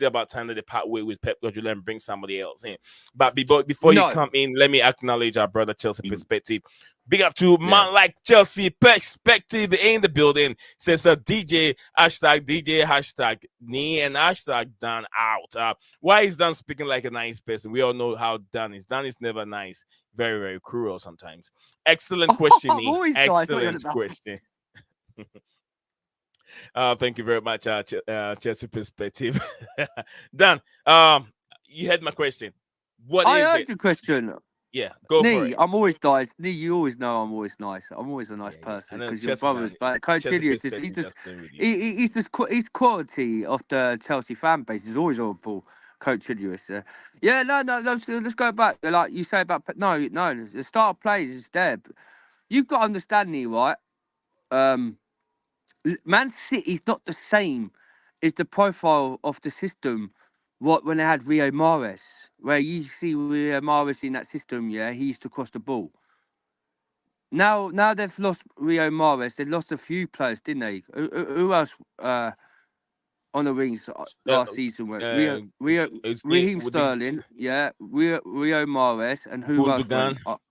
about time that they part way with Pep Guardiola and bring somebody else in? But before you come in, let me acknowledge our brother Chelsea Perspective. Big up to man like Chelsea Perspective in the building. Says DJ hashtag me and hashtag Dan out. Why is Dan speaking like a nice person? We all know how Dan is. Dan is never nice. Very, very cruel sometimes. Excellent question. Excellent question. Thank you very much, Chelsea Perspective. Dan, you had my question. I heard your question. Yeah, go for it. I'm always nice. You always know I'm always nice. I'm always a nice person because your brother's back. Coach Chilly he's quality of the Chelsea fan base. He's always on ball. Coach Chilly yeah, no. Let's go back. Like you say about no. The start of plays is there. You've got to understand me, right? Man City's not the same as the profile of the system. When they had Rio Mares, where you see Rio Mares in that system, he used to cross the ball. Now they've lost Rio Mares. They lost a few players, didn't they? Who else on the wings last season? Raheem Sterling, Rio Mares, and who Gundogan. else?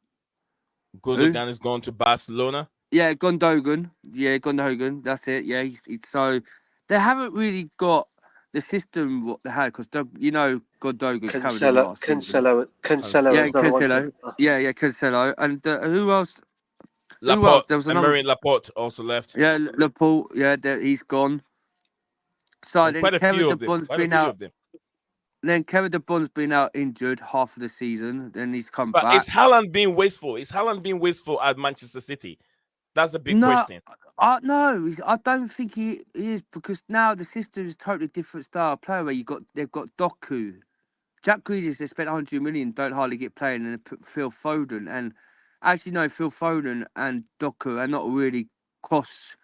Gundogan is going to Barcelona. Yeah, Gundogan. That's it. Yeah, so they haven't really got the system what they had because Gundogan. Cancelo. Cancelo. And who else? Laporte. There was another. Emery Laporte also left. Yeah, Laporte. Yeah, he's gone. So and then Kevin De Bruyne's been out. Then Kevin De Bruyne's been out injured half of the season. Then he's come back. But is Haaland being wasteful? Is Haaland being wasteful at Manchester City? That's a big question. No, I don't think he is because now the system is a totally different style of player where they've got Doku. Jack Grealish, they spent 100 million, don't hardly get playing, and they put Phil Foden. And as you know, Phil Foden and Doku are not really cross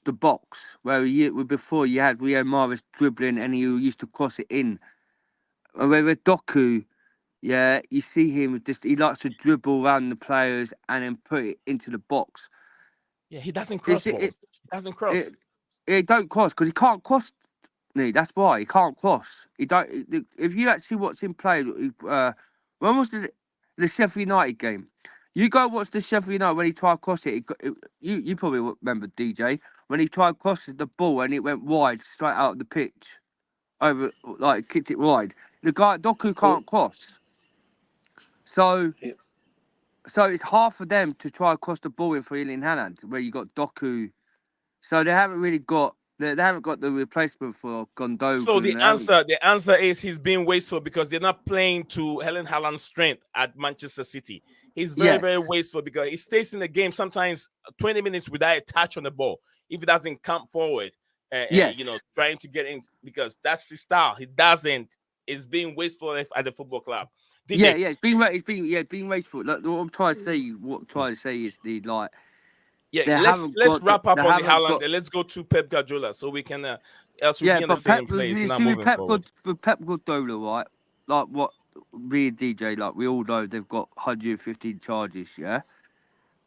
the box. Where before you had Rio Mares dribbling and he used to cross it in. Where Doku, you see him he likes to dribble around the players and then put it into the box. Yeah, he doesn't cross balls. He doesn't cross. He don't cross because he can't cross. That's why he can't cross. He don't. If you actually watch him play, when was the Sheffield United game? You go watch the Sheffield United when he tried to cross it. You probably remember DJ when he tried crossing the ball and it went wide straight out of the pitch, over like kicked it wide. The guy Doku can't cross, so Yeah. so it's hard for them to try and cross the ball in for Erling Haaland, where you got Doku. So they haven't really got they haven't got the replacement for So Gundogan. the answer is he's being wasteful because they're not playing to Helen Haaland's strength at Manchester City. He's very Yes. wasteful because he stays in the game sometimes 20 minutes without a touch on the ball if he doesn't come forward. Yes. Trying to get in because that's his style. He doesn't. It's being wasteful at the football club. DJ, It's been wasteful. Like, what I'm trying to say is the like. They let's haven't let's got wrap up they on the haven't Haaland got- and let's go to Pep Guardiola so we can else we'll be in the but same Pep, place. you Not see, moving forward. with Pep Guardiola, right? Like what me and DJ, like we all know, they've got 115 charges, yeah.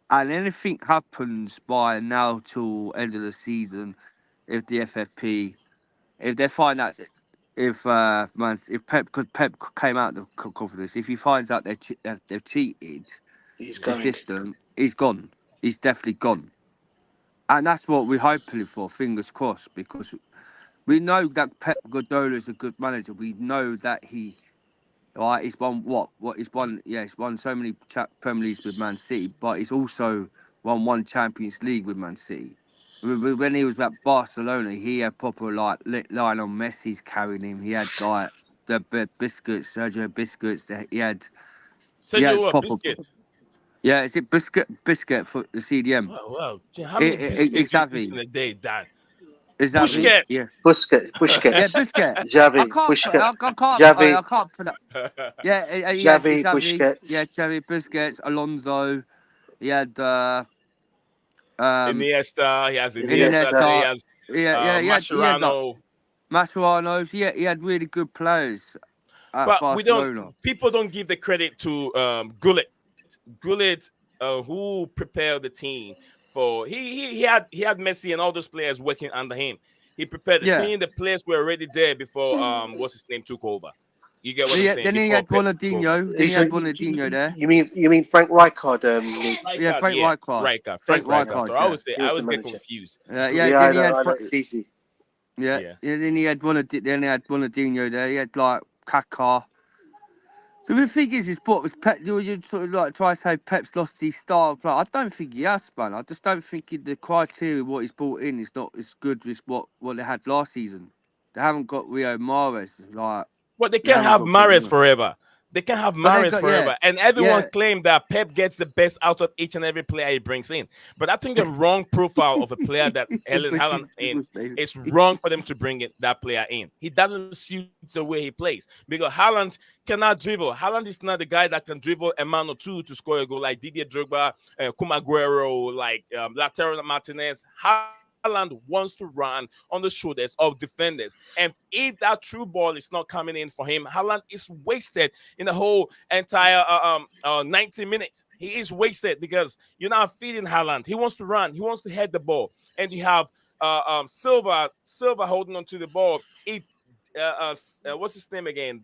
And anything happens by now till end of the season, if the FFP, if they find out if Pep, because Pep came out of the confidence, if he finds out they've cheated He's the going. system, he's gone. He's definitely gone. And that's what we're hoping for, fingers crossed, because we know that Pep Guardiola is a good manager. We know that he's won he's won so many Premier Leagues with Man City, but he's also won one Champions League with Man City. When he was at Barcelona, he had proper like Lionel Messi's carrying him. He had like the Biscuits, Sergio Biscuits. He had proper. Biscuit. Yeah, is it Biscuit for the CDM? Wow. How many biscuits exactly. you eat in a day, Dad? Exactly. Busquets. Yeah. Busquets. Yeah, Biscuit. Xavi. I can't. Xavi. I can't pronounce. Yeah, Xavi, Busquets. Yeah, Xavi, Busquets, Alonso. He had Iniesta. He has Iniesta. Iniesta. He has He had Mascherano. Mascherano. He had really good players at But Barcelona. people don't give the credit to Gullit. Gullit, who prepared the team for he had Messi and all those players working under him. He prepared the team. The players were already there before what's his name took over. You get what I'm saying? Then he had Ronaldinho there. You mean Frank Rijkaard? Yeah, Frank Rijkaard. Frank Rijkaard. So I always He was get manager. confused. Then I he had know, it's easy. Then he had Ronaldinho there. He had like Kaká. So the thing is what was Pep? You sort of like try to say Pep's lost his style of play. I don't think he has, man. I just don't think the criteria what he's brought in is not as good as what they had last season. They haven't got Rio Mahrez. Like, but they can't have Mahrez forever. They can have Mahrez forever. And everyone claimed that Pep gets the best out of each and every player he brings in. But I think the wrong profile of a player that Erling Haaland in, it's wrong for them to bring that player in. He doesn't suit the way he plays. Because Haaland cannot dribble. Haaland is not the guy that can dribble a man or two to score a goal like Didier Drogba, Kumaguero, like Lautaro Martinez. Haaland wants to run on the shoulders of defenders. And if that true ball is not coming in for him, Haaland is wasted in the whole entire 90 minutes. He is wasted because you're not feeding Haaland. He wants to run. He wants to head the ball. And you have Silva holding on to the ball. If what's his name again?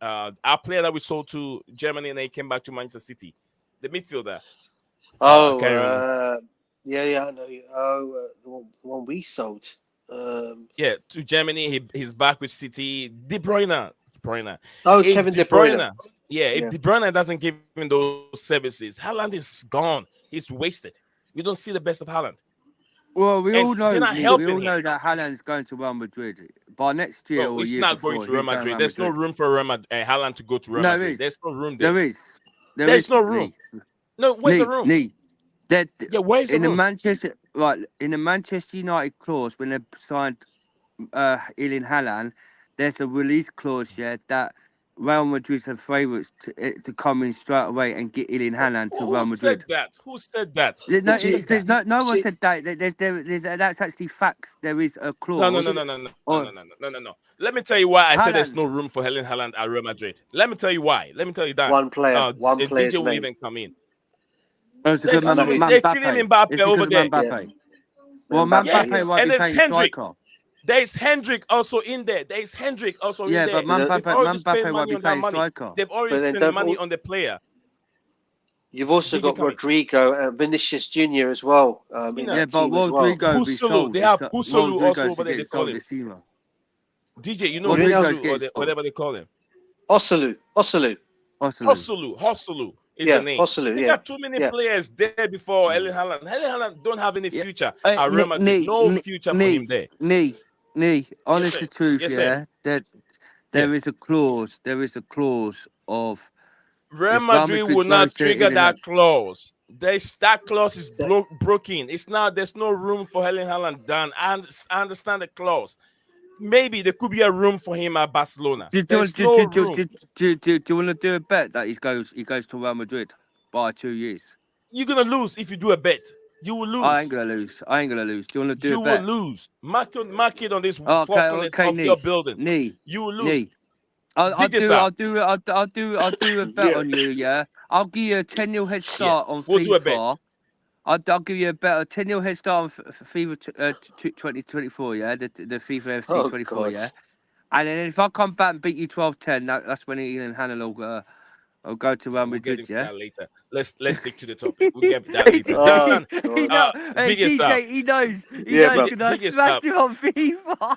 Our player that we sold to Germany and he came back to Manchester City, the midfielder. Yeah, I know. Oh, the one we sold. To Germany. He's back with City. De Bruyne. Oh, Kevin De Bruyne. If De Bruyne doesn't give him those services, Haaland is gone. He's wasted. We don't see the best of Haaland. Well, we all know that Haaland's going to Real Madrid by next year. He's not going to Real Madrid. There's no room for Haaland to go to Real Madrid. There's no room there. There's no room. No, where's the room? Where's the room? In the Manchester United clause when they signed Erling Haaland, there's a release clause that Real Madrid have favourites to come in straight away and get Erling Haaland to Real Madrid. Who said that? No one said that. That's actually facts. There is a clause. No. Let me tell you why I said there's no room for Erling Haaland at Real Madrid. Let me tell you why. Let me tell you that. One player. DJ will even come in. They're killing Mbappe over there. Well, Mbappe won't and be there's playing Hendrick. striker. There's Hendrick also in there. But Mbappe won't be playing striker. They've already spent money on the player. You've also DJ got coming. Rodrigo and Vinicius Junior as well in Yeah, that but team as well. Rodrigo be Husulu. sold. They It's have not- Husulu also Rodrigo's over there. They getting call sold him this season. DJ. You know Really? Rodrigo's Husulu or getting sold. whatever they call him. Osulu. Hosulu is the Yeah, name. Osulu. They Yeah, got too many yeah. players there before Erling Haaland. Erling Haaland don't have any Yeah. future at Real Madrid. No future for him there. Honest sir. to truth, Yes, sir. yeah. That Yeah. there is a clause. There is a clause of Real if Real Madrid Madrid will goes not to trigger Eden that clause. That clause is Yeah. broken. It's now there's no room for Erling Haaland done. I understand the clause. Maybe there could be a room for him at Barcelona. There's no room. do you want to do a bet that he goes to Real Madrid by 2 years? You're gonna lose if you do a bet. You will lose. I ain't gonna lose. Do you want to do You a will bet? lose. Mark it on this four Okay, corners okay, of your building. You will lose. I'll Dig this do out. a bet Yeah. on you, yeah. I'll give you a 10-0 head start on We'll do a bet. FIFA. I'll give you a bet, a 10-0 head start on FIFA 2024, yeah, the FIFA FC Oh 24, God. yeah. And then if I come back and beat you 12-10, that's when Ian Hannah will go to Real We'll get Madrid, into yeah. that later. Let's stick to the topic. We'll get to that later. Oh, Dan, He God. knows. Hey, biggest DJ, up. he knows. He Yeah, knows but because I biggest up. smashed him on FIFA.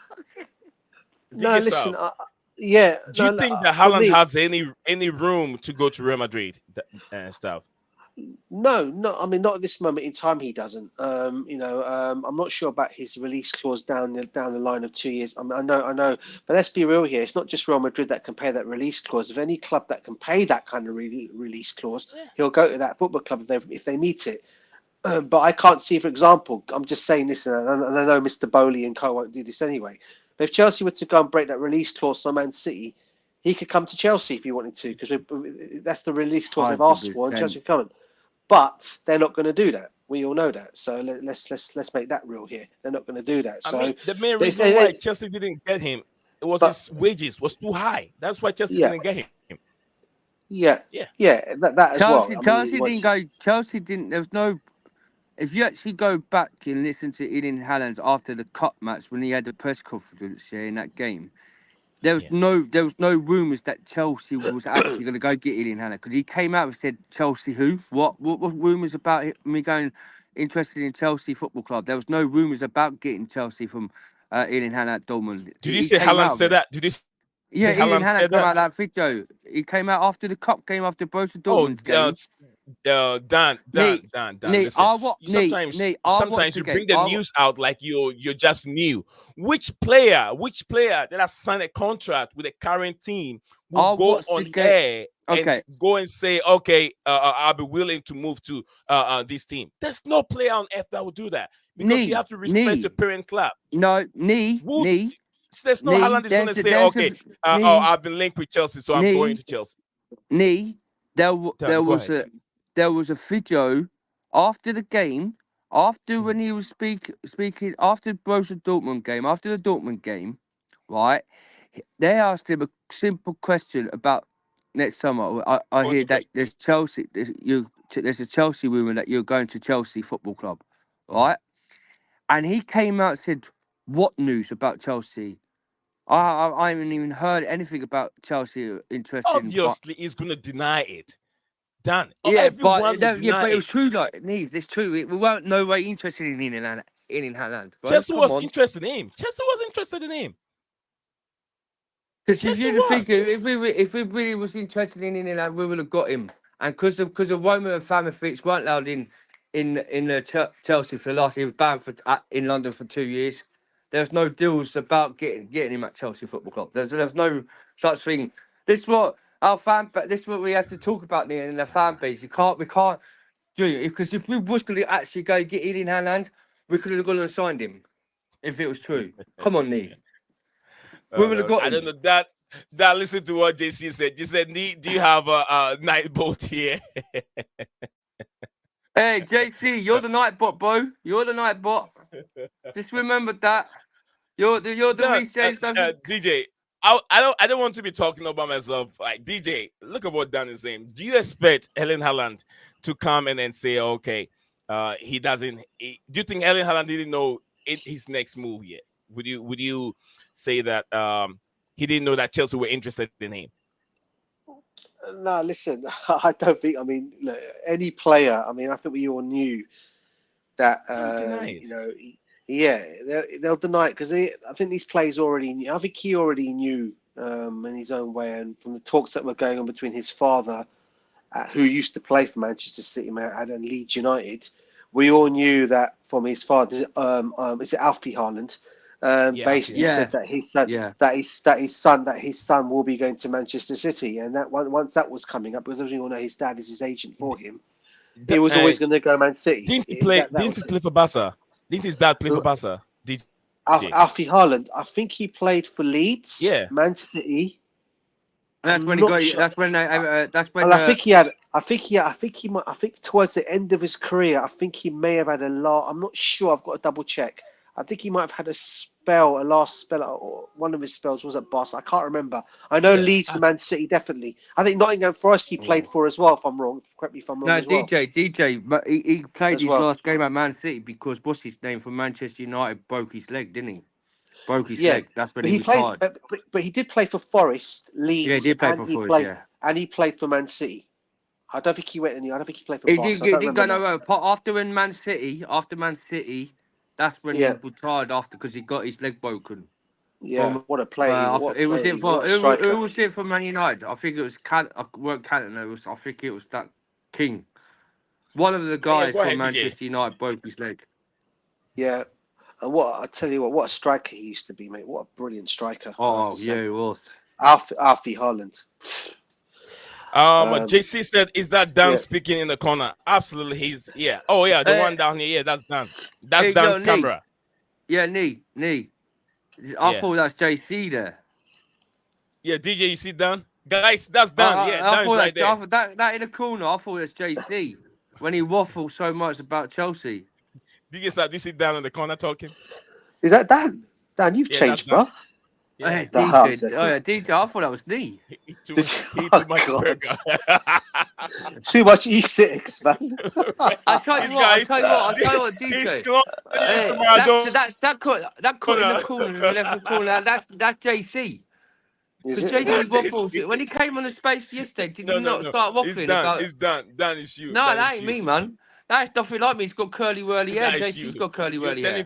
no, Biggest listen. up. Yeah. Do you No, think that for Haaland me, has any room to go to Real Madrid and stuff? no. I mean, not at this moment in time. He doesn't. I'm not sure about his release clause down the line of 2 years. I know. But let's be real here. It's not just Real Madrid that can pay that release clause. If any club that can pay that kind of release clause, Yeah. he'll go to that football club if they meet it. But I can't see, for example, I'm just saying this, and I know Mr. Bowley and co won't do this anyway. But if Chelsea were to go and break that release clause on Man City, he could come to Chelsea if he wanted to, because that's the release clause they've asked for, and 100%. Chelsea can come. But they're not going to do that. We all know that. So let's make that real here. They're not going to do that. I So mean, the main they- reason they- why Chelsea didn't get him was But- his wages was too high. That's why Chelsea Yeah. didn't get him. yeah, Yeah. that as Chelsea, well. Chelsea didn't go. Chelsea didn't. There's no. If you actually go back and listen to Eden Haaland after the cup match when he had the press conference here in that game, there was no rumours that Chelsea was actually going to go get Eden Haaland because he came out and said Chelsea who? What rumours about me going interested in Chelsea Football Club? There was no rumours about getting Chelsea from Eden Haaland at Dortmund. Did you say came out Haaland of said it. that? Did you Yeah, say Eden Haaland Haaland said come that? out that video. He came out after the cup game, after Borussia Oh, Dortmund's game. Dan, Nate, listen. I watched Sometimes the you game. bring the news out like you're just new. Which player that has signed a contract with a current team will I go watched the on game. air Okay. and go and say, okay, I'll be willing to move to this team? There's no player on earth that will do that because you have to respect your parent club. No, There's no Haaland is going to say, okay, I've been linked with Chelsea, so I'm going to Chelsea. There Go was ahead. there was a video after the game, after when he was speaking after Borussia Dortmund game, after the Dortmund game, right? They asked him a simple question about next summer. I hear that there's Chelsea. There's a Chelsea rumor that you're going to Chelsea Football Club, right? And he came out and said, "What news about Chelsea? I haven't even heard anything about Chelsea interested in." Obviously, he's going to deny it. Dan, Yeah, everyone will but deny it was it. true. Like, Neve, it's true. We weren't no way interested in Haaland. Bro. Chelsea Come was on. interested in him. Chelsea was interested in him. Because if Chelsea you'd was. think if we really was interested in Haaland, we would have got him. And because of Roma and Famifics weren't allowed in Chelsea for the last. He was banned in London for 2 years. There's no deals about getting him at Chelsea Football Club. There's no such thing. This is what This is what we have to talk about in the fan base. We can't do it because if we was going to actually go get Eden Haaland, we could have gone and signed him. If it was true, come on, Lee. We would have got him. I don't know that. Listen to what JC said. You said, do you have a night boat here? Hey, JC, you're the night bot, bro. You're the night bot. Just remember that. You're the Reece James. DJ, I don't want to be talking about myself. Like DJ, look at what Dan is saying. Do you expect Erling Haaland to come and then say, okay, he doesn't? Do you think Erling Haaland didn't know his next move yet? Would you say that he didn't know that Chelsea were interested in him? No, listen, I don't think. I mean, look, any player. I mean, I think we all knew that. They'll deny it. You know, yeah, they'll deny it because I think these players already knew. I think he already knew in his own way, and from the talks that were going on between his father, who used to play for Manchester City and Leeds United, we all knew that from his father. Is it Alfie Haaland? Basically Yeah. said that his son, Yeah. that his son will be going to Manchester City, and that once that was coming up, because everyone know his dad is his agent for him. He was always going to go Man City. Didn't he play? Didn't he play for Barca? Didn't his dad play for Barca? Did Alfie Haaland? I think he played for Leeds. Yeah. Man City. That's when he got. That's when. That's when. And I think he had. I think towards the end of his career, I think he may have had a lot. I'm not sure. I've got to double check. I think he might have had a last spell, or one of his spells was at Barca. I can't remember. I know Leeds and Man City definitely. I think Nottingham Forest he played for as well. If I'm wrong, correct me if I'm wrong. No, as well. DJ, but he played As his well. last game at Man City because what's his name from Manchester United broke his leg, didn't he? Broke his leg. That's when he played. retired. But he did play for Forest, Leeds. Yeah, he did play for Forest. And he played for Man City. I don't think he went any. I don't think he played for He Barca. didn't go nowhere. After Man City, that's when he retired because he got his leg broken. Yeah, what a player! Who was it for Man United? I think it was I think it was that King. One of the guys from Manchester United broke his leg. Yeah, and I tell you what a striker he used to be, mate. What a brilliant striker! Oh yeah, he was. Alfie Haaland. JC said, "Is that Dan speaking in the corner?" Absolutely, he's Oh yeah, the one down here. Yeah, that's Dan. That's Dan's camera. Yeah, knee. I thought that's JC there. Yeah, DJ, you see Dan? Guys, that's Dan. Dan's right there. That in the corner, I thought it's JC when he waffles so much about Chelsea. DJ, do you see Dan in the corner talking? Is that Dan? Dan, you've changed, bro. Yeah. DJ, I thought that was knee. Too much burger. Too much Easter eggs, man. I'll tell you what, DJ. That cut in the corner, in the left corner, that's JC. Because JC waffles. When he came on the space yesterday, did he not start waffling? It's Dan. Dan is you. No, that ain't me, man. That's nothing like me. He's got curly whirly hair. JC's got curly whirly hair. You're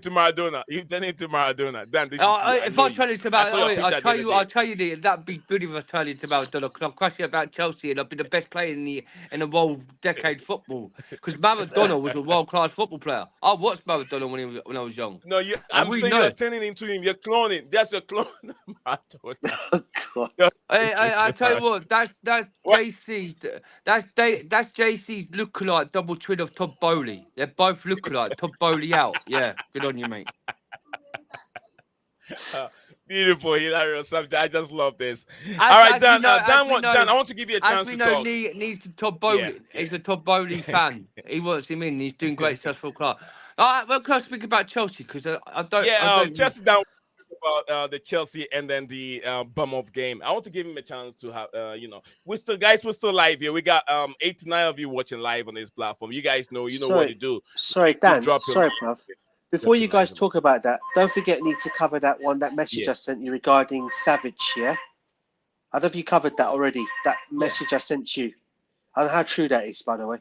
turning to Maradona. Dan, this is if I turn into Maradona, I'll tell you that'd be good if I turn into Maradona because I'm crushing about Chelsea and I'll be the best player in the world decade football. Because Maradona was a world-class football player. I watched Maradona when I was young. No, I'm saying you're turning into him. You're cloning. That's your clone. Oh, God. I tell you what, that's JC's. That's JC's lookalike double twin of Todd Bowley. They both lookalike. Todd Bowley out. Yeah, good on you, mate. Beautiful, hilarious subject. I just love this. All right, Dan. Dan, I want to give you a chance to talk. As we know, needs to Todd Bowley. He's a Todd Bowley fan. He wants him in. He's doing great stuff for the club. All right, well, can I speak about Chelsea? Because I don't. Just down about the Chelsea and then the Bournemouth game. I want to give him a chance to have, we're still live here. We got 8 to 9 of you watching live on this platform. You guys know, what to do. Sorry, Dan. Sorry, bruv. Before you guys talk about that, don't forget need to cover that message I sent you regarding Savage, yeah? I don't know if you covered that already, that message I sent you. I don't know how true that is, by the way.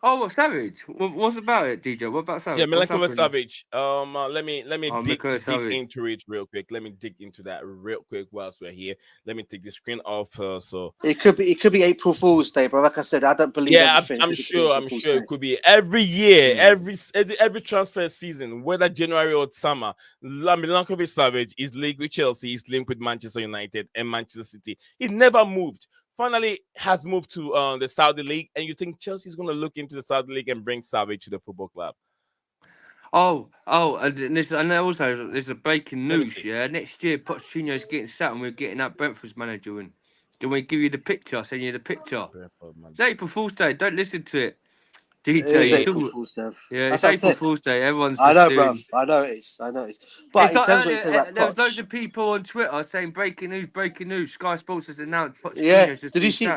Oh, what Savage? What's about it, DJ? What about Savage? Yeah, Milinkovic Savage. Let me dig into it real quick. Let me dig into that real quick whilst we're here. Let me take the screen off. So it could be April Fool's Day, but like I said, I don't believe. Yeah, I'm sure it could be every year, every transfer season, whether January or summer. Milinkovic Savage is linked with Chelsea. He's linked with Manchester United and Manchester City. He never moved. Finally has moved to the Saudi League, and you think Chelsea is going to look into the Saudi League and bring Savage to the football club? And also there's a breaking news. Yeah, next year Pochettino is getting sacked, and we're getting that Brentford's manager in. Do we give you the picture? I'll send you the picture. It's April Fool's Day. Don't listen to it. DJ, it's April Fool's Day. Yeah, it's April Fool's Day. Everyone's. I know, bro. I know it is. But in terms of there's loads of people on Twitter saying breaking news. Sky Sports has announced. Yeah. Did you see?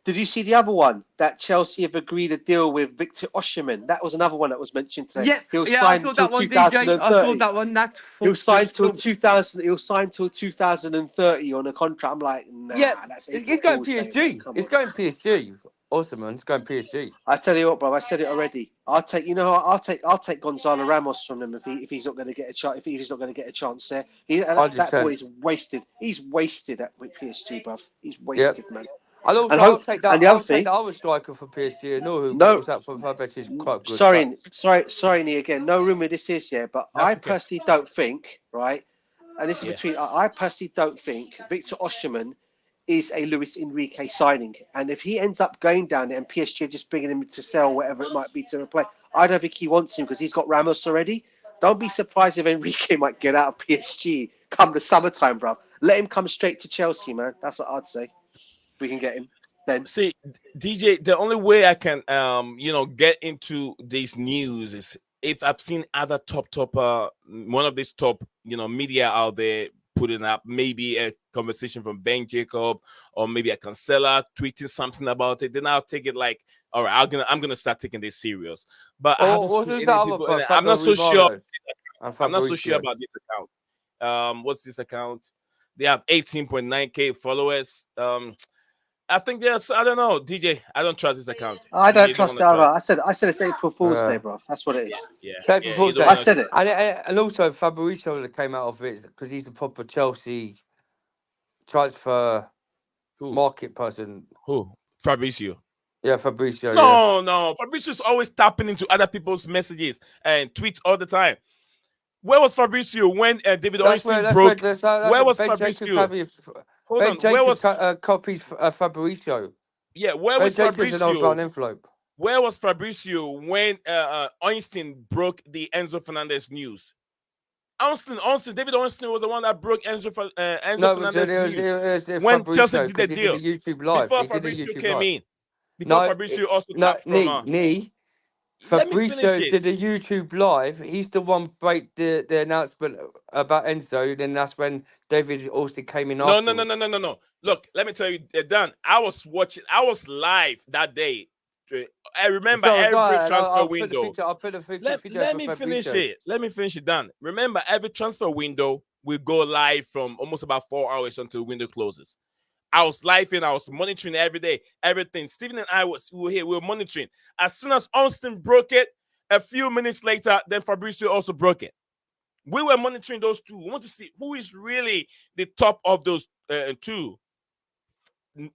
Did you see the other one that Chelsea have agreed a deal with Victor Osimhen? That was another one that was mentioned today. Yeah, He'll yeah, I sign saw till that one, DJ. I saw 2030. that one. That's He'll sign till still, 2000. He'll sign till 2030 on a contract. I'm like, nah, yeah, that's it's April going Fool's Day, man. PSG. Come It's on. going PSG. Awesome, man. It's going PSG. I tell you what, bro. I said it already. I'll take. You know, I'll take Gonzalo Ramos from them if he's not going to get a chance. If he's not going to get a chance there, that boy 100%. is wasted. He's wasted with PSG, bro. He's Yep. wasted, man. And And also, hope. I'll And the other take thing, the other striker for PSG. No, who no. was that for? I bet he's quite good. But Sorry, Nee. Again, no rumor. This is but That's I okay. personally don't think, right? And this is Yeah. between. I personally don't think Victor Osimhen is a Luis Enrique signing. And if he ends up going down there and PSG are just bringing him to sell, whatever it might be to replace, I don't think he wants him because he's got Ramos already. Don't be surprised if Enrique might get out of PSG come the summertime, bro. Let him come straight to Chelsea, man. That's what I'd say. If we can get him then. See, DJ, the only way I can get into this news is if I've seen other top one of these top media out there putting up maybe a conversation from Ben Jacob or maybe a Cancela tweeting something about it, then I'll take it like, all right, I'm gonna start taking this serious. But I haven't seen any people, and I'm not so sure. I'm not so sure about this account. What's this account? They have 18.9k followers. I think I don't know, DJ. I don't trust this account. I don't You trust it wanna either. I said it's April Fool's Day, bro. That's what it is. Yeah. April Fool's Day. I said it. And also Fabrizio that came out of it because he's a proper Chelsea transfer market person. Who? Fabrizio. Yeah, Fabrizio. No. Fabrizio's always tapping into other people's messages and tweets all the time. Where was Fabrizio when David Ornstein broke? Where was Fabrizio? Hold on. Where was copies Fabrizio? Yeah, where was Fabrizio? An old brown envelope. Where was Fabrizio when Ornstein broke the Enzo Fernandez news? David Ornstein was the one that broke Enzo Fernandez news when Chelsea did the deal. YouTube live. Before Fabrizio came in. Before Fabrizio also tapped from Fabrizio did a YouTube live. He's the one break the announcement about Enzo. Then that's when David Ornstein came in. No. Look, let me tell you, Dan. I was live that day. I remember every transfer window. Let me finish it, Dan. Remember, every transfer window will go live from almost about 4 hours until the window closes. I was live and I was monitoring every day, everything. Stephen and I we were monitoring. As soon as Ornstein broke it, a few minutes later, then Fabrizio also broke it. We were monitoring those two. We want to see who is really the top of those two.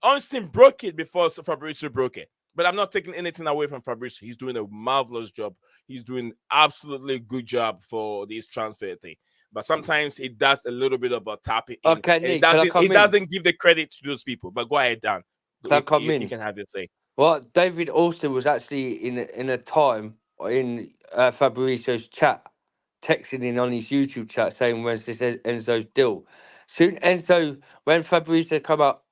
Ornstein broke it before Fabrizio broke it. But I'm not taking anything away from Fabrizio. He's doing a marvelous job. He's doing absolutely good job for this transfer thing. But sometimes it does a little bit of a tapping. Okay, Nick, it doesn't give the credit to those people. But go ahead, Dan. You can have your say. Well, David Ornstein was actually in a time in Fabrizio's chat, texting in on his YouTube chat saying, "Where's this Enzo's deal?" Soon when Fabrizio come up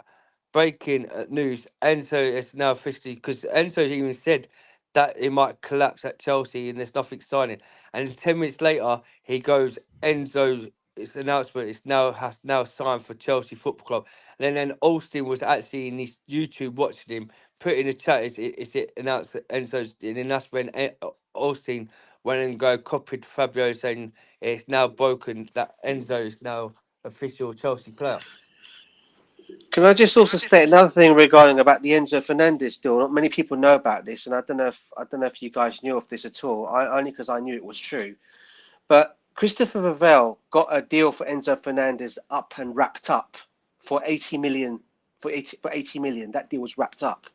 breaking news, Enzo is now officially, because Enzo even said that it might collapse at Chelsea and there's nothing signing. And 10 minutes later, he goes, Enzo's announcement has now signed for Chelsea Football Club. And then Ornstein was actually in his YouTube watching him, put in the chat, is it announced that Enzo's, and then that's when Ornstein went and copied Fabio saying it's now broken that Enzo is now official Chelsea player. Can I just also state another thing regarding about the Enzo Fernandez deal? Not many people know about this, and I don't know if you guys knew of this at all. Only because I knew it was true. But Christopher Vavell got a deal for Enzo Fernandez up and wrapped up for 80 million. For 80 million, that deal was wrapped up,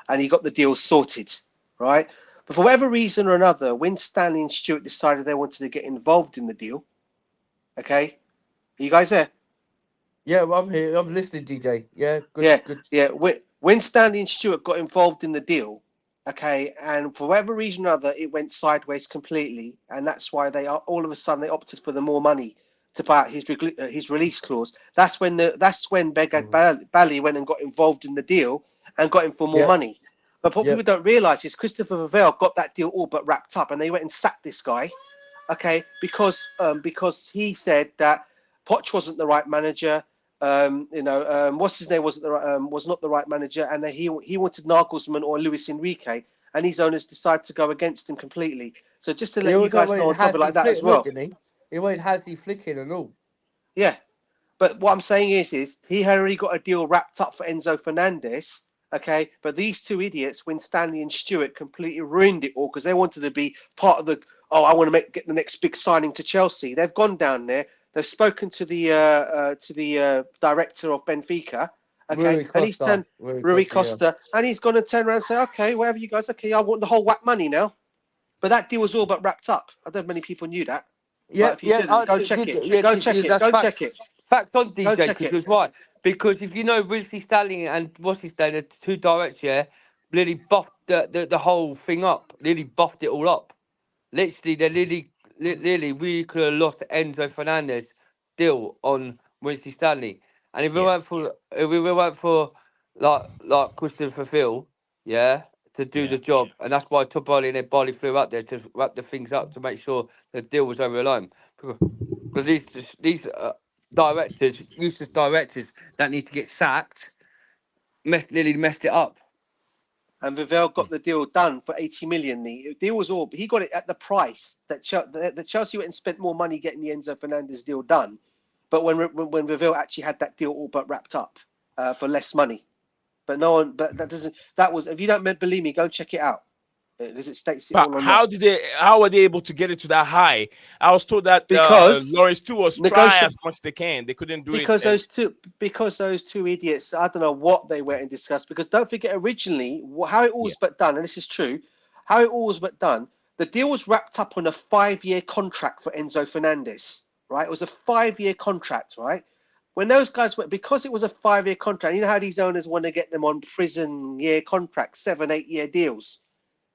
and he got the deal sorted, right? But for whatever reason or another, when Stanley and Stewart decided they wanted to get involved in the deal, okay, are you guys there? Yeah, well, I'm here. I'm listening, DJ. Yeah, good. Yeah. When Stanley and Stewart got involved in the deal, okay, and for whatever reason or other, it went sideways completely, and that's why they all of a sudden they opted for the more money to buy out his release clause. That's when Begad Bally went and got involved in the deal and got him for more money. But what people don't realise is Christopher Vavell got that deal all but wrapped up, and they went and sacked this guy, okay, because he said that Poch wasn't the right manager. What's his name wasn't the was not the right manager, and he wanted Nagelsmann or Luis Enrique, and his owners decided to go against him completely. So just to let you guys know on top of like that as well. Didn't he? He wanted Hasty flicking and all. Yeah, but what I'm saying is he had already got a deal wrapped up for Enzo Fernandez. Okay, but these two idiots, when Stanley and Stewart, completely ruined it all because they wanted to be part of the. Oh, I want to get the next big signing to Chelsea. They've gone down there. They've spoken to the director of Benfica. Okay, and he's turned Rui Costa, and he's going to turn around and say, okay, whatever you guys, okay, I want the whole whack money now. But that deal was all but wrapped up. I don't know if many people knew that. Yeah, if you didn't, go check it. Go check it. Go check it. Facts on DJ, because he was right. Because if you know Ridley Stanley and what's his name, the two directors, yeah, really buffed the whole thing up. Really buffed it all up. Literally, they really could have lost Enzo Fernandez deal on Ridley Stanley. And if we went for like Christopher Phil, yeah, to do the job, and that's why Barley and Barley flew up there to wrap the things up to make sure the deal was over the line. Because these directors, useless directors that need to get sacked, nearly messed it up. And Vivell got the deal done for 80 million. The deal was all, he got it at the price that Chelsea went and spent more money getting the Enzo Fernandez deal done. But when Vivell actually had that deal all but wrapped up for less money. But no one, but that was, if you don't believe me, go check it out. Because it states it all on how were they able to get it to that high? I was told that because Lawrence too was try as much as they can. They couldn't do because it. Because those two idiots, I don't know what they went and discussed. Because don't forget, originally how it all was but done, and this is true, how it all was but done. The deal was wrapped up on a 5-year contract for Enzo Fernandez. Right, it was a 5-year contract. Right, when those guys went, because it was a 5-year contract. You know how these owners want to get them on prison year contracts, 7-8 year deals.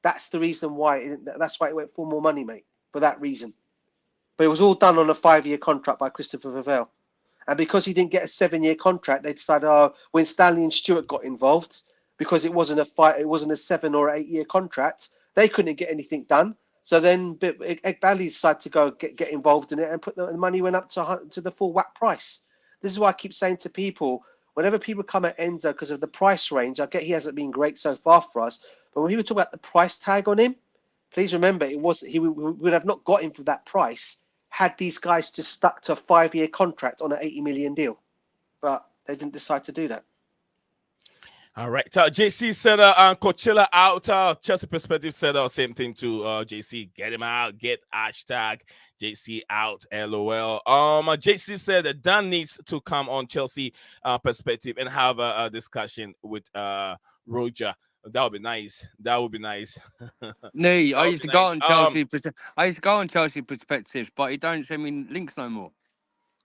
That's the reason why. That's why it went for more money, mate. For that reason. But it was all done on a 5-year contract by Christopher Vivell. And because he didn't get a 7-year contract, they decided, when Stanley and Stewart got involved, because it wasn't a 7 or 8 year contract, they couldn't get anything done. So then Egbali decided to go get involved in it, and put the money went up to the full whack price. This is why I keep saying to people, whenever people come at Enzo because of the price range, I get he hasn't been great so far for us. But when people talk about the price tag on him, please remember we would have not got him for that price had these guys just stuck to a 5-year contract on an 80 million deal. But they didn't decide to do that. All right. JC said Coachella out. Chelsea Perspective said same thing to JC. Get him out. Get hashtag JC out. LOL. JC said that Dan needs to come on Chelsea Perspective and have a discussion with Roger. That would be nice. That would be nice. Nee, I used to go on Chelsea. I used to go on Chelsea Perspectives, but he don't send me links no more.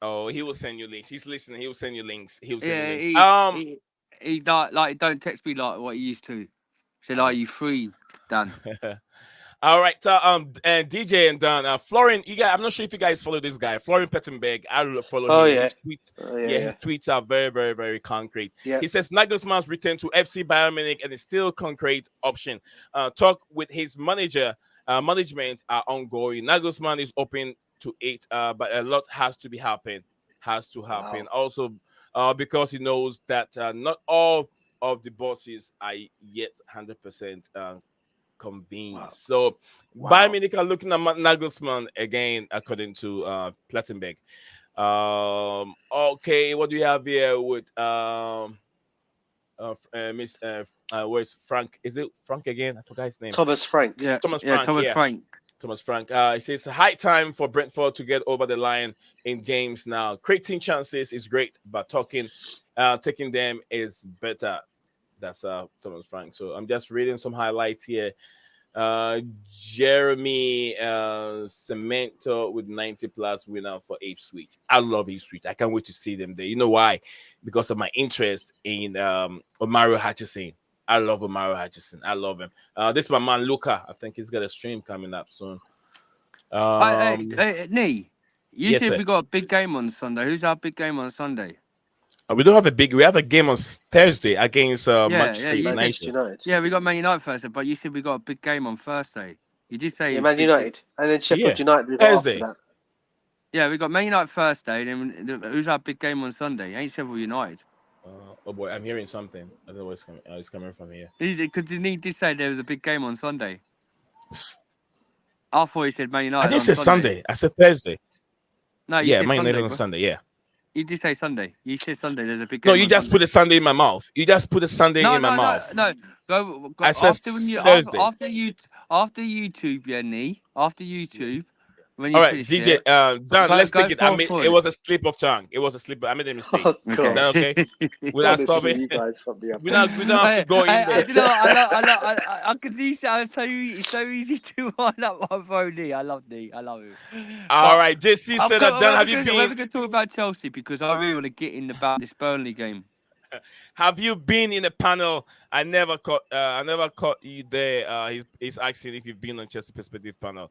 Oh, he will send you links. He's listening. He will send you links. He will send you links. He don't text me like what he used to. Said, "Are you free, Dan?" All right, and DJ and Dan, Florian, I'm not sure if you guys follow this guy, Florian Pettenberg. I follow him. Yeah. His tweets, his tweets are very, very, very concrete. Yeah. He says Nagelsmann's return to FC Bayern Munich and is still concrete option. Talk with his management are ongoing. Nagelsmann is open to it, but a lot has to happen. Wow. Also, because he knows that not all of the bosses are yet 100%. Convinced. Wow. So Bayern Munich are looking at Nagelsmann again, according to Plattenberg. Okay, what do we have here with where's Frank? Is it Frank again? I forgot his name. Thomas Frank. Yeah, Thomas Frank. Thomas Frank. He says high time for Brentford to get over the line in games now. Creating chances is great, but taking them is better. That's Thomas Frank. So I'm just reading some highlights here. Jeremy Cemento with 90+ winner for Ipswich. I love Ipswich. I can't wait to see them there. You know why? Because of my interest in Omaro Hutchison. I love Omaro Hutchison. I love him. This is my man Luca. I think he's got a stream coming up soon. Nee, you said we got a big game on Sunday. Who's our big game on Sunday? We don't have a big. We have a game on Thursday against Manchester United. Yeah, we got Man United Thursday, but you said we got a big game on Thursday. You did say Man United, and then Sheffield United. Thursday. Yeah, we got Man United Thursday. Then who's our big game on Sunday? Ain't Sheffield United. Oh boy, I'm hearing something. I don't know what's coming. It's coming from here. Because he did say there was a big game on Sunday. S- I thought he said Man I United didn't on say Sunday. Sunday. I said Thursday. No, you Yeah, said Man Sunday. United on Bro. Sunday. Yeah. You did say Sunday. You said Sunday. There's a big game. No, you on just Sunday. put a Sunday in my mouth. You just put a Sunday No, in my no, mouth. no, no. Go I said after when you Thursday. after YouTube, yeah, Nee. After YouTube, when you All right, finish DJ. it, Dan, let's go take it. I fast mean, it forward. was a slip of tongue. It was a slip. I made a mistake. Oh, Is God. that okay? Without Honestly, stopping, you guys fucked me up. we don't have to go in there. You know, I could see. It's so easy to wind up my phone. Nee. I love Nee. I love him. All But right, JC said that. Dan, have you we're been? going to talk about Chelsea because I really want to get in about this Burnley game. Have you been in a panel? I never caught you there. He's asking if you've been on Chelsea Perspective panel.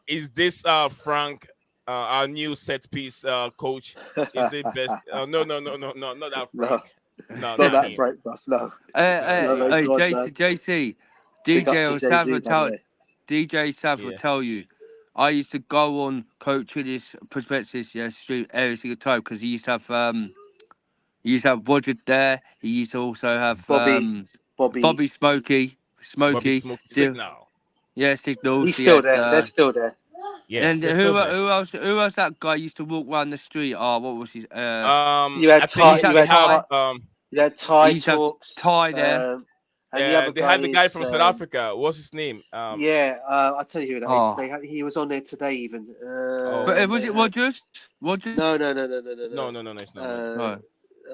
Is this Frank, our new set piece coach? Is it best? No, not that No, Frank. No, not not that him. break, bruv. No. Hey, God, JC, Big up DJ to will Jay-Z, Sav will by the tell way. DJ Sav will Yeah. tell you. I used to go on Coach Willis Perspectives, stream every single time because he used to have Roger there. He used to also have Bobby. Bobby Smokey, Bobby Smoke Signal. yeah, Signals. He's He still had, there. They're still there. Yeah. and they're who still there. who else that guy used to walk around the street? Oh, what was his? You I had think Ty. they you had have You had Ty He used to have Talks. Ty there. And the other they guy have the guy is, from South Africa. What's his name? yeah, I'll tell you who that is. Oh. He was on there today, even. But was it Rogers? Rogers? No. No, it's not. No.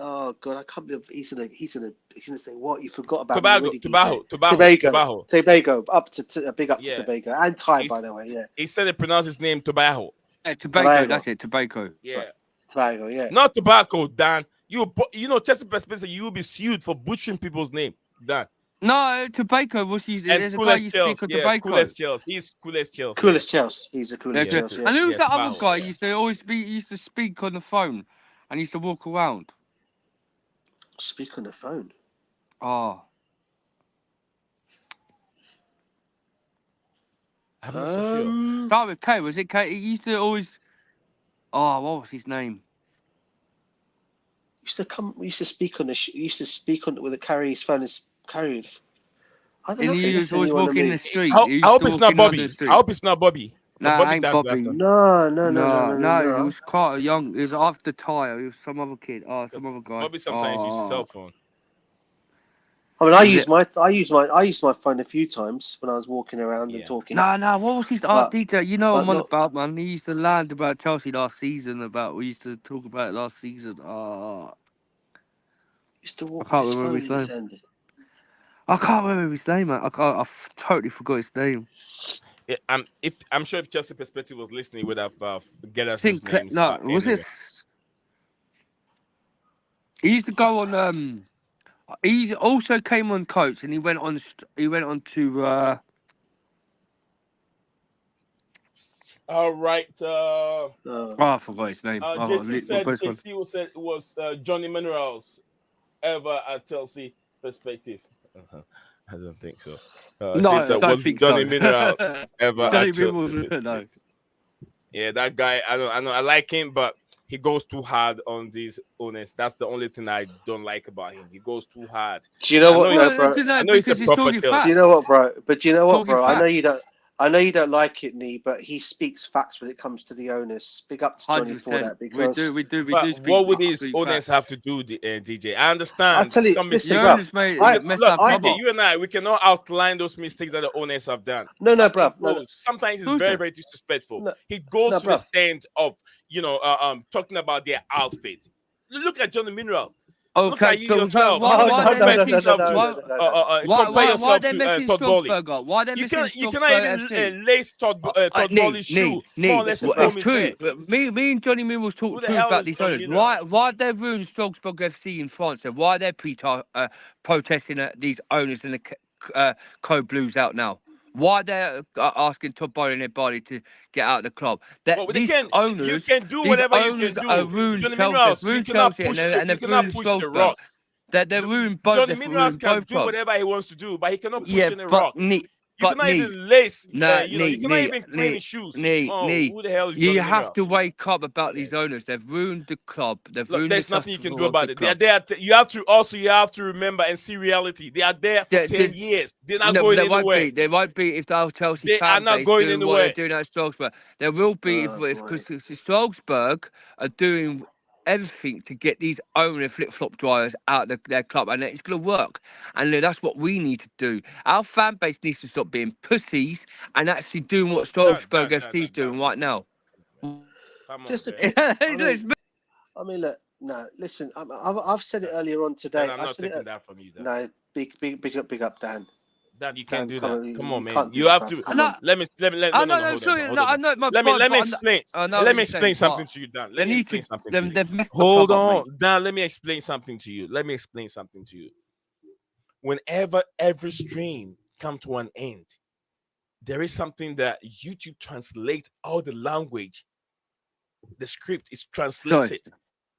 Oh God, I can't believe he's gonna say what? You forgot about Tobago. Up to big up to Tobago and Ty, by the way. Yeah, He said they pronounce his name Tobago. Tobago, that's it. Tobago. Yeah, Tobago. Yeah, not tobacco, Dan. You know, Chelsea Perspective, you will be sued for butchering people's name, Dan. No, Tobago was his. And There's a guy used to speak of Tobago. Coolest Chelsea. He's coolest Chelsea. Coolest Chelsea. He's the coolest Chelsea. And who's that Tobago, other guy? Used to speak on the phone, and used to walk around. Speak on the phone. Oh. Start with K. Was it K? He used to always. Oh, what was his name? We used to speak on with a carry. His phone is carried. I don't know. And he was always walking in the street. I hope it's not Bobby. I hope it's not Bobby. Nah, Bobby ain't does Bobby. that stuff. No. It was quite a young. It was after Ty. It was some other kid. Oh, some other guy. Bobby sometimes uses his cell phone. I mean, I used my phone a few times when I was walking around and talking. No. What was his DJ? You know but I'm on not- about, man. He used to land about Chelsea last season. We used to talk about it last season. Used to walk I can't with his remember phone his in his name. hand. I can't remember his name, man. I totally forgot his name. Yeah, I'm sure if Chelsea Perspective was listening, would have get us his Sinclair. names. No, was anyway. it? He used to go on. He also came on Coach, and he went on to. All right. I forgot his name. JC said it was Johnny Minerals ever at Chelsea Perspective. I don't think so. No, I don't think Johnny so. Mineral ever Johnny at Chelsea? Minerals, no. Yeah, that guy. I know. I like him, but he goes too hard on these owners. That's the only thing I don't like about him. He goes too hard. Do you know what, bro? I know he's a proper Do you know what, bro? But do you know what, bro? I know you don't like it, Nee, but he speaks facts when it comes to the owners. Big up to Johnny for that. Because we do. But what would these owners have to do, DJ? I understand. I'll tell you, some listen, mistakes. Look, DJ, you and we cannot outline those mistakes that the owners have done. No, bro. No. Sometimes it's very, very disrespectful. No, he goes to bro. the stand of, talking about their outfit. Look at Johnny Minerals. Look at you yourself. Compare yourself to Todd Bowley. You cannot even lace Todd Bowley's shoe. It's true. Me and Johnny Mills talked about these owners. Why they're ruining Strasbourg FC in France? And why they're protesting these owners in the Code Blues out now? Why they're asking Todd Bowley and their body to get out of the club? You can do whatever you can do. Johnny Minerals, you cannot push the rock. They're ruined both. Johnny Minerals can do whatever he wants to do, but he cannot push in the rock. You But cannot Nate, even lace. nah, You cannot even clean his shoes. Oh, who the hell is you Johnny have Mineral? to wake up about Yeah. these owners. They've ruined the club. They've Look, ruined the there's nothing you can do successful of about the it. They are club. there. You have to remember and see reality. They are there for 10 years. They're not No, going there won't anywhere. be. There won't be if the whole Chelsea They are fan not base going doing what they're anywhere. doing at Strasbourg. There will be if boy. Strasbourg are doing everything to get these owner flip-flop drivers out of their club, and it's going to work. And that's what we need to do. Our fan base needs to stop being pussies and actually doing what Strasbourg FC is doing right now. Come on, Just a man. quick. I mean, look. No, listen. I've said it earlier on today. Dan, I'm I not said taking it. that from you. Dan. No, big up, Dan. Dan, you can't Dan, do come that. on, Come you on, man. can't do You that, have bruv. to. Come on. Let me. Oh, No, no, hold sorry, on. I know my Let me point, explain. I know Let me what you're explain saying, something but to you, Dan. they Let me need explain to. something to you. They've messed the Hold club up, on, mate. Dan. Let me explain something to you. Whenever every stream comes to an end, there is something that YouTube translates all the language. The script is translated.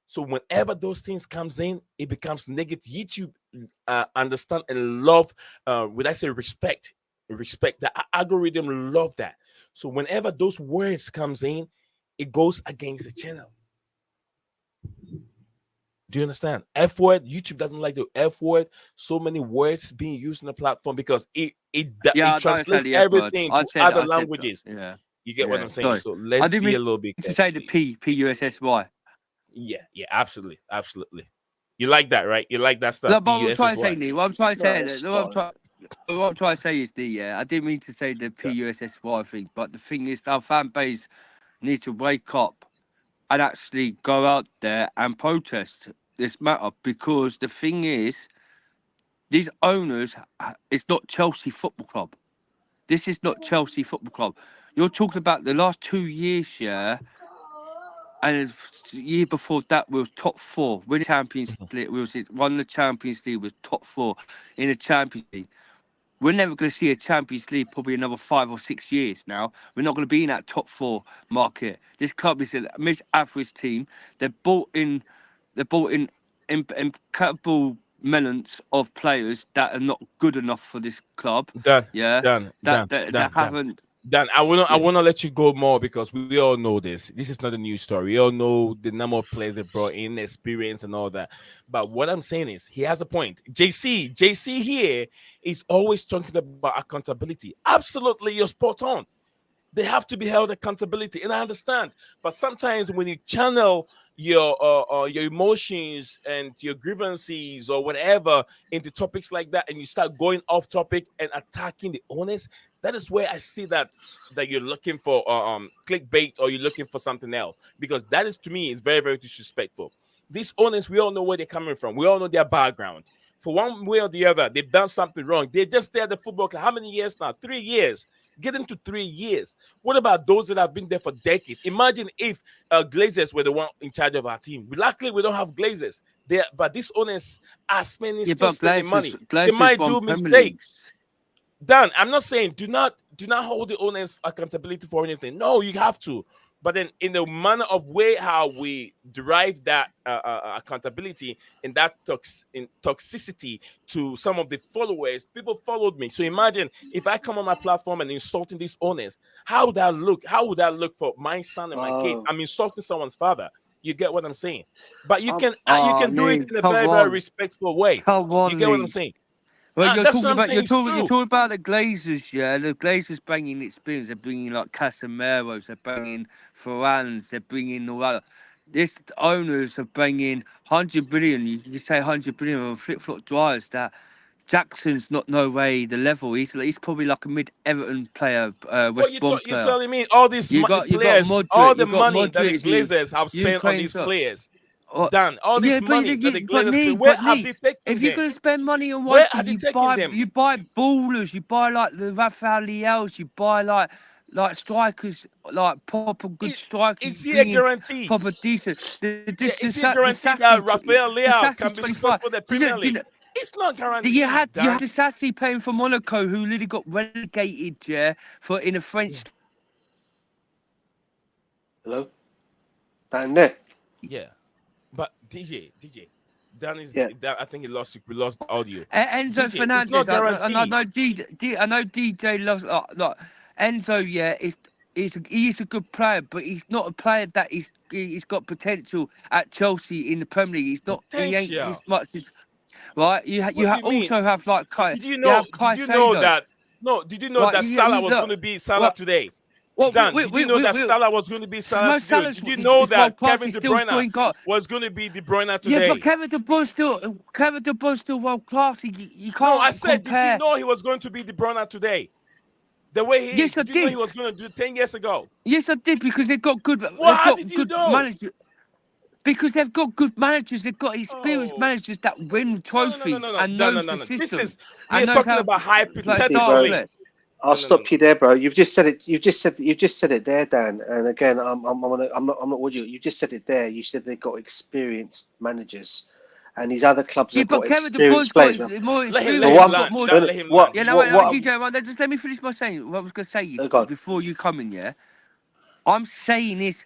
So whenever those things comes in, it becomes negative. YouTube understand and love. Would I say respect? Respect the algorithm love that. So whenever those words comes in, it goes against the channel. Do you understand? F word. YouTube doesn't like the F word. So many words being used in the platform because it translates everything to other languages. Yeah. You get what I'm saying? Sorry. So let's be a little bit to careful, say the please. P-U-S-S-Y. Yeah, absolutely. You like that, right? You like that stuff? No, but what I'm trying to say, P-U-S-S-Y. Neil, what I'm trying to say, that's what I'm trying to say is I didn't mean to say the P-U-S-S-Y thing, but the thing is, our fan base needs to wake up and actually go out there and protest this matter, because the thing is, these owners, it's not Chelsea Football Club. This is not Chelsea Football Club. You're talking about the last 2 years, yeah, and the year before that was top four. Win the Champions League, won the Champions League, was top four in the Champions League. We're never going to see a Champions League probably another 5 or 6 years now. We're not going to be in that top four market. This club is a mid-average team. They've bought in incredible melons of players that are not good enough for this club. Done. That haven't. Dan, I wanna let you go more because we all know this. This is not a new story. We all know the number of players they brought in, experience, and all that. But what I'm saying is, he has a point. JC here is always talking about accountability. Absolutely, you're spot on. They have to be held accountability, and I understand. But sometimes when you channel your emotions and your grievances or whatever into topics like that, and you start going off topic and attacking the owners, that is where I see that you're looking for clickbait, or you're looking for something else, because that is, to me, is very, very disrespectful. These owners, we all know where they're coming from. We all know their background. For one way or the other, they've done something wrong. They're just there at the football club. How many years now? 3 years. Get into 3 years. What about those that have been there for decades? Imagine if Glazers were the one in charge of our team. Luckily, we don't have Glazers. But these owners are still spending money. They might do mistakes. Dan, I'm not saying do not hold the owners accountability for anything. No, you have to. But then in the manner of way how we derive that accountability and that toxicity to some of the followers, people followed me. So imagine if I come on my platform and insulting these owners, how would that look? How would that look for my son and my kid? I'm insulting someone's father. You get what I'm saying? But you can do it in a very, very respectful way. You get what I'm saying? Well, you're that's talking what I'm about saying. you're talking about the Glazers, yeah. The Glazers bringing experience. They're bringing like Casemiro's. They're bringing Ferrans. They're bringing all that. This owners are bringing 100 billion. You can say 100 billion on flip-flop drivers. That Jackson's not no way the level. He's probably like a mid-Everton player. West Brom player. You're telling me all these players, Modric, all the money that the Glazers have spent on these players, done all this money that the Glazers spent. Where have they taken if you're going to spend money on where one have thing, they taken them? you buy ballers, you buy like the Rafael Leaos, you buy like strikers, like proper good strikers. Is he a guarantee? Proper decent. Is he a guarantee that Rafael Leao can be successful in the Premier League? It's not guaranteed. You had Sassy paying for Monaco, who literally got relegated, in a French. Hello? Down there? Yeah. But DJ, Dan is. Yeah. I think we lost the audio. Enzo DJ, Fernandez. it's not I guaranteed. know DJ loves like Enzo. Yeah, he is a good player, but he's not a player that he's got potential at Chelsea in the Premier League. He's not. He ain't as Potential. much as right. What do you mean? Also have like Kai. Did you You have know Caicedo. that? No, did you know Right, that Salah was look, going to be Salah well, today? well, Dan, did you know that Salah was going to be Salah Mo today? Salah's Did you is know world that class. Kevin He's De still Bruyne got. was going to be De Bruyne Yeah, today? but Kevin De Bruyne's still world class. You No, I can't said, did you compare. know he was going to be De Bruyne today? The way he Yes, is. I Did you know he did. was going to do 10 years ago? Yes, I did because they've got good. Well, They've how got did you good know? managers. Because they've got good managers. They've got experienced Oh, managers that win trophies no. and knows the This system is and we're knows talking how about You see, bro. hypothetically. I'll No. stop you there, bro. You've just said it. You've just said it there, Dan. And again, I'm not with you. You just said it there. You said they got experienced managers, and these other clubs Yeah, have but got Kevin De experienced Bruyne's players. Now. got more Let experience. him He's But got land. more. Dan, let him land. Yeah, no, DJ, right, just let me finish by saying what I was going to say. go on. Before you come in, yeah, I'm saying is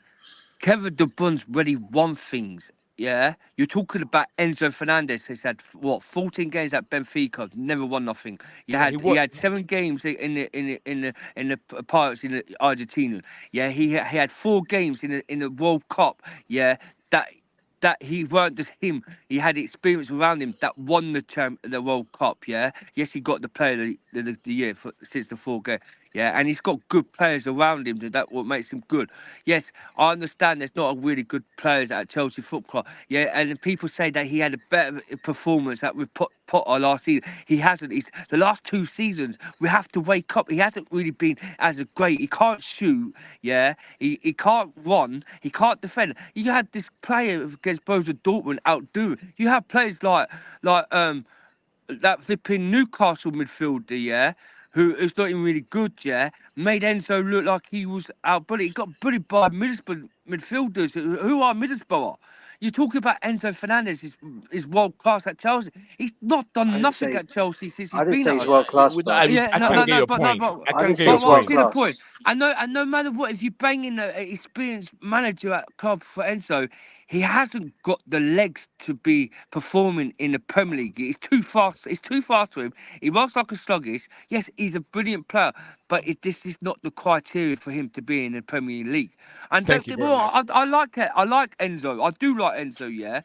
Kevin De Bruyne's already won things. Yeah, you're talking about Enzo Fernandez. He's had what 14 games at Benfica, never won nothing. Yeah, He had 7 games in the Pirates in the Argentina. Yeah, he had 4 games in the World Cup. Yeah, that he weren't just him. He had experience around him that won the World Cup. Yeah, yes, he got the player of the year since the 4 games. Yeah, and he's got good players around him. That what makes him good. Yes, I understand there's not a really good players at Chelsea Football Club. Yeah, and people say that he had a better performance with Potter last season. He hasn't. The last 2 seasons, we have to wake up. He hasn't really been as great. He can't shoot. Yeah, he can't run. He can't defend. You had this player against Borussia Dortmund outdo. You have players like that flipping Newcastle midfielder, yeah, who's not even really good, yeah, made Enzo look like he was outbullied. He got bullied by Middlesbrough midfielders who are Middlesbrough. You're talking about Enzo Fernandez is world class at Chelsea. He's not I done didn't nothing say at Chelsea since he's I didn't been say at he's us. world class, bro. Yeah, I can't get your but point. I I can't didn't get say your he's well, world see point. the class. point. And no matter what, if you're banging an experienced manager at club for Enzo, he hasn't got the legs to be performing in the Premier League. It's too fast. It's too fast for him. He runs like a sluggish. Yes, he's a brilliant player, but this is not the criteria for him to be in the Premier League. And Thank don't you get me very wrong, much. I like it. I like Enzo. I do like Enzo. Yeah.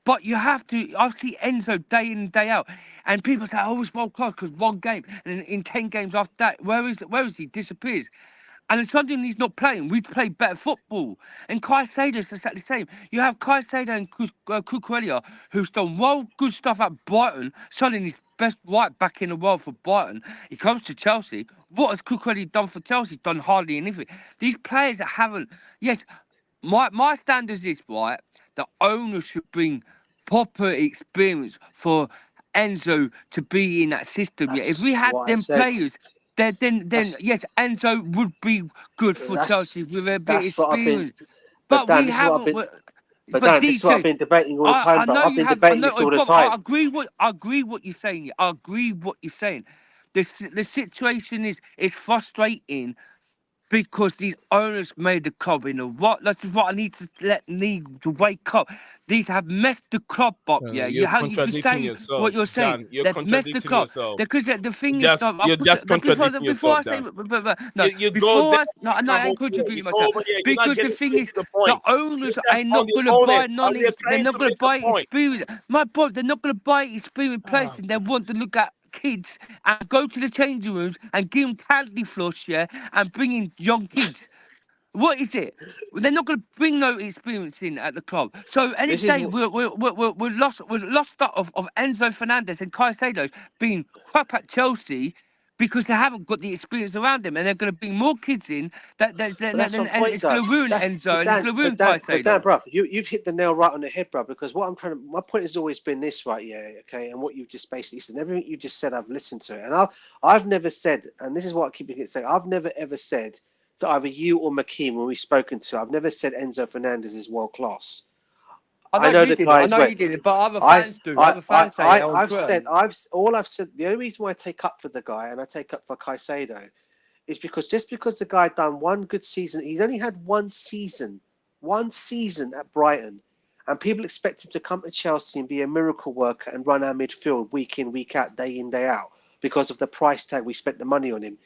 But you have to. I see Enzo day in and day out, and people say, "Oh, it's world class because 1 game." And in 10 games after that, where is he? Disappears. And then suddenly he's not playing. We play better football. And Caicedo's exactly the same. You have Caicedo and Cucurella, who's done good stuff at Brighton. Suddenly he's best right back in the world for Brighton. He comes to Chelsea. What has Cucurella done for Chelsea? He's done hardly anything. These players that haven't. Yes, my standards is right. The owner should bring proper experience for Enzo to be in that system. Yeah, if we That's had what I them said. players, then That's yes, Enzo would be good for that's Chelsea with a bit of that's what I've been. experience. But But Dan, we this is what I've haven't. been. But But Dan, this is what I've DJ, been debating all the time, I bro. know I've you been have. I debating know, this all the brother. I time. agree. I agree what you're saying. I agree what you're saying. The situation is frustrating because these owners made the club in the what? That's what I need to need to wake up. These have messed the club up. Yeah, You're how you can contradicting say what yourself, you're saying? Dan. You're They've messed the contradicting club yourself. because the thing is, no, You're just contradicting before yourself, I say, Dan. no, You go before there, I no, come I ain't over here. contributing You go myself over here. You're not because the getting thing straight is, to the the point. owners You're just are on not the gonna owners, buy and we're They're trying not to gonna make a buy point. experience. My boy, they're not gonna buy experienced players. Ah, They want to look at kids and go to the changing rooms and give them candy flush, yeah, and bring in young kids. What is it? They're not going to bring no experience in at the club. So any This is day we're lost of Enzo Fernandez and Caicedo being crap at Chelsea because they haven't got the experience around them, and they're going to bring more kids in But that's my and point, it's though. going to ruin That's Enzo and it's going to ruin but Dan, Caicedo. bro, you've hit the nail right on the head, bro. Because what I'm trying to, my point has always been this, right? Yeah, okay. And what you've just basically said, everything you just said, I've listened to it, and I've never said, and this is what I keep saying, I've never ever said to either you or McKean when we've spoken to, I've never said Enzo Fernandez is world class. I know the I guys, know right? you didn't, but other I, fans do. Other fans say it on I've Twitter. said, all I've said, the only reason why I take up for the guy and I take up for Caicedo is because just because the guy done one good season, he's only had one season at Brighton, and people expect him to come to Chelsea and be a miracle worker and run our midfield week in, week out, day in, day out because of the price tag we spent the money on him.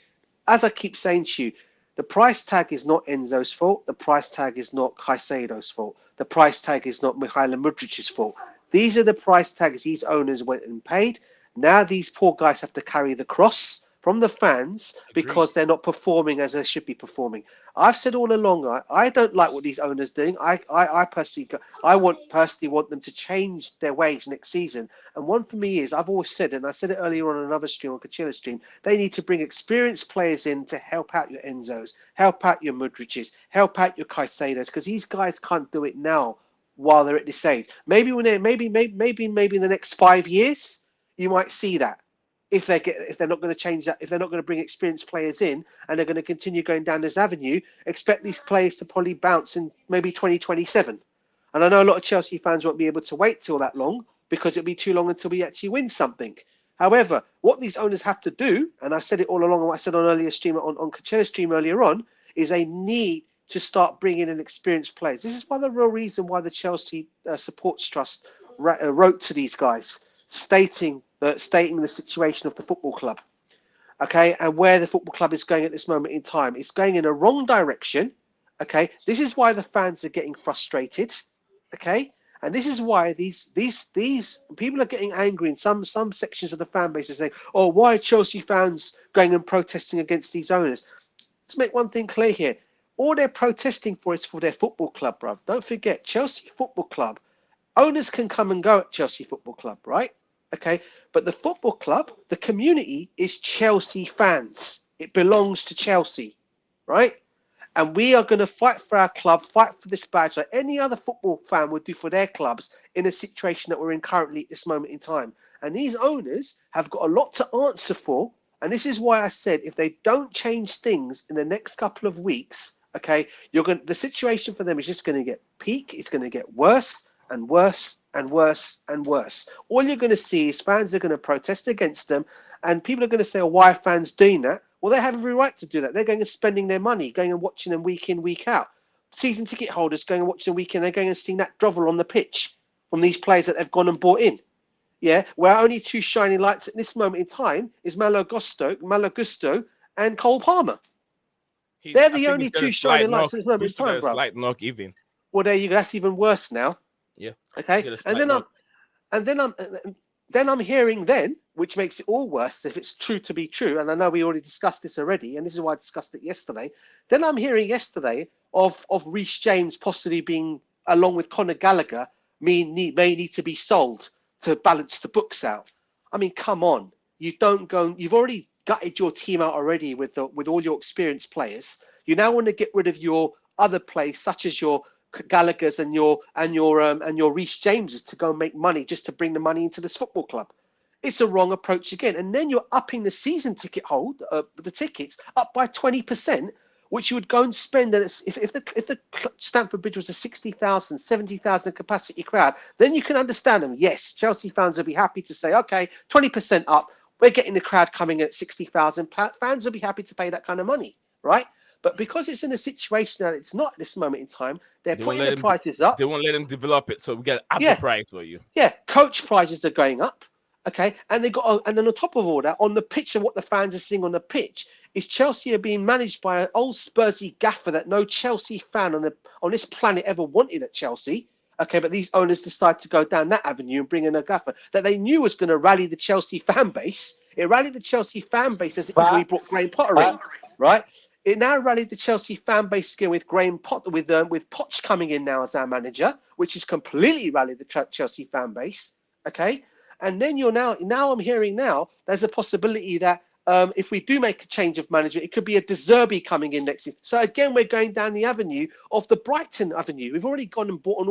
As I keep saying to you, the price tag is not Enzo's fault. The price tag is not Caicedo's fault. The price tag is not Mihailo Mudric's fault. These are the price tags these owners went and paid. Now these poor guys have to carry the cross from the fans because they're not performing as they should be performing. I've said all along, I don't like what these owners are doing. I personally want them to change their ways next season. And one for me is, I've always said, and I said it earlier on another stream, on Kachilla's stream, they need to bring experienced players in to help out your Enzos, help out your Mudriches, help out your Caicedos, because these guys can't do it now while they're at this age. Maybe in the next 5 years, you might see that. If they're not going to change that, if they're not going to bring experienced players in and they're going to continue going down this avenue, expect these players to probably bounce in maybe 2027. And I know a lot of Chelsea fans won't be able to wait till that long because it'll be too long until we actually win something. However, what these owners have to do, and I've said it all along, what I said on earlier stream, on Kachilla's stream earlier on, is they need to start bringing in experienced players. This is one of the real reason why the Chelsea Supports Trust wrote to these guys, stating the situation of the football club, okay, and where the football club is going at this moment in time. It's going in a wrong direction, okay. This is why the fans are getting frustrated, okay, and this is why these people are getting angry in some sections of the fan base. Are saying, "Oh, why are Chelsea fans going and protesting against these owners?" Let's make one thing clear here: all they're protesting for is for their football club, bruv. Don't forget, Chelsea Football Club. Owners can come and go at Chelsea Football Club, right? Okay, but the football club, the community, is Chelsea fans. It belongs to Chelsea, right? And we are going to fight for our club, fight for this badge like any other football fan would do for their clubs in a situation that we're in currently at this moment in time. And these owners have got a lot to answer for. And this is why I said, if they don't change things in the next couple of weeks, okay, the situation for them is just going to get peak. It's going to get worse and worse and worse and worse. All you're going to see is fans are going to protest against them, and people are going to say, "Oh, why are fans doing that?" Well, they have every right to do that. They're going and spending their money, going and watching them week in, week out. Season ticket holders going and watching them week in, they're going and seeing that drovel on the pitch from these players that they've gone and bought in. Yeah, where only two shining lights at this moment in time is Malo Gusto and Cole Palmer. They're the only two shining lights at this moment in time, bro. Slight knock even. Well, there you go. That's even worse now. Yeah. Okay. And then I'm hearing then, which makes it all worse if it's true to be true. And I know we already discussed this already, and this is why I discussed it yesterday. Then I'm hearing yesterday of Reece James possibly being, along with Conor Gallagher, may need to be sold to balance the books out. I mean, come on. You've already gutted your team out already with all your experienced players. You now want to get rid of your other players, such as your Gallagher's and your Reece Jameses, to go and make money just to bring the money into this football club. It's a wrong approach again. And then you're upping the season ticket the tickets up by 20%, which you would go and spend. And if the Stampford Bridge was a 60,000, 70,000 capacity crowd, then you can understand them. Yes, Chelsea fans will be happy to say, okay, 20% up. We're getting the crowd coming at 60,000. Fans will be happy to pay that kind of money, right? But because it's in a situation that it's not at this moment in time, they're putting the prices up. They won't let them develop it, so we get up the price for you. Yeah, coach prices are going up, okay, and then on top of all that, on the pitch and what the fans are seeing on the pitch is Chelsea are being managed by an old Spursy gaffer that no Chelsea fan on this planet ever wanted at Chelsea. Okay, but these owners decide to go down that avenue and bring in a gaffer that they knew was going to rally the Chelsea fan base. It rallied the Chelsea fan base as it was when we brought Graham Potter in, right? It now rallied the Chelsea fan base again with Graham Potter, with Poch coming in now as our manager, which has completely rallied the Chelsea fan base. Okay, and then now I'm hearing there's a possibility that if we do make a change of management, it could be a De Zerbi coming in next year. So again, we're going down the avenue of the Brighton avenue. We've already gone and bought on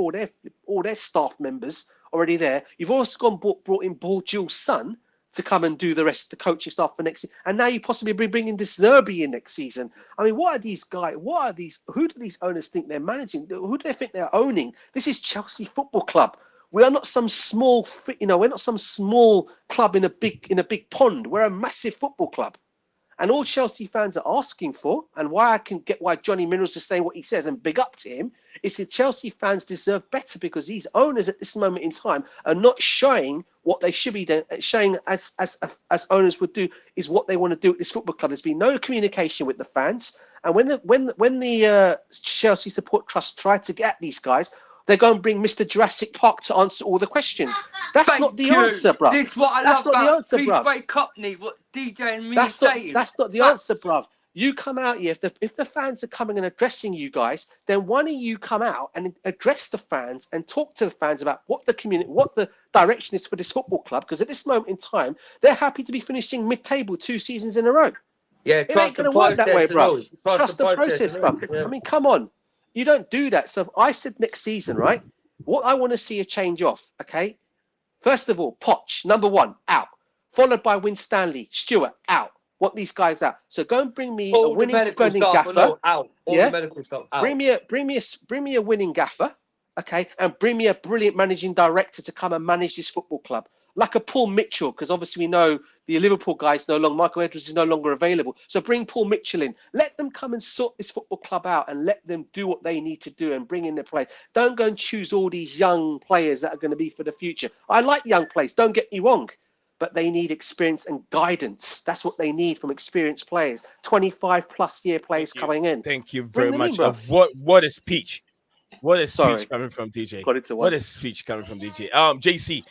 all their staff members already there. You've also brought in Jules' son to come and do the rest of the coaching staff for next season. And now you possibly be bringing De Zerbi in next season. I mean, what are these guys? Who do these owners think they're managing? Who do they think they're owning? This is Chelsea Football Club. We are not some small, we're not some small club in a big pond. We're a massive football club. And all Chelsea fans are asking for, and why I can get why Johnny Minerals is saying what he says and big up to him, is that Chelsea fans deserve better, because these owners at this moment in time are not showing what they should be doing, showing as owners would do, is what they want to do at this football club. There's been no communication with the fans, and when the Chelsea Support Trust tried to get at these guys, they're going to bring Mr. Jurassic Park to answer all the questions. That's not the answer, bruv. This is what I That's love not the about answer, bruv. Peace Cockney, what DJ and me That's are saying. not the answer, bruv. You come out here, if the fans are coming and addressing you guys, then why don't you come out and address the fans and talk to the fans about what the direction is for this football club? Because at this moment in time, they're happy to be finishing mid-table 2 seasons in a row. Yeah, It ain't going to work that way, bruv. Trust the process, bruv. Yeah. I mean, come on. You don't do that. So if I said next season, right, what I want to see a change off, okay? First of all, Poch, number 1, out. Followed by Win Stanley, Stewart, out. Want these guys out. So go and bring me a winning gaffer. Out. All Yeah? the medical stuff out. Bring me a winning gaffer, okay, and bring me a brilliant managing director to come and manage this football club, like a Paul Mitchell, because obviously we know the Liverpool guys no longer. Michael Edwards is no longer available, so bring Paul Mitchell in. Let them come and sort this football club out, and let them do what they need to do and bring in their players. Don't go and choose all these young players that are going to be for the future. I like young players. Don't get me wrong. But they need experience and guidance. That's what they need from experienced players. 25+ year players coming in. Thank you very much. In, what a speech! What a Sorry. speech coming from DJ. Got it to What a speech coming from DJ. JC.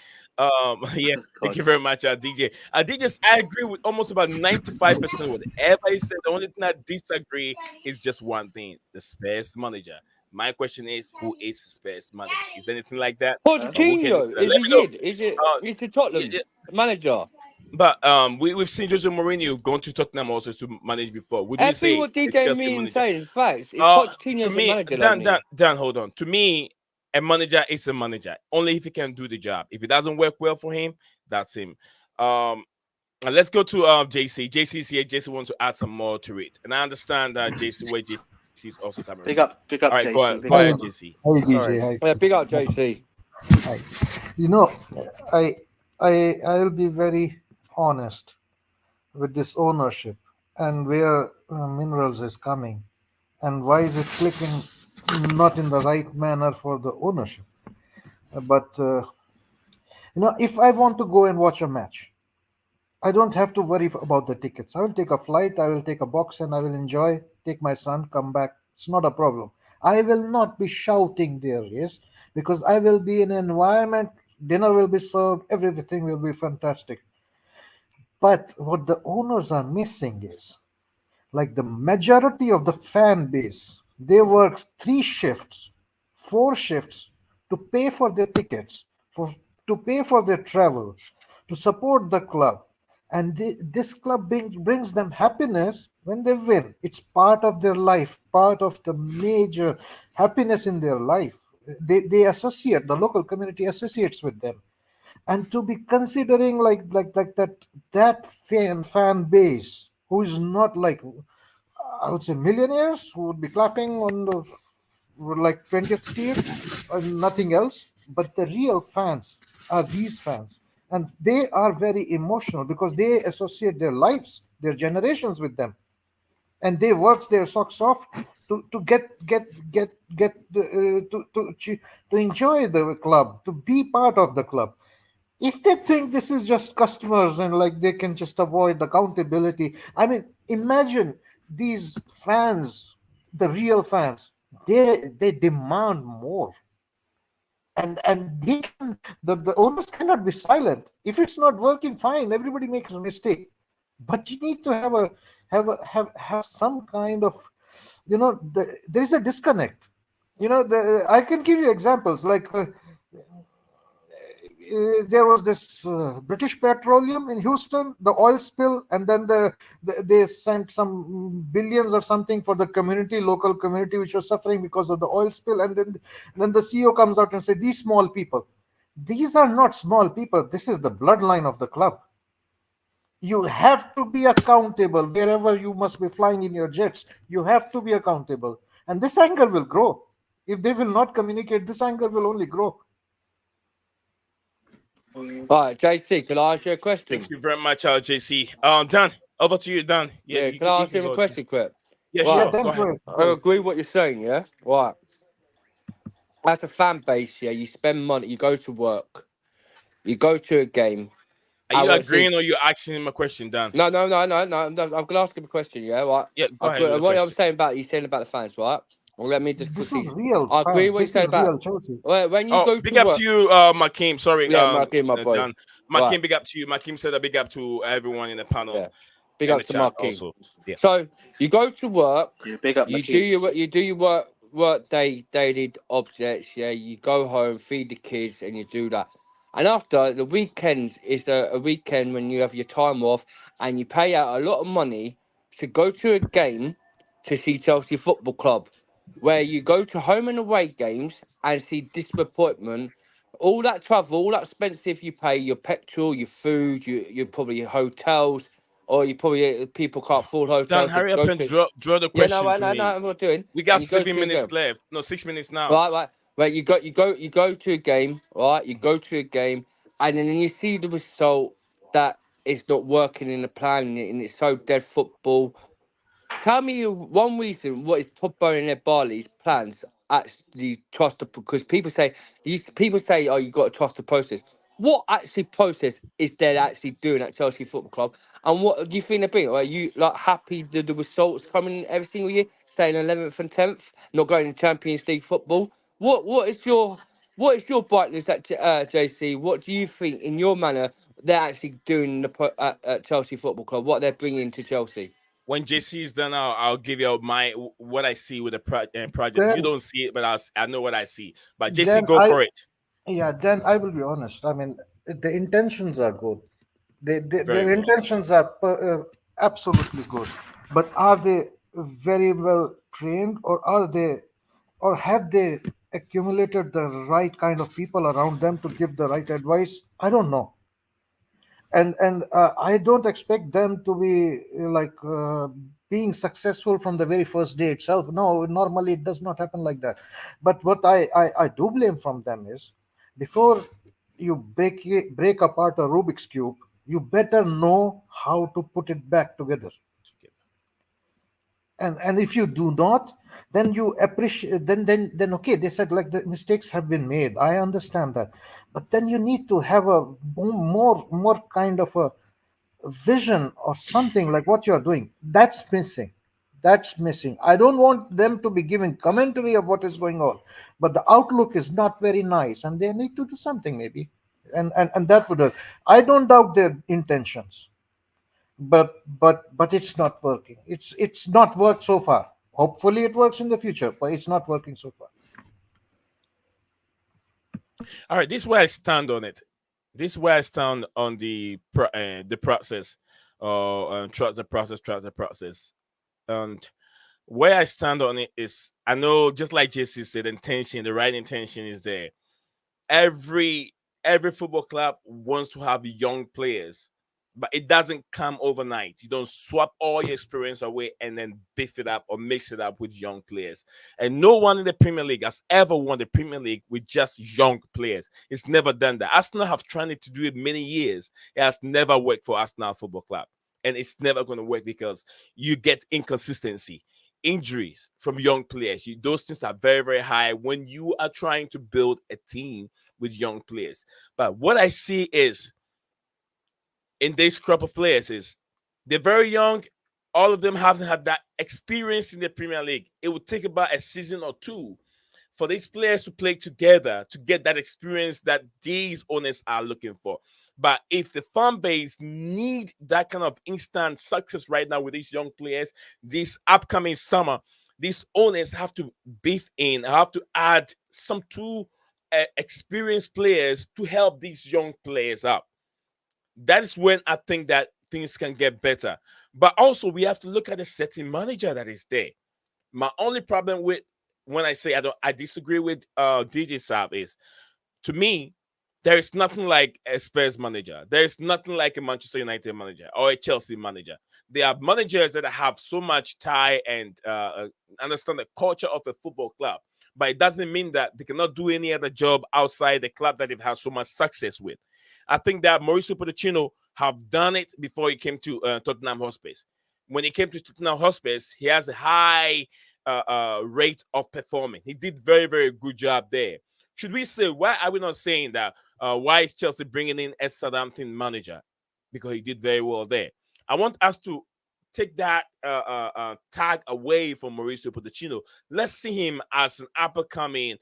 Yeah, thank you very much, DJ. I agree with almost about 95% with everybody said. The only thing I disagree is just one thing: the Spurs manager. My question is, who is the Spurs manager? Is there anything like that? Pochettino is he in? Is it? Is the Tottenham manager? But we've seen Jose Mourinho going to Tottenham also to manage before. Would you say what DJ mean saying? Facts. It's Pochettino's a manager. Dan, hold on. To me, a manager is a manager only if he can do the job. If it doesn't work well for him, that's him. And let's go to JC. JC's here. JC wants to add some more to it, and I understand that JC where JC's also coming. Big up, all right, JC. Go ahead, JC. Hey, DJ. Hi. Yeah, big up, JC. Hi. You know, I'll be very honest with this ownership and where Minerals is coming, and why is it clicking not in the right manner for the ownership. But if I want to go and watch a match, I don't have to worry about the tickets. I will take a flight, I will take a box, and I will enjoy, take my son, come back. It's not a problem. I will not be shouting there, yes, because I will be in an environment, dinner will be served, everything will be fantastic. But what the owners are missing is, like the majority of the fan base, they work 3 shifts, 4 shifts to pay for their tickets, to pay for their travel, to support the club. And this club brings them happiness when they win. It's part of their life, part of the major happiness in their life. They associate, the local community associates with them. And to be considering like that fan base who is not like, I would say, millionaires who would be clapping on the like 20th tier and nothing else, but the real fans are these fans. And they are very emotional because they associate their lives, their generations with them, and they work their socks off to enjoy the club, to be part of the club. If they think this is just customers and like they can just avoid accountability, I mean, imagine these fans, the real fans, they demand more. And the owners cannot be silent. If it's not working, fine. Everybody makes a mistake, but you need to have some kind of, there is a disconnect. I can give you examples like there was this British Petroleum in Houston, the oil spill, and then they sent some billions or something for the community, local community, which was suffering because of the oil spill. And then the CEO comes out and says, these small people, these are not small people. This is the bloodline of the club. You have to be accountable wherever you must be flying in your jets. You have to be accountable. And this anger will grow. If they will not communicate, this anger will only grow. All right, JC, can I ask you a question? Thank you very much, JC. Dan, Over to you, Dan. Yeah, you can I you ask him a go. question, quick? Yeah, Right. Yeah, sure. then Go ahead. go ahead. I agree with what you're saying, yeah? Right. As a fan base, yeah, you spend money, you go to work, you go to a game. Are you agreeing or you asking him a question, Dan? No. I'm going to ask him a question, yeah? Right. Yeah, go ahead with the What I'm question. saying about, he's saying about the fans, right? Well, let me just This quickly. is real I agree fans. with what you're This saying is about real Chelsea. when you Oh, go big to up work. to you, Makim. Sorry, Yeah, Makim, my boy. Dan. Makim, Right. big up to you. Makim said a big up to everyone in the panel Yeah. Big and up the to chat Makim. also. Yeah. So you go to work, Yeah, big up, you do McKee. your work daily objects, yeah. You go home, feed the kids, and you do that. And after the weekends is a weekend when you have your time off, and you pay out a lot of money to go to a game to see Chelsea Football Club, where you go to home and away games and see disappointment. All that travel, all that expensive you pay, your petrol, your food, your probably your hotels, or you probably people can't afford Dan, hotels. They hurry up go and to draw the yeah, no, question to no, me. I'm not doing. We got And you go 7 to a minutes game, left. No, 6 minutes now. right. You go to a game, right? You go to a game, and then you see the result that it's not working in the plan, and it's so dead football. Tell me one reason what is Todd Bowley and Barley's plans actually trust the because people say, oh, you got to trust the process. What actually process is there actually doing at Chelsea Football Club? And what do you think they're bringing? Are you like happy that the results coming every single year, saying 11th and 10th, not going to Champions League football? What is your brightness at JC? What do you think in your manner they're actually doing at Chelsea Football Club? What they're bringing to Chelsea? When JC is done, I'll give you what I see with the project. You Then, don't see it, but I know what I see. But JC, then go I, for it. yeah, then I will be honest. I mean, the intentions are good. Very Their good. intentions are absolutely good, but are they very well trained, or have they accumulated the right kind of people around them to give the right advice? I don't know, and I don't expect them to be being successful from the very first day itself. No, normally it does not happen like that. But what I do blame from them is, before you break apart a Rubik's cube, you better know how to put it back together. And if you do not, then you appreciate, then okay, they said like the mistakes have been made, I understand that, but then you need to have a more kind of a vision or something, like what you're doing. That's missing. I don't want them to be giving commentary of what is going on, but the outlook is not very nice, and they need to do something maybe. And that would I don't doubt their intentions, but it's not working. It's not worked so far. Hopefully it works in the future, but it's not working so far. All right, this is where I stand on it. This is where I stand on the process. Trust the process. And where I stand on it is, I know, just like JC said, the right intention is there. Every football club wants to have young players, but it doesn't come overnight. You don't swap all your experience away and then beef it up or mix it up with young players. And no one in the Premier League has ever won the Premier League with just young players. It's never done that. Arsenal have tried to do it many years. It has never worked for Arsenal Football Club. And it's never going to work because you get inconsistency, injuries from young players. Those things are very, very high when you are trying to build a team with young players. But what I see is, in this crop of players, is they're very young. All of them haven't had that experience in the Premier League. It would take about a season or two for these players to play together to get that experience that these owners are looking for. But if the fan base need that kind of instant success right now with these young players, this upcoming summer, these owners have to beef in, have to add some two experienced players to help these young players out. That is when I think that things can get better. But also, we have to look at the setting manager that is there. My only problem with, when I say I disagree with DJ Saab, is, to me, there is nothing like a Spurs manager. There is nothing like a Manchester United manager or a Chelsea manager. They are managers that have so much tie and understand the culture of a football club. But it doesn't mean that they cannot do any other job outside the club that they've had so much success with. I think that Mauricio Pochettino have done it before he came to Tottenham Hotspur. When he came to Tottenham Hotspur, he has a high rate of performing. He did very, very good job there. Should we say, why are we not saying that? Why is Chelsea bringing in a Southampton manager? Because he did very well there. I want us to take that tag away from Mauricio Pochettino. Let's see him as an up-and-coming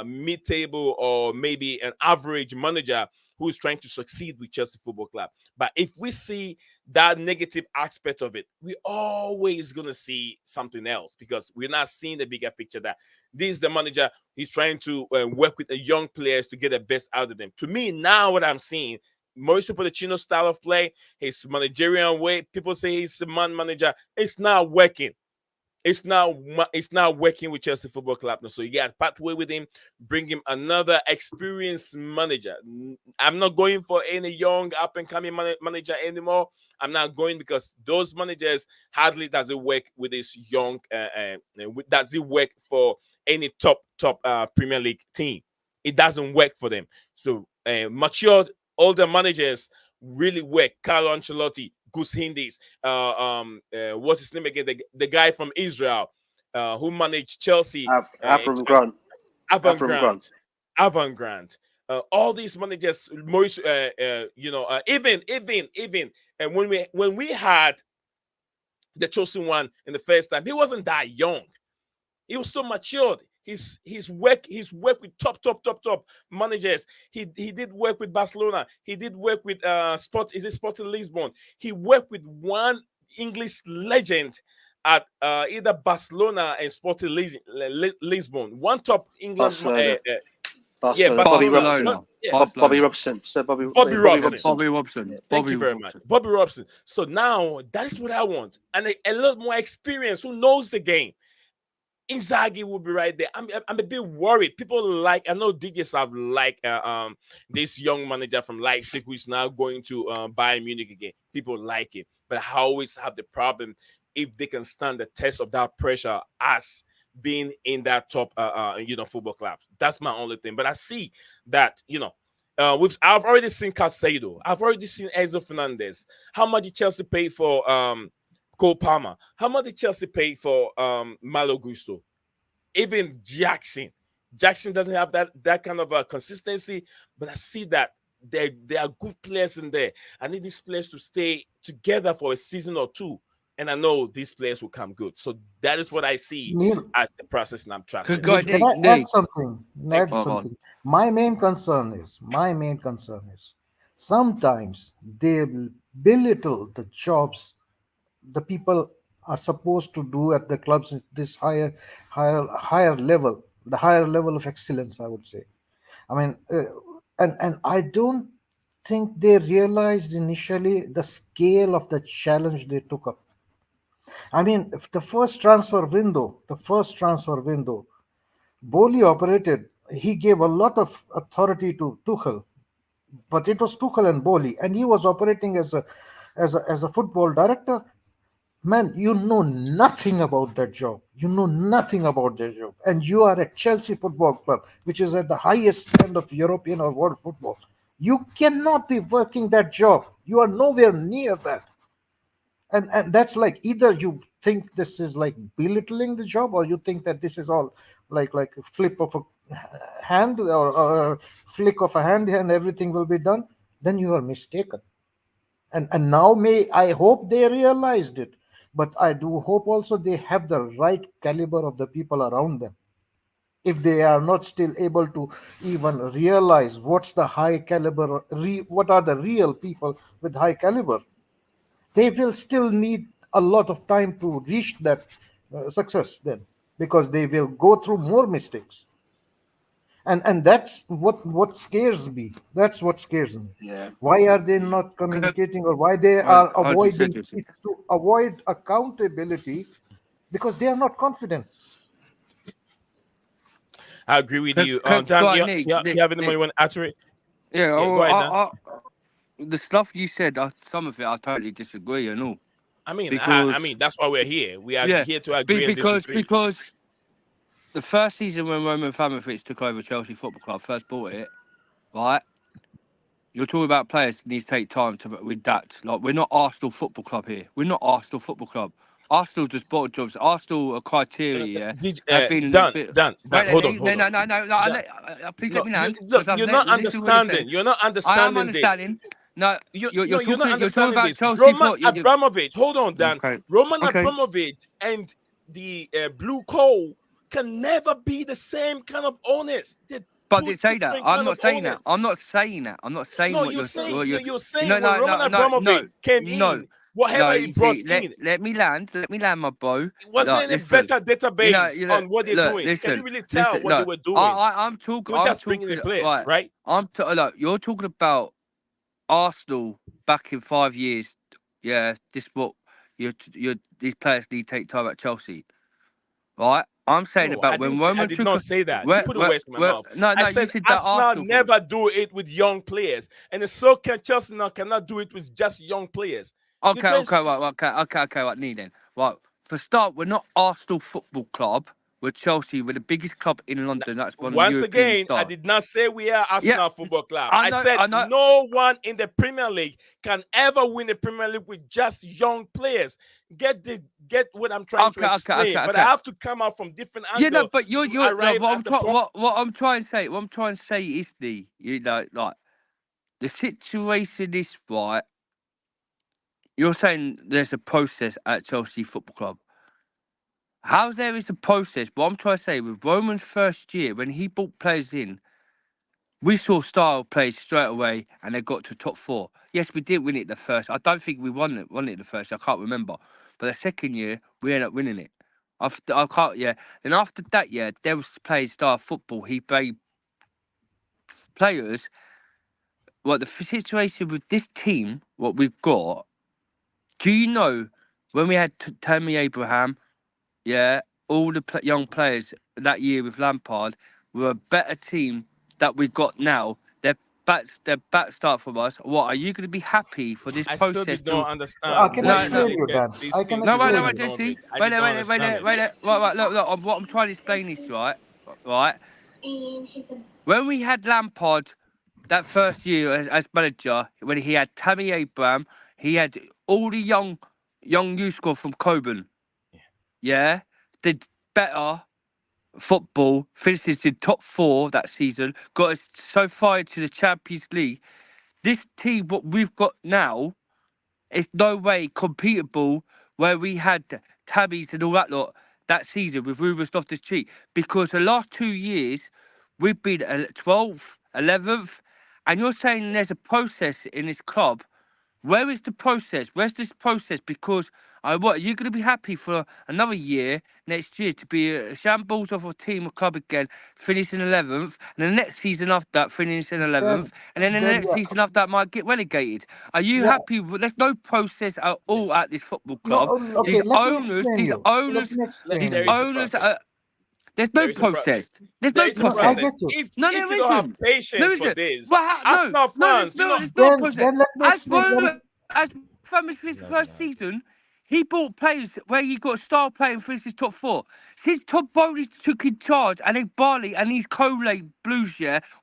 mid-table or maybe an average manager who is trying to succeed with Chelsea Football Club. But if we see that negative aspect of it, we're always going to see something else because we're not seeing the bigger picture that this is the manager. He's trying to work with the young players to get the best out of them. To me, now what I'm seeing, Mauricio Pochettino's style of play, his managerial way, people say he's a man manager. It's not working. It's not working with Chelsea Football Club. So you got to part way with him, bring him another experienced manager. I'm not going for any young up-and-coming manager anymore. I'm not going because those managers hardly does it work with this young, does it work for any top Premier League team. It doesn't work for them. So matured, older managers really work. Carlo Ancelotti, Gus Hindis, what's his name again? The guy from Israel who managed Chelsea. Avram Grant. Avram Grant. All these managers, even and when we had the chosen one in the first time, he wasn't that young. He was still matured. He's worked with top managers. He did work with Barcelona. He did work with Sporting Lisbon. He worked with one English legend at either Barcelona and Sporting Lisbon. One top England. Barcelona. Bobby Robson. Bobby Robson. Thank you very much. Bobby Robson. So now that is what I want. And a lot more experience who knows the game. Inzaghi will be right there. I'm a bit worried. People I know DJs have this young manager from Leipzig who is now going to Bayern Munich again. People like it. But I always have the problem if they can stand the test of that pressure as being in that top football club. That's my only thing. But I see that, I've already seen Caicedo. I've already seen Enzo Fernandez. How much did Chelsea pay for Cole Palmer? How much did Chelsea pay for Malo Gusto? Even Jackson doesn't have that kind of consistency, but I see that there are good players in there. I need these players to stay together for a season or two, and I know these players will come good. So that is what I see as the process, and I'm trusting. Can I add something? My main concern is sometimes they belittle the jobs the people are supposed to do at the clubs at this higher level, the higher level of excellence, I would say. I mean, and I don't think they realized initially the scale of the challenge they took up. I mean, if the first transfer window, Boli operated. He gave a lot of authority to Tuchel, but it was Tuchel and Boli, and he was operating as a football director. Man, you know nothing about that job. And you are at Chelsea Football Club, which is at the highest end of European or world football. You cannot be working that job. You are nowhere near that. And that's like either you think this is like belittling the job, or you think that this is all like a flip of a hand or a flick of a hand and everything will be done. Then you are mistaken. And now I hope they realized it. But I do hope also they have the right caliber of the people around them. If they are not still able to even realize what's the high caliber, what are the real people with high caliber, they will still need a lot of time to reach that success then, because they will go through more mistakes. And that's what scares me. That's what scares me. Yeah. Why are they not communicating, or why they are avoiding it, to avoid accountability, because they are not confident. I agree with you. Dan, you have anything you want to add to it? Yeah, go ahead, Dan. The stuff you said, some of it I totally disagree and all. I mean, that's why we're here. We are here to agree and disagree. Because the first season when Roman Abramovich took over Chelsea Football Club, first bought it, right? You're talking about players that need to take time to adapt. Like, we're not Arsenal Football Club here. We're not Arsenal Football Club. Arsenal just bought jobs. Arsenal are criteria. Have been a little Dan, bit. Dan, Wait, hold on, no, hold no, on. no, no. Dan, Please no, let me you land. look, Because you're not listen to what you're saying. understanding. You're not I am understanding this. understanding. No, You're not you're talking understanding about this. Chelsea. Roman Abramovich, hold on, Dan. Okay. Roman Okay. Abramovich and the Blue Coal can never be the same kind of owners. They're But I two didn't say that. different I'm kind not of saying owners. that. I'm not saying that. I'm not saying No, what you're saying you're saying No, when no, Roman no, no, Abramovich came no, in, whatever no. he You brought see, in, let me land, my bro. it wasn't a Listen, better database you know, on what they're look, doing. Can you really tell listen. what they No, were doing? I'm You're just bringing in players, right. right? Look, you're talking about Arsenal back in 5 years. Yeah, this what these players need to take time at Chelsea, right? I'm saying No, about when Roman I did took. not say that. You put the words in my mouth. No, I you said said that Arsenal Arsenal. never do it with young players, and so can Chelsea now cannot do it with just young players. Okay, right, Need then. Right, for start, we're not Arsenal Football Club. We're Chelsea. We're the biggest club in London. That's one of the Once European again, I stars. did not say we are Arsenal Football Club. I I know, said I know. no one in the Premier League can ever win the Premier League with just young players. Get what I'm trying to explain, but I have to come out from different angles. Yeah, no, but you're arrive at the point. what I'm trying to say is like the situation is right. You're saying there's a process at Chelsea Football Club. How there is a process? What I'm trying to say, with Roman's first year, when he brought players in, we saw style players straight away, and they got to top 4. Yes, we did win it the first. I don't think we won it the first. I can't remember. But the second year, we ended up winning it. I can't. Yeah. Then after that, there was playing style football. He played players. Well, the situation with this team, what we've got. Do you know when we had Tammy Abraham? Yeah, all the young players that year with Lampard were a better team that we've got now. They're back start from us. What are you going to be happy for this I process? still did not understand. Can No, I explain you, Dan? I can no, explain wait, you. Jesse. Wait, look. What I'm trying to explain is right. When we had Lampard that first year as manager, when he had Tammy Abraham, he had all the young youth squad from Coburn. Yeah, did better football, finishes in top 4 that season, got us so far into the Champions League. This team, what we've got now, is no way competable where we had Tabbies and all that lot that season with Rumours Loftus-Cheek, because the last 2 years we've been 12th, 11th, and you're saying there's a process in this club. Where is the process? Where's this process? Because what are you going to be happy for another year next year to be a shambles of a team or club again, finishing 11th, and the next season after that finishing 11th, and then the next season after that might get relegated? Are you happy? There's no process at all at this football club. No, okay, let me explain you. There's no process. There's no process. I get you. If you don't have patience for this, Arsenal fans, Then let me explain. As Famous for his first season, he bought players where he got star playing for his top 4. Since Todd Bowley took in charge, and then Barley and these Coley Blues,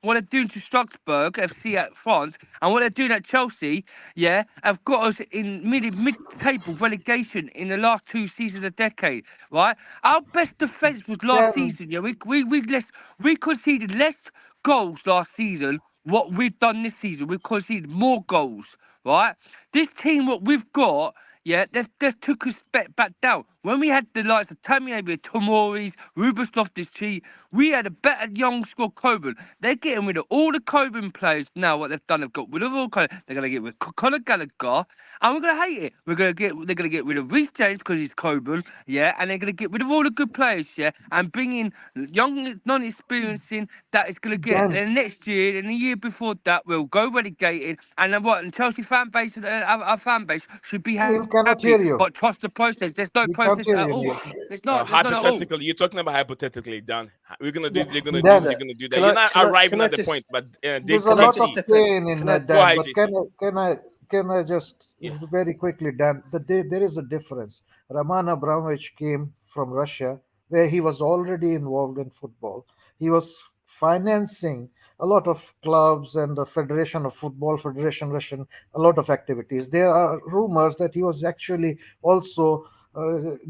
what they're doing to Strasbourg FC at France, and what they're doing at Chelsea, have got us in mid-table relegation in the last 2 seasons of the decade, right? Our best defence was last season, we conceded less goals last season. What we've done this season, we've conceded more goals, right? This team, what we've got, they've took us back down. When we had the likes of Tammy Abraham, Tomori's, Ruben Loftus-Cheek, we had a better young squad. Coburn. They're getting rid of all the Coburn players now. What they've done, they've got rid of all. They're going to get rid of Conor Gallagher, and we're going to hate it. They're going to get rid of Reece James because he's Coburn, and they're going to get rid of all the good players, and bring in young, non-experiencing that is going to get. Then next year and the year before that, we'll go relegated, and then what? And Chelsea fan base, our fan base should be happy. Neil cannot hear you. But trust the process. There's no process at all. There's not. Hypothetically, you're talking about hypothetically, Dan. We're gonna do. You're gonna do this. You're gonna do that. Can You're I- not can I- arriving can I at the just- point, but There's a lot of pain in that, Go Dan. ahead, But can I just very quickly, Dan? There is a difference. Roman Abramovich came from Russia, where he was already involved in football. He was financing a lot of clubs and the Federation of Football, Federation Russian, a lot of activities. There are rumors that he was actually also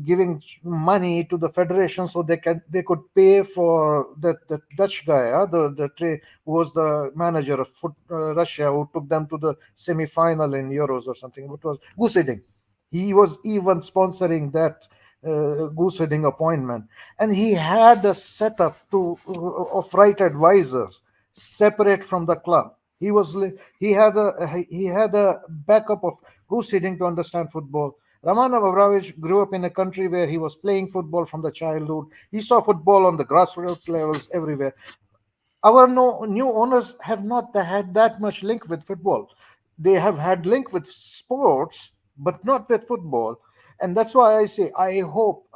giving money to the federation so they could pay for the Dutch guy, who was the manager of Russia, who took them to the semi-final in Euros or something. It was goose heading. He was even sponsoring that goose heading appointment, and he had a setup of right advisors separate from the club. He had a backup of goose heading to understand football. Roman Abramovich grew up in a country where he was playing football from the childhood. He saw football on the grassroots levels everywhere. Our new owners have not had that much link with football. They have had link with sports, but not with football. And that's why I say I hope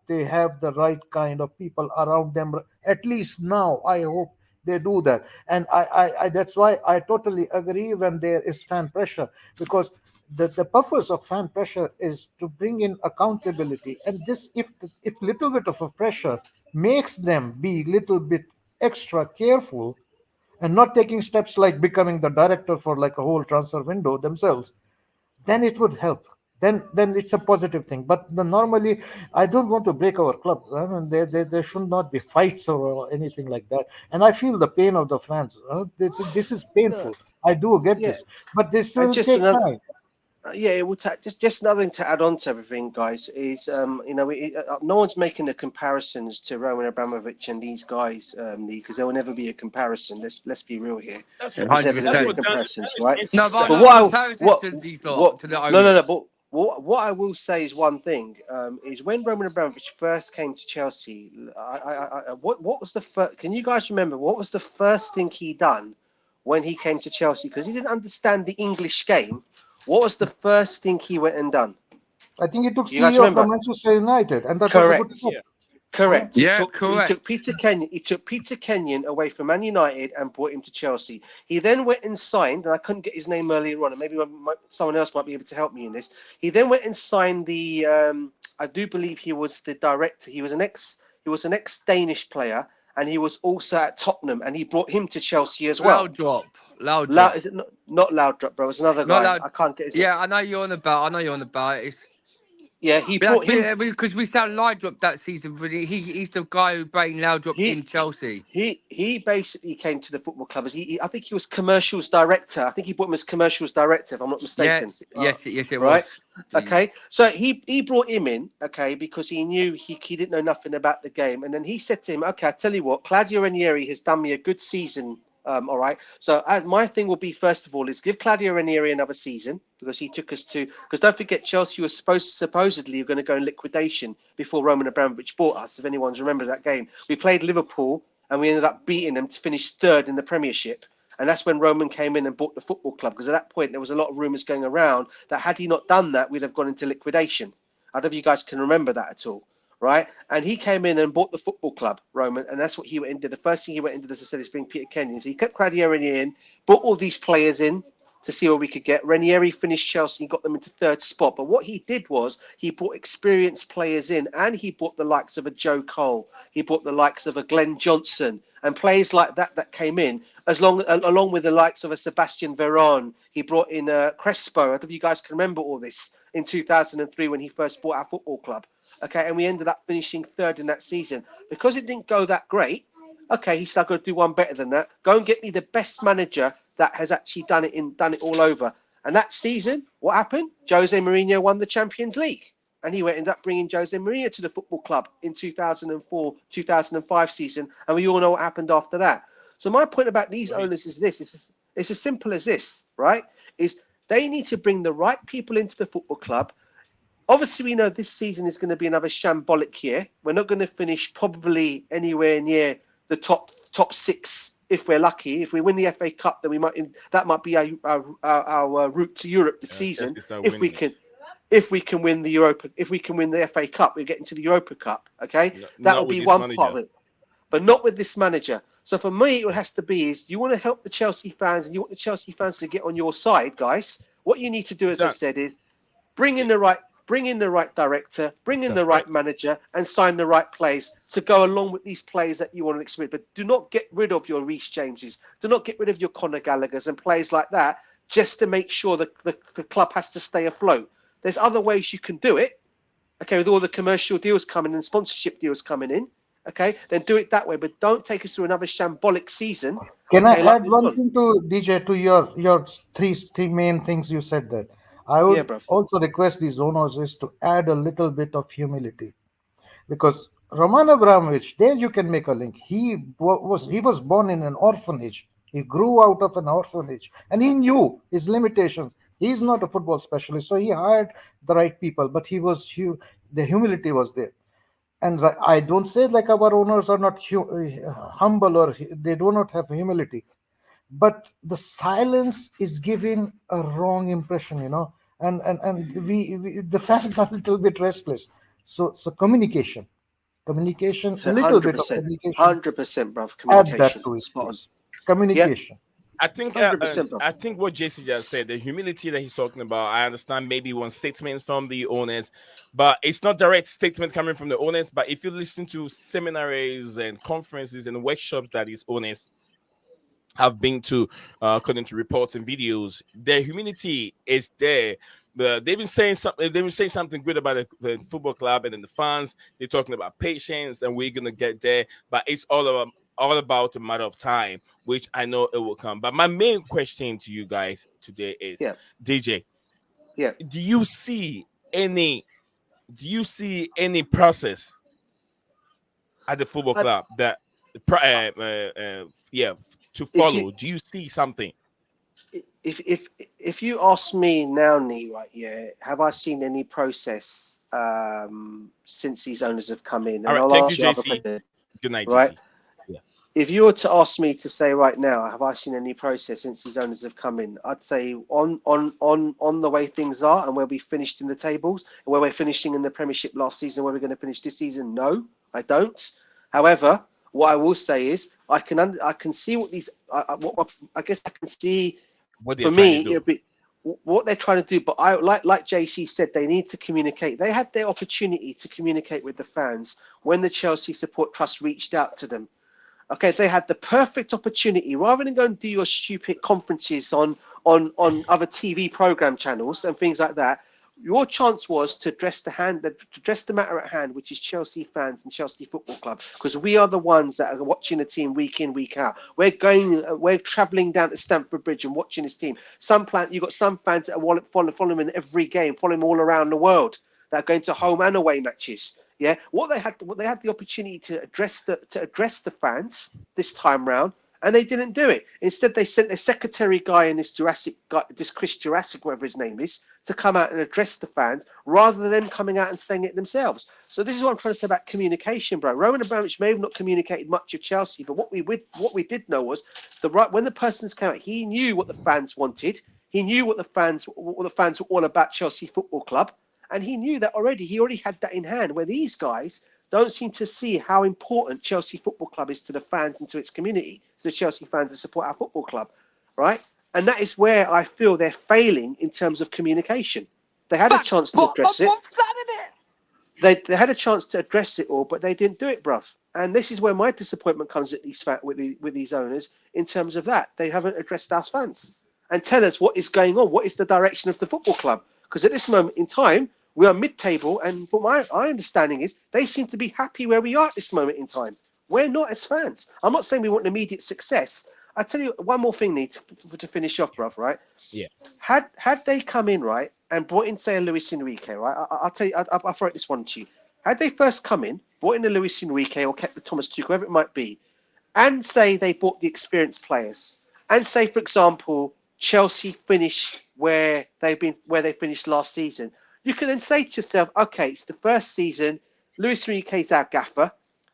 they have the right kind of people around them. At least now, I hope they do that. And I that's why I totally agree when there is fan pressure, because the purpose of fan pressure is to bring in accountability. And this, if little bit of a pressure makes them be little bit extra careful and not taking steps like becoming the director for like a whole transfer window themselves, then it would help. Then it's a positive thing. But normally, I don't want to break our club. I mean, there should not be fights or anything like that. And I feel the pain of the fans. This is painful. I do get Yeah. this, but this And will just take another, time. yeah, it will just another thing to add on to everything, guys, is no one's making the comparisons to Roman Abramovich and these guys, because there will never be a comparison. Let's be real here. That's There's what, never going to be 100%. comparisons, right? No, but But I'm not comparison what to these what to the no, owners. but what I will say is one thing, is when Roman Abramovich first came to Chelsea, what was the first? Can you guys remember what was the first thing he done when he came to Chelsea? Because he didn't understand the English game. What was the first thing he went and done? I think he took You guys CEO from remember? Manchester United, and that was a good Correct. step. Correct. Yeah, He correct. took Peter Kenyon. He took Peter Kenyon away from Man United and brought him to Chelsea. He then went and signed, and I couldn't get his name earlier on, and maybe someone else might be able to help me in this. He then went and signed the. I do believe he was the director. He was an ex Danish player, and he was also at Tottenham, and he brought him to Chelsea as well. Loud drop. Is it not Loud Drop, bro? It's another Not guy. loud. I can't get his. Yeah, I know you're on about. It's Yeah, he brought him. because we sound loud drop that season. But he's the guy who brought loud drop in Chelsea. He basically came to the football club as I think he was commercials director. I think he brought him as commercials director, if I'm not mistaken. Yes, it right? was. Okay, so he brought him in, okay, because he knew he didn't know nothing about the game, and then he said to him, okay, I tell you what, Claudio Ranieri has done me a good season. All right. So my thing will be, first of all, is give Claudio Ranieri another season, because he took us to. Because don't forget, Chelsea was supposedly going to go in liquidation before Roman Abramovich bought us. If anyone's remembered that game, we played Liverpool and we ended up beating them to finish third in the Premiership. And that's when Roman came in and bought the football club. Because at that point, there was a lot of rumours going around that had he not done that, we'd have gone into liquidation. I don't know if you guys can remember that at all. Right, and he came in and bought the football club, Roman, and that's what he went into. The first thing he went into, as I said, is bring Peter Kenyon. So he kept Ranieri in, brought all these players in to see what we could get. Ranieri finished Chelsea and got them into third spot. But what he did was he brought experienced players in, and he brought the likes of a Joe Cole, he brought the likes of a Glenn Johnson, and players like that came in, along with the likes of a Sebastian Veron. He brought in Crespo. I don't know if you guys can remember all this in 2003 when he first bought our football club. Okay, and we ended up finishing third in that season. Because it didn't go that great, okay, he said, I've got to do one better than that. Go and get me the best manager that has actually done it all over. And that season, what happened? Jose Mourinho won the Champions League. And he ended up bringing Jose Mourinho to the football club in 2004, 2005 season. And we all know what happened after that. So my point about these owners is this. It's as simple as this, right? Is they need to bring the right people into the football club. Obviously, we know this season is going to be another shambolic year. We're not going to finish probably anywhere near the top six if we're lucky. If we win the FA Cup, then that might be our route to Europe this season. If we can win the Europa, if we can win the FA Cup, we get into the Europa Cup. Okay, that will be one part of it, but not with this manager. So for me, it has to be is you want to help the Chelsea fans and you want the Chelsea fans to get on your side, guys. What you need to do, as I said, is bring in the right bring in the right director, bring in That's the right right. manager, and sign the right players to go along with these players that you want to experience. But do not get rid of your Reece Jameses. Do not get rid of your Conor Gallaghers and players like that just to make sure that the club has to stay afloat. There's other ways you can do it. Okay, with all the commercial deals coming in, sponsorship deals coming in. Okay, then do it that way. But don't take us through another shambolic season. Can Okay, I like add we've one done. thing to DJ to your three main things you said that? I Yeah, would bro. also request these owners is to add a little bit of humility, because Roman Abramovich, there you can make a link. He was born in an orphanage. He grew out of an orphanage, and he knew his limitations. He's not a football specialist, so he hired the right people. But the humility was there. And I don't say like our owners are not humble, or they do not have humility, but the silence is giving a wrong impression, and we the fans are a little bit restless. So communication, a little bit of 100%. communication. 100%, bro. Add that Communication. to it, Spot on. please. Yeah, Communication. I think 100%, bro. I think what JC just said, the humility that he's talking about, I understand maybe one statement from the owners, but it's not direct statement coming from the owners. But if you listen to seminaries and conferences and workshops that these owners have been to, according to reports and videos, their humility is there. They've been saying something. They've been saying something good about the football club and then the fans. They're talking about patience, and we're gonna get there. But it's all about a matter of time, which I know it will come. But my main question to you guys today is, Yeah, DJ, yeah. do you see any? Do you see any process at the football I, club that, yeah, to if you follow? Do you see something? if you ask me now, Nee, right? Yeah, have I seen any process since these owners have come in? All And right, I'll thank you, ask you other JC. questions, Good night, right? JC. Yeah. If you were to ask me to say right now, have I seen any process since these owners have come in? I'd say on the way things are and where we finished in the tables and where we're finishing in the Premiership last season, where we're going to finish this season. No, I don't. However, what I will say is I can see what these I guess I can see. What they're For trying to me, do. what they're trying to do. But I like JC said, they need to communicate. They had their opportunity to communicate with the fans when the Chelsea Support Trust reached out to them. Okay, they had the perfect opportunity rather than go and do your stupid conferences on other TV program channels and things like that. Your chance was to address the matter at hand, which is Chelsea fans and Chelsea Football Club, because we are the ones that are watching the team week in, week out. We're travelling down to Stampford Bridge and watching this team. You've got some fans that are following every game, following all around the world, that are going to home and away matches. Yeah, what they had the opportunity to address the fans this time round, and they didn't do it. Instead, they sent their secretary guy and this Chris Jurassic, whatever his name is, to come out and address the fans rather than them coming out and saying it themselves. So this is what I'm trying to say about communication, bro. Roman Abramovich may have not communicated much of Chelsea, but what we did know was when the persons came out, he knew what the fans wanted. He knew what the fans were all about Chelsea Football Club. And he knew that already. He already had that in hand, where these guys don't seem to see how important Chelsea Football Club is to the fans and to its community, to the Chelsea fans that support our football club, right? And that is where I feel they're failing in terms of communication. They had a chance to address it. They had a chance to address it all, but they didn't do it, bruv. And this is where my disappointment comes at least with these owners in terms of that. They haven't addressed us fans and tell us what is going on. What is the direction of the football club? Because at this moment in time, we are mid-table, and from my understanding is they seem to be happy where we are at this moment in time. We're not as fans. I'm not saying we want immediate success. I tell you one more thing, Nate, to finish off, bruv, right? Yeah. Had they come in, right, and brought in, say, a Luis Enrique, right? I'll tell you, I'll throw this one to you. Had they first come in, brought in a Luis Enrique or kept the Thomas Tuchel, whoever it might be, and say they bought the experienced players, and say, for example, Chelsea finished where they finished last season, you can then say to yourself, okay, it's the first season, Luis Enrique's our gaffer,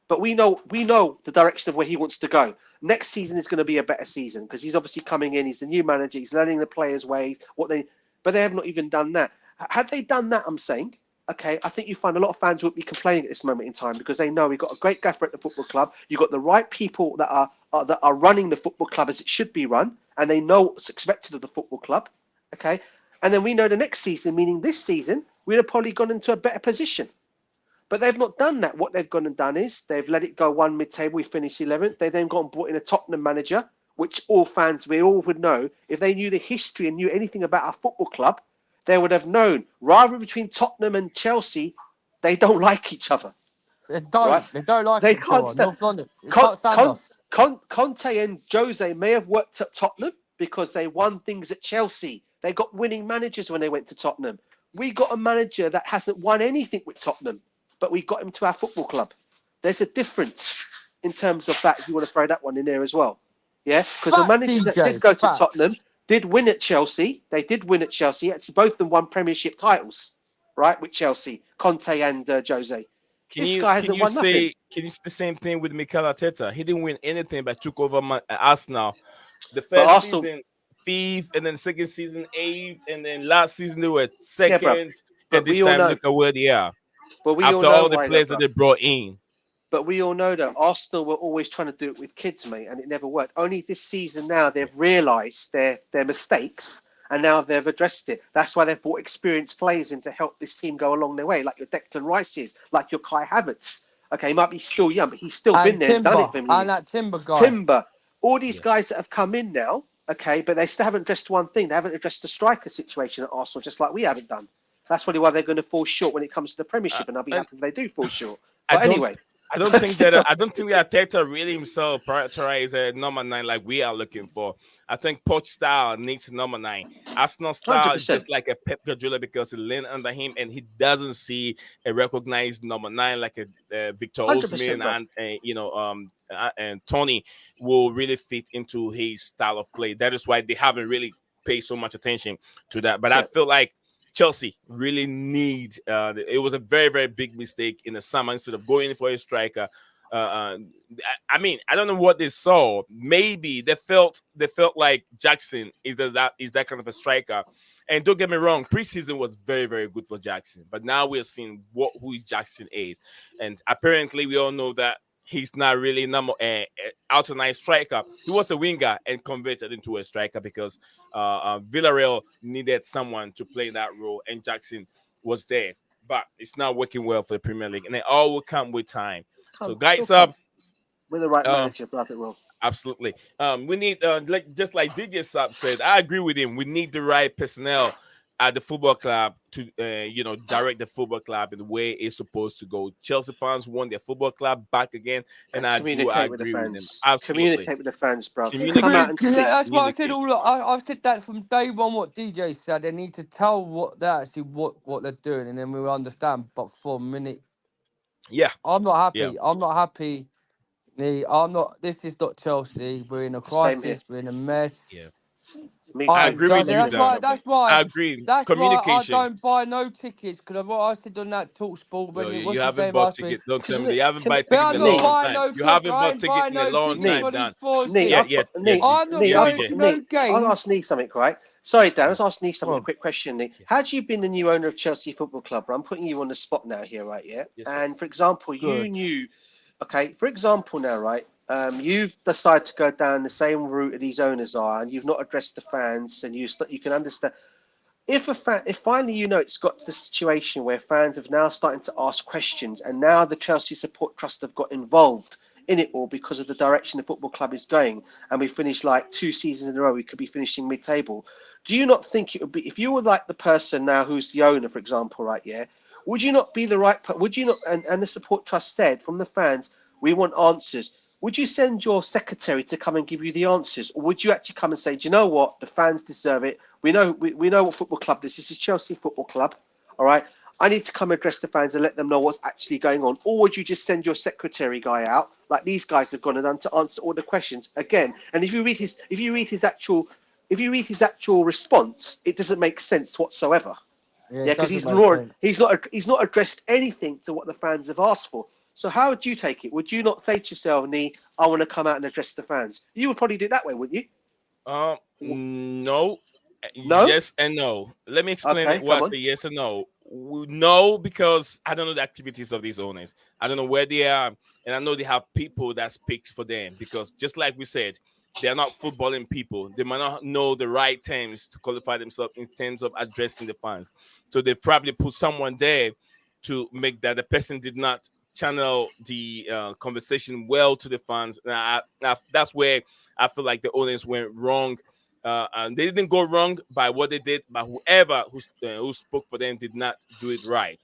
but we know the direction of where he wants to go. Next season is going to be a better season because he's obviously coming in, he's the new manager, he's learning the players' ways, but they have not even done that. Had they done that, I'm saying, okay, I think you find a lot of fans would be complaining at this moment in time because they know we've got a great gaffer at the football club. You've got the right people that are running the football club as it should be run, and they know what's expected of the football club. Okay, and then we know the next season, meaning this season, we'd have probably gone into a better position. But they've not done that. What they've gone and done is they've let it go one mid-table. We finished 11th. They then got and brought in a Tottenham manager, which all fans, we all would know. If they knew the history and knew anything about our football club, they would have known. Rather between Tottenham and Chelsea, they don't like each other. They don't. Right? They don't like They each can't other. stand. North London. They can't stand us. Conte and Jose may have worked at Tottenham because they won things at Chelsea. They got winning managers when they went to Tottenham. We got a manager that hasn't won anything with Tottenham, but we got him to our football club. There's a difference in terms of that, if you want to throw that one in there as well. Yeah, because the managers that did go to Tottenham did win at Chelsea. They did win at Chelsea. Actually, both of them won Premiership titles, right, with Chelsea, Conte and Jose. Can you say the same thing with Mikel Arteta? He didn't win anything, but took over Arsenal. The first season, 5th, and then second season, 8th, and then last season they were 2nd. And this time, look at where they are. But we after all the players that they brought in. But we all know that Arsenal were always trying to do it with kids, mate, and it never worked. Only this season now they've realised their mistakes, and now they've addressed it. That's why they've brought experienced players in to help this team go along their way, like your Declan Rices, like your Kai Havertz. Okay, he might be still young, but he's still been there and done it for me. And that Timber guy. Timber. All these guys that have come in now, okay, but they still haven't addressed one thing. They haven't addressed the striker situation at Arsenal, just like we haven't done. That's probably why they're going to fall short when it comes to the Premiership, and I'll be happy if they do fall short. But anyway. I don't think that Arteta really himself prioritizes number 9 like we are looking for. I think Poch style needs number 9. Arsenal style is just like a Pep Guardiola because he leaned under him and he doesn't see a recognized number 9 like a Victor Osimhen and Tony will really fit into his style of play. That is why they haven't really paid so much attention to that. But I feel like Chelsea really need. It was a very, very big mistake in the summer instead of going for a striker. I mean, I don't know what they saw. Maybe they felt like Jackson is that kind of a striker. And don't get me wrong, preseason was very, very good for Jackson. But now we're seeing who Jackson is, and apparently we all know that he's not really out-and-out striker. He was a winger and converted into a striker because Villarreal needed someone to play that role, and Jackson was there. But it's not working well for the Premier League, and it all will come with time. So, guys, with the right manager, it will. Absolutely. We need, just like DJ Sab said, I agree with him. We need the right personnel at the football club to, direct the football club in the way it's supposed to go. Chelsea fans want their football club back again, and I agree with them. Absolutely. Communicate with the fans, bro. Come out and that's why I said I've said that from day one. What DJ said, they need to tell what they're doing, and then we'll understand. But for a minute, I'm not happy. Yeah. I'm not happy. I'm not. This is not Chelsea. We're in a crisis. We're in a mess. Yeah. I agree with you. That's why I agree. That's communication. why I don't buy no tickets because what I said on that talk sport when you haven't bought tickets. Don't tell me you haven't bought tickets in a long time. You haven't bought tickets in a long time, Dan. I'm not going to no game. I'll ask Nick something, right? Sorry, Dan. Let's ask Nick something. A quick question, Nick. Had you been the new owner of Chelsea Football Club? I'm putting you on the spot now here, right? Yeah. Yes, and for example, you knew. Okay. For example, now, right? You've decided to go down the same route these owners are, and you've not addressed the fans, and you can understand. If finally it's got to the situation where fans have now starting to ask questions, and now the Chelsea Support Trust have got involved in it all because of the direction the football club is going, and we finished like 2 seasons in a row, we could be finishing mid-table. Do you not think it would be, if you were like the person now who's the owner, for example, right? Yeah, would you not be the right? Would you not? And the Support Trust said from the fans, we want answers. Would you send your secretary to come and give you the answers, or would you actually come and say, "Do you know what? The fans deserve it. We know what football club this is. This is Chelsea Football Club. All right. I need to come address the fans and let them know what's actually going on." Or would you just send your secretary guy out, like these guys have gone and done, to answer all the questions again? And if you read his actual response, it doesn't make sense whatsoever. Yeah, because he's not addressed anything to what the fans have asked for. So how would you take it? Would you not say to yourself, "Nee, I want to come out and address the fans"? You would probably do it that way, wouldn't you? No. Yes and no. Let me explain why I say yes and no. No, because I don't know the activities of these owners. I don't know where they are, and I know they have people that speaks for them. Because just like we said, They are not footballing people. They might not know the right terms to qualify themselves in terms of addressing the fans. So they probably put someone there to make that the person did not channel the conversation well to the fans. That's where I feel like the audience went wrong. And they didn't go wrong by what they did, but whoever who spoke for them did not do it right.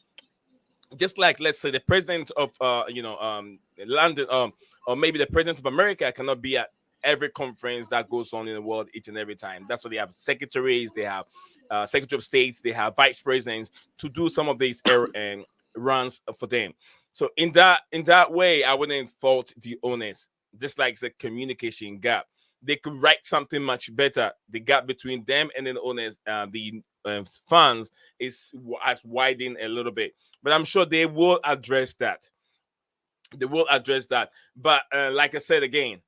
Just like, let's say, the president of London, or maybe the president of America cannot be at every conference that goes on in the world each and every time. That's why they have secretaries, they have secretary of states, they have vice presidents to do some of these runs for them. So in that way, I wouldn't fault the owners. Just like the communication gap, they could write something much better. The gap between them and the owners, the fans, has widened a little bit. But I'm sure they will address that. They will address that. But like I said again,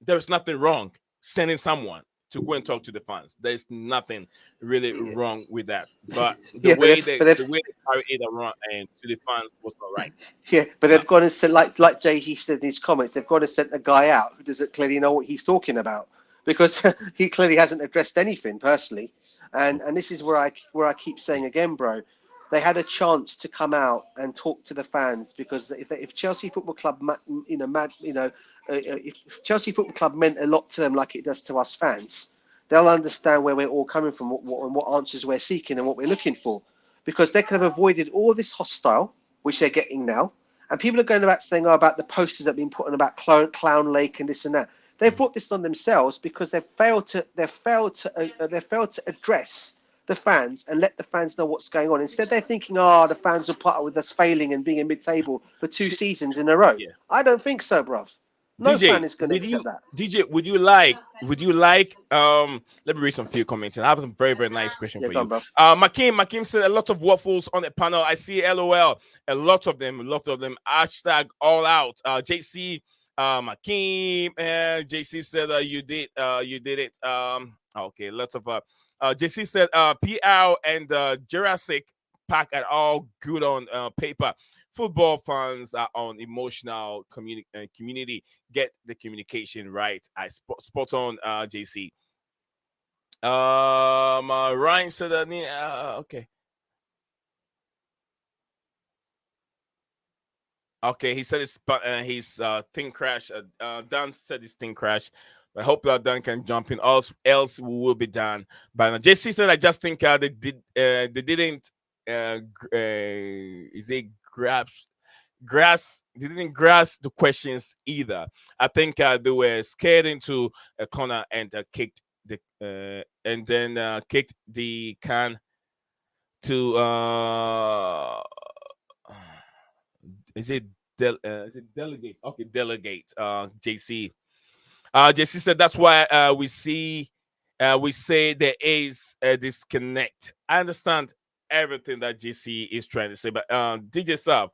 there's nothing wrong sending someone to go and talk to the fans. There's nothing really wrong with that. But the way they carry it around and to the fans was not right. Yeah, but they've gone and said, like Jay-Z said in his comments, they've gone and sent a guy out who doesn't clearly know what he's talking about, because he clearly hasn't addressed anything personally. And this is where I keep saying again, bro, they had a chance to come out and talk to the fans, because if Chelsea Football Club, if Chelsea Football Club meant a lot to them like it does to us fans, they'll understand where we're all coming from, what answers we're seeking and what we're looking for, because they could have avoided all this hostile, which they're getting now. And people are going about saying, about the posters that have been put on about Clown Lake and this and that. They've brought this on themselves because they've failed to address the fans and let the fans know what's going on. Instead, they're thinking, the fans will put up with us failing and being in mid-table for 2 seasons in a row. Yeah. I don't think so, bruv. No DJ, fan is going to accept that. DJ, would you like let me read some few comments, and I have some very, very nice question for you. Makim said a lot of waffles on the panel. I see LOL, a lot of them. Hashtag all out. JC, Makim, and JC said you did it. Okay, lots of JC said PR and Jurassic Park are all good on paper. Football fans are on emotional community. Get the communication right. I spot on, JC. Ryan said okay. Okay, he said his thing crashed. Dan said his thing crashed. I hope that Dan can jump in. Else we will be done. But JC said, I just think they didn't they didn't grasp the questions either. I think they were scared into a corner and kicked the can to is it delegate? Okay, delegate. JC. JC said that's why we say there is a disconnect. I understand everything that JC is trying to say, but DJ Sab,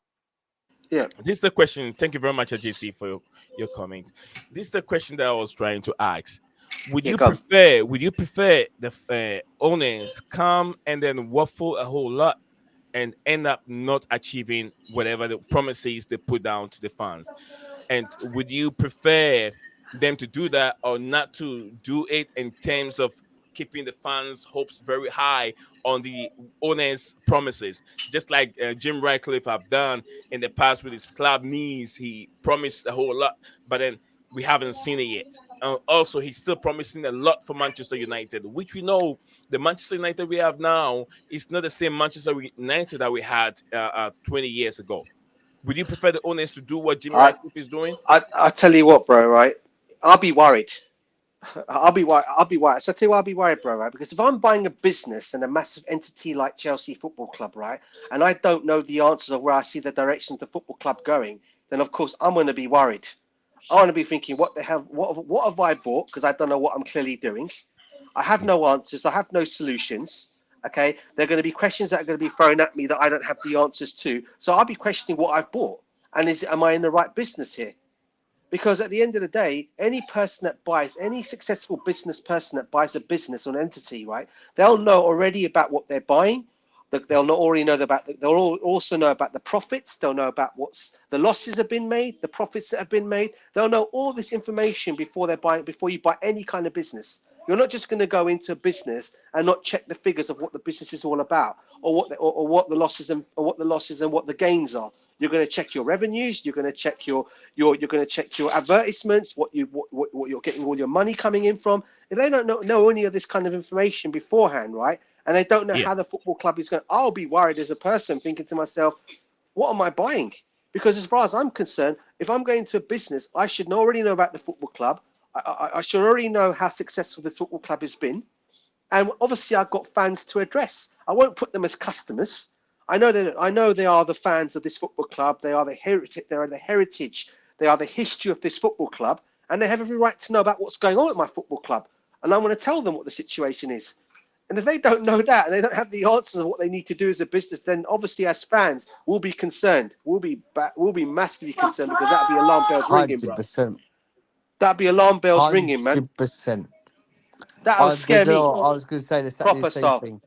yeah, this is the question. Thank you very much, JC, for your comment. This is the question that I was trying to ask. Would you prefer the owners come and then waffle a whole lot and end up not achieving whatever the promises they put down to the fans? And would you prefer them to do that or not to do it, in terms of keeping the fans' hopes very high on the owners' promises, just like Jim Ratcliffe have done in the past with his club needs? He promised a whole lot, but then we haven't seen it yet. Also, he's still promising a lot for Manchester United, which we know the Manchester United we have now is not the same Manchester United that we had 20 years ago. Would you prefer the owners to do what Jim Ratcliffe is doing? I tell you what, bro, right? I'll be worried. I'll be worried. So I tell you why I'll be worried, bro, right? Because if I'm buying a business and a massive entity like Chelsea Football Club, right, and I don't know the answers of where I see the direction of the football club going, then of course I'm going to be worried. I want to be thinking, what have I bought? Because I don't know what I'm clearly doing. I have no answers. I have no solutions. Okay, there are going to be questions that are going to be thrown at me that I don't have the answers to. So I'll be questioning what I've bought, and am I in the right business here? Because at the end of the day, any successful business person that buys a business or an entity, right, they'll know already about what they're buying. They'll not already know about. They'll also know about the profits. They'll know about what's the losses have been made, the profits that have been made. They'll know all this information before they're buying. Before you buy any kind of business, you're not just going to go into a business and not check the figures of what the business is all about, or what the losses and what the gains are. You're going to check your revenues. You're going to check your advertisements. What you're getting all your money coming in from. If they don't know any of this kind of information beforehand, right? And they don't know how the football club is going. I'll be worried as a person, thinking to myself, "What am I buying?" Because as far as I'm concerned, if I'm going to a business, I should already know about the football club. I should already know how successful the football club has been, and obviously I've got fans to address. I won't put them as customers. I know they are the fans of this football club. They are the heritage. They are the heritage. They are the history of this football club, and they have every right to know about what's going on at my football club. And I'm going to tell them what the situation is. And if they don't know that, and they don't have the answers of what they need to do as a business, then obviously as fans, we'll be concerned. We'll be massively concerned, because that'll be alarm bells ringing, bro. 100%. That'll be alarm bells ringing, man. 100%. That'll scare me. I was going to say the Proper same stuff. thing.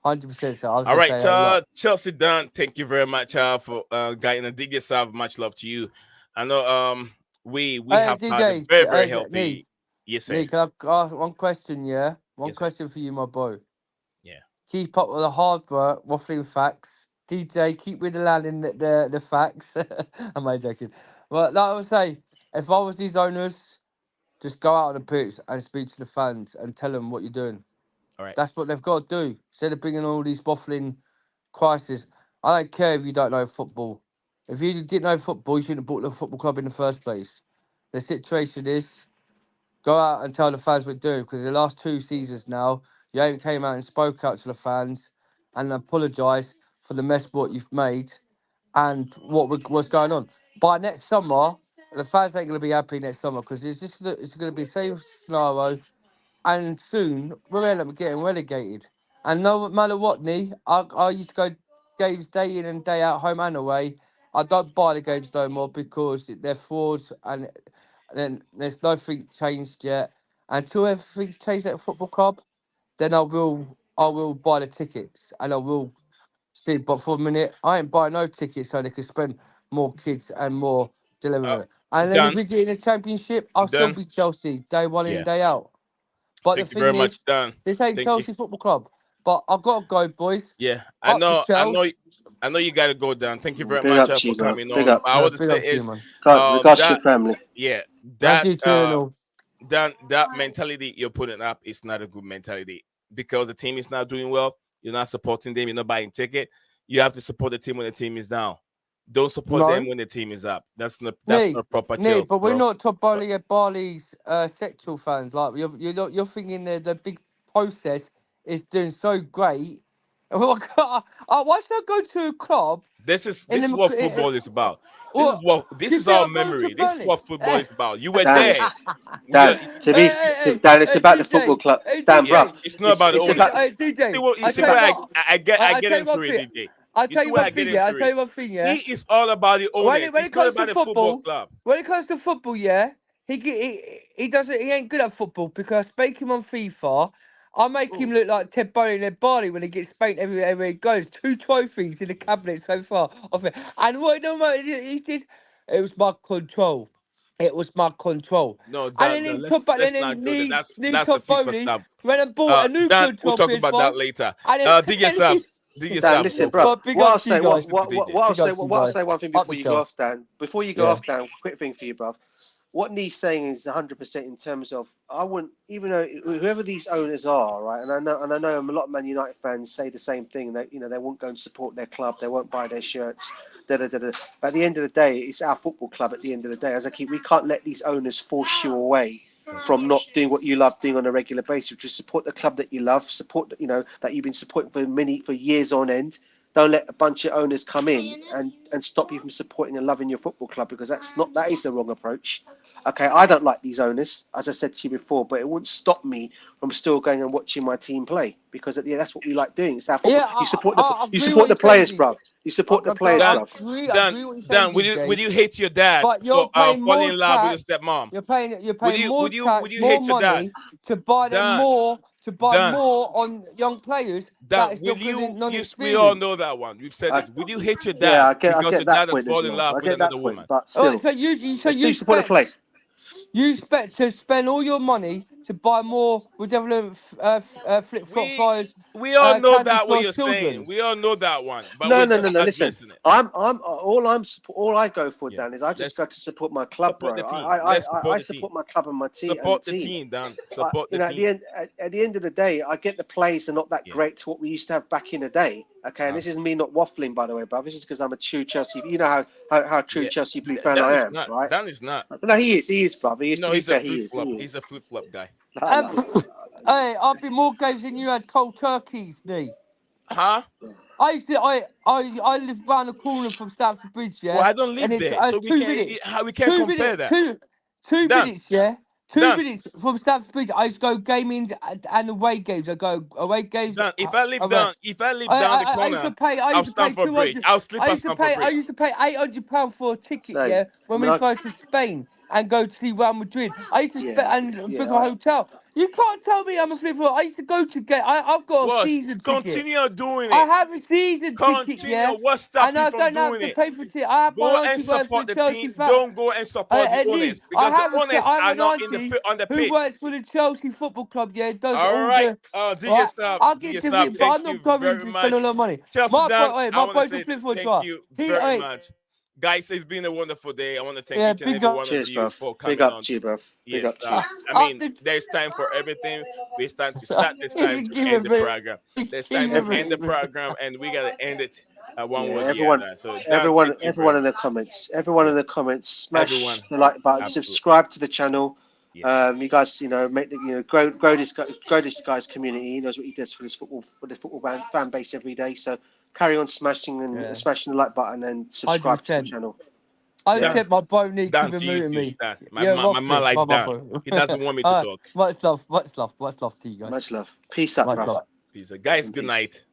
100%. So I was All going to say right, Chelsea Dan, thank you very much for guiding the DJ Sav. Much love to you. I know we have DJ, had a very, very healthy. Nick, Yes, sir. Nick, I've got one question, yeah? One Yes, question for you, my boy. Yeah. Keep up with the hard work, waffling facts. DJ, keep with the land in the facts. Am I joking? Well, like I would say, if I was these owners, just go out on the pitch and speak to the fans and tell them what you're doing. All right. That's what they've got to do. Instead of bringing all these waffling crises. I don't care if you don't know football. If you didn't know football, you shouldn't have bought the football club in the first place. The situation is, go out and tell the fans what to do, because the last 2 seasons now, you ain't came out and spoke out to the fans and apologised for the mess what you've made and what's going on. By next summer, the fans ain't going to be happy next summer, because it's going to be the same scenario, and soon we'll end up getting relegated. And no matter what, I used to go games day in and day out, home and away. I don't buy the games no more because they're frauds, and then there's nothing changed yet. Until everything's changed at a football club, then I will buy the tickets and I will see. But for a minute, I ain't buying no tickets so they can spend more kids and more delivering. And then if we get in the championship, I'll still be Chelsea day one in, day out. But Thank the you very thing much, is, Dan. this ain't Chelsea Football Club. But I've got to go, boys. Yeah, I know you got to go, Dan. Thank you very much for coming on. I would say is, regards to your family. Yeah, that mentality you're putting up is not a good mentality, because the team is not doing well. You're not supporting them. You're not buying ticket. You have to support the team when the team is down. Don't support them when the team is up. That's not proper. But we're not top Barley's sexual fans. Like you're thinking the big process is doing so great. Why should I go to a club? This is what football is about. This is our memory. This is what football is about. You were there. Dan, Dan, it's about the football club. Dan, bro, it's not about the DJ. I get into it, DJ. I'll tell you one thing, yeah. He is all about the owner. When it comes to football club. When it comes to football, yeah, he doesn't. He ain't good at football, because I spank him on FIFA. I make him look like Ted Bowling and Barley when he gets spanked everywhere he goes. 2 trophies in the cabinet so far of it. And what he says, it was my control. It was my control. No, and then let's not go there. That's the FIFA stuff. When I bought a new control, we'll talk about that later. DJ Sam. Dan, listen, bro. I'll say one thing before you go off, Dan. Before you go off, Dan, quick thing for you, bro. What Nee's saying is 100% in terms of, I wouldn't, even though whoever these owners are, right, and I know a lot of Man United fans say the same thing, that they won't go and support their club, they won't buy their shirts, But at the end of the day, it's our football club. At the end of the day, we can't let these owners force you away from not doing what you love doing on a regular basis. Just support the club that you love, support that you've been supporting for years on end. Don't let a bunch of owners come in and stop you from supporting and loving your football club, because that is the wrong approach. Okay, I don't like these owners, as I said to you before, but it wouldn't stop me from still going and watching my team play, because that's what we like doing. It's our football. Yeah, you support the players, bruv. You support the players, bruv. Dan, would you hate your dad for falling in love with your stepmom? You're paying more tax, more hate your dad? money to buy them more to buy Dan. more on young players Dan, that is will not you? Yes, we all non-experienced. know that one. We've said I- it. Will you hate your Yeah, dad I get because your that dad has point as fallen in well. love I with get that another point, woman? but All right, still, so you let's support the place. you expect to spend all your money to buy more redolent flip-flop flyers, We all know candy that what floss you're children. saying. We all know that one, but No, we're no, no, just no. Listen, addressing it. all I go for, Yeah. Dan, is I just go Let's to support my club, support bro. the team. I Let's support the team. support my club and my team Support the the team. team, Dan. Support You the know, team. at the end of the day, I get the plays are not that Yeah. great to what we used to have back in the day. Okay, and this isn't me not waffling, by the way, bro. This is because I'm a true Chelsea. You know how true Yeah. Chelsea blue fan Dan I is am, not. right? Dan is not. No, he is, brother. He is. No, To be he's a fair, he flip is. flop. He He's is. a flip flop guy. No, no. Hey, I've been more games than you had cold turkeys, Nee. Huh? I live round the corner from Stampford Bridge, yeah. Well, I don't And live it's there, so we 2 can't. minutes. How we can't compare that? Two Dan. minutes, yeah. 2 Dan. minutes from Stampford Bridge. I used to go gaming and away games. I go away games. Dan, if I live away. down, down the I used to corner pay. I of used to pay Stamford Bridge, 200. I'll sleep I at used to Stamford pay. Bridge. I used to pay £800 for a ticket. Same. Yeah, when I mean, we flew to Spain and go to see Real Madrid. I used to Yeah, spend and yeah, book a hotel. You can't tell me I'm a flip flop. I used to go to get. I've got a Well, season ticket. continue doing I it. have a season ticket, Continue. yeah. What stops And you I from don't have doing to it? pay for it. I have Go my and auntie works for support the the Chelsea team. fan. Don't go and support the Lee, owners I because the have owners I have are an not in auntie on the who pitch. works for the Chelsea Football Club. Yeah, does All all right, the. DJ Right, Staff, I'll DJ get to Staff, it, but thank I'm you not coming very to spend all much. that money. Chelsea My Dan, I want to boy's a say flip flop thank driver. you very much. Guys, it's been a wonderful day. I want to thank Yeah, each and big every up. one of cheers, you bro. for Big coming up on. to you, bro. Big Yes, up to you. I mean, there's time for everything. We start to start this time to end the program. There's time to end the program, and we gotta end it one Yeah, way or the everyone, other. So, Dan, thank you everyone very in the much. comments, everyone Yeah. in the comments, smash Everyone, the like button, absolutely. subscribe to the channel. Yeah. You guys, make the grow this guy's community. He knows what he does for this football fan base every day. So carry on smashing and smashing the like button and subscribe to the 100%. channel. I Yeah. accept my bro Nick Dan keep to you muting too. me. Dan. My Yeah, man like Dan. bro. He doesn't want me to Alright, talk. much love to you guys. Much love. Peace up, Much bro. love. Peace. Guys, And good peace. night.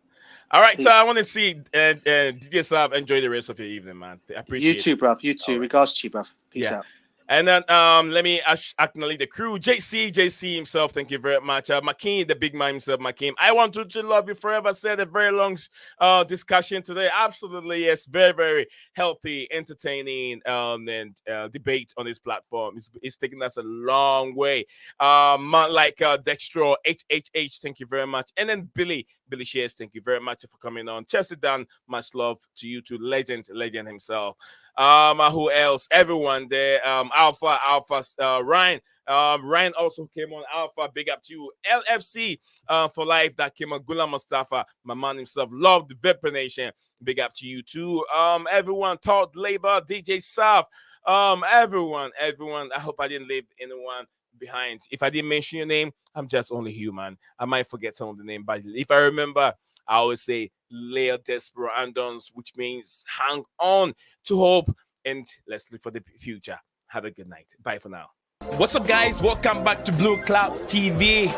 All right, so I Peace. want to see DJ Sav enjoy the rest of your evening, man. I appreciate You it. too, bro. You too. All right. Regards to you, bro. Peace Yeah. out. And then let me acknowledge the crew. JC himself, thank you very much. McKean, the big man himself, McKean. I want to love you forever. Said a very long discussion today. Absolutely, yes. Very, very healthy, entertaining and debate on this platform. It's taking us a long way. Man like Dextro, HHH, thank you very much. And then Billy Shares, thank you very much for coming on. Chelsea Dan, much love to you, to legend himself. Who else? Everyone there. Alpha, Ryan. Ryan also came on. Alpha, big up to you. LFC for life that came on. Gula Mustafa, my man himself. Love the Vipper Nation. Big up to you too. Everyone, Todd Labor, DJ Saf. Everyone. I hope I didn't leave anyone behind. If I didn't mention your name, I'm just only human. I might forget some of the name, but if I remember, I always say Leo Desperandons, which means hang on to hope, and let's look for the future. Have a good night. Bye for now. What's up, guys? Welcome back to Blueclouds TV.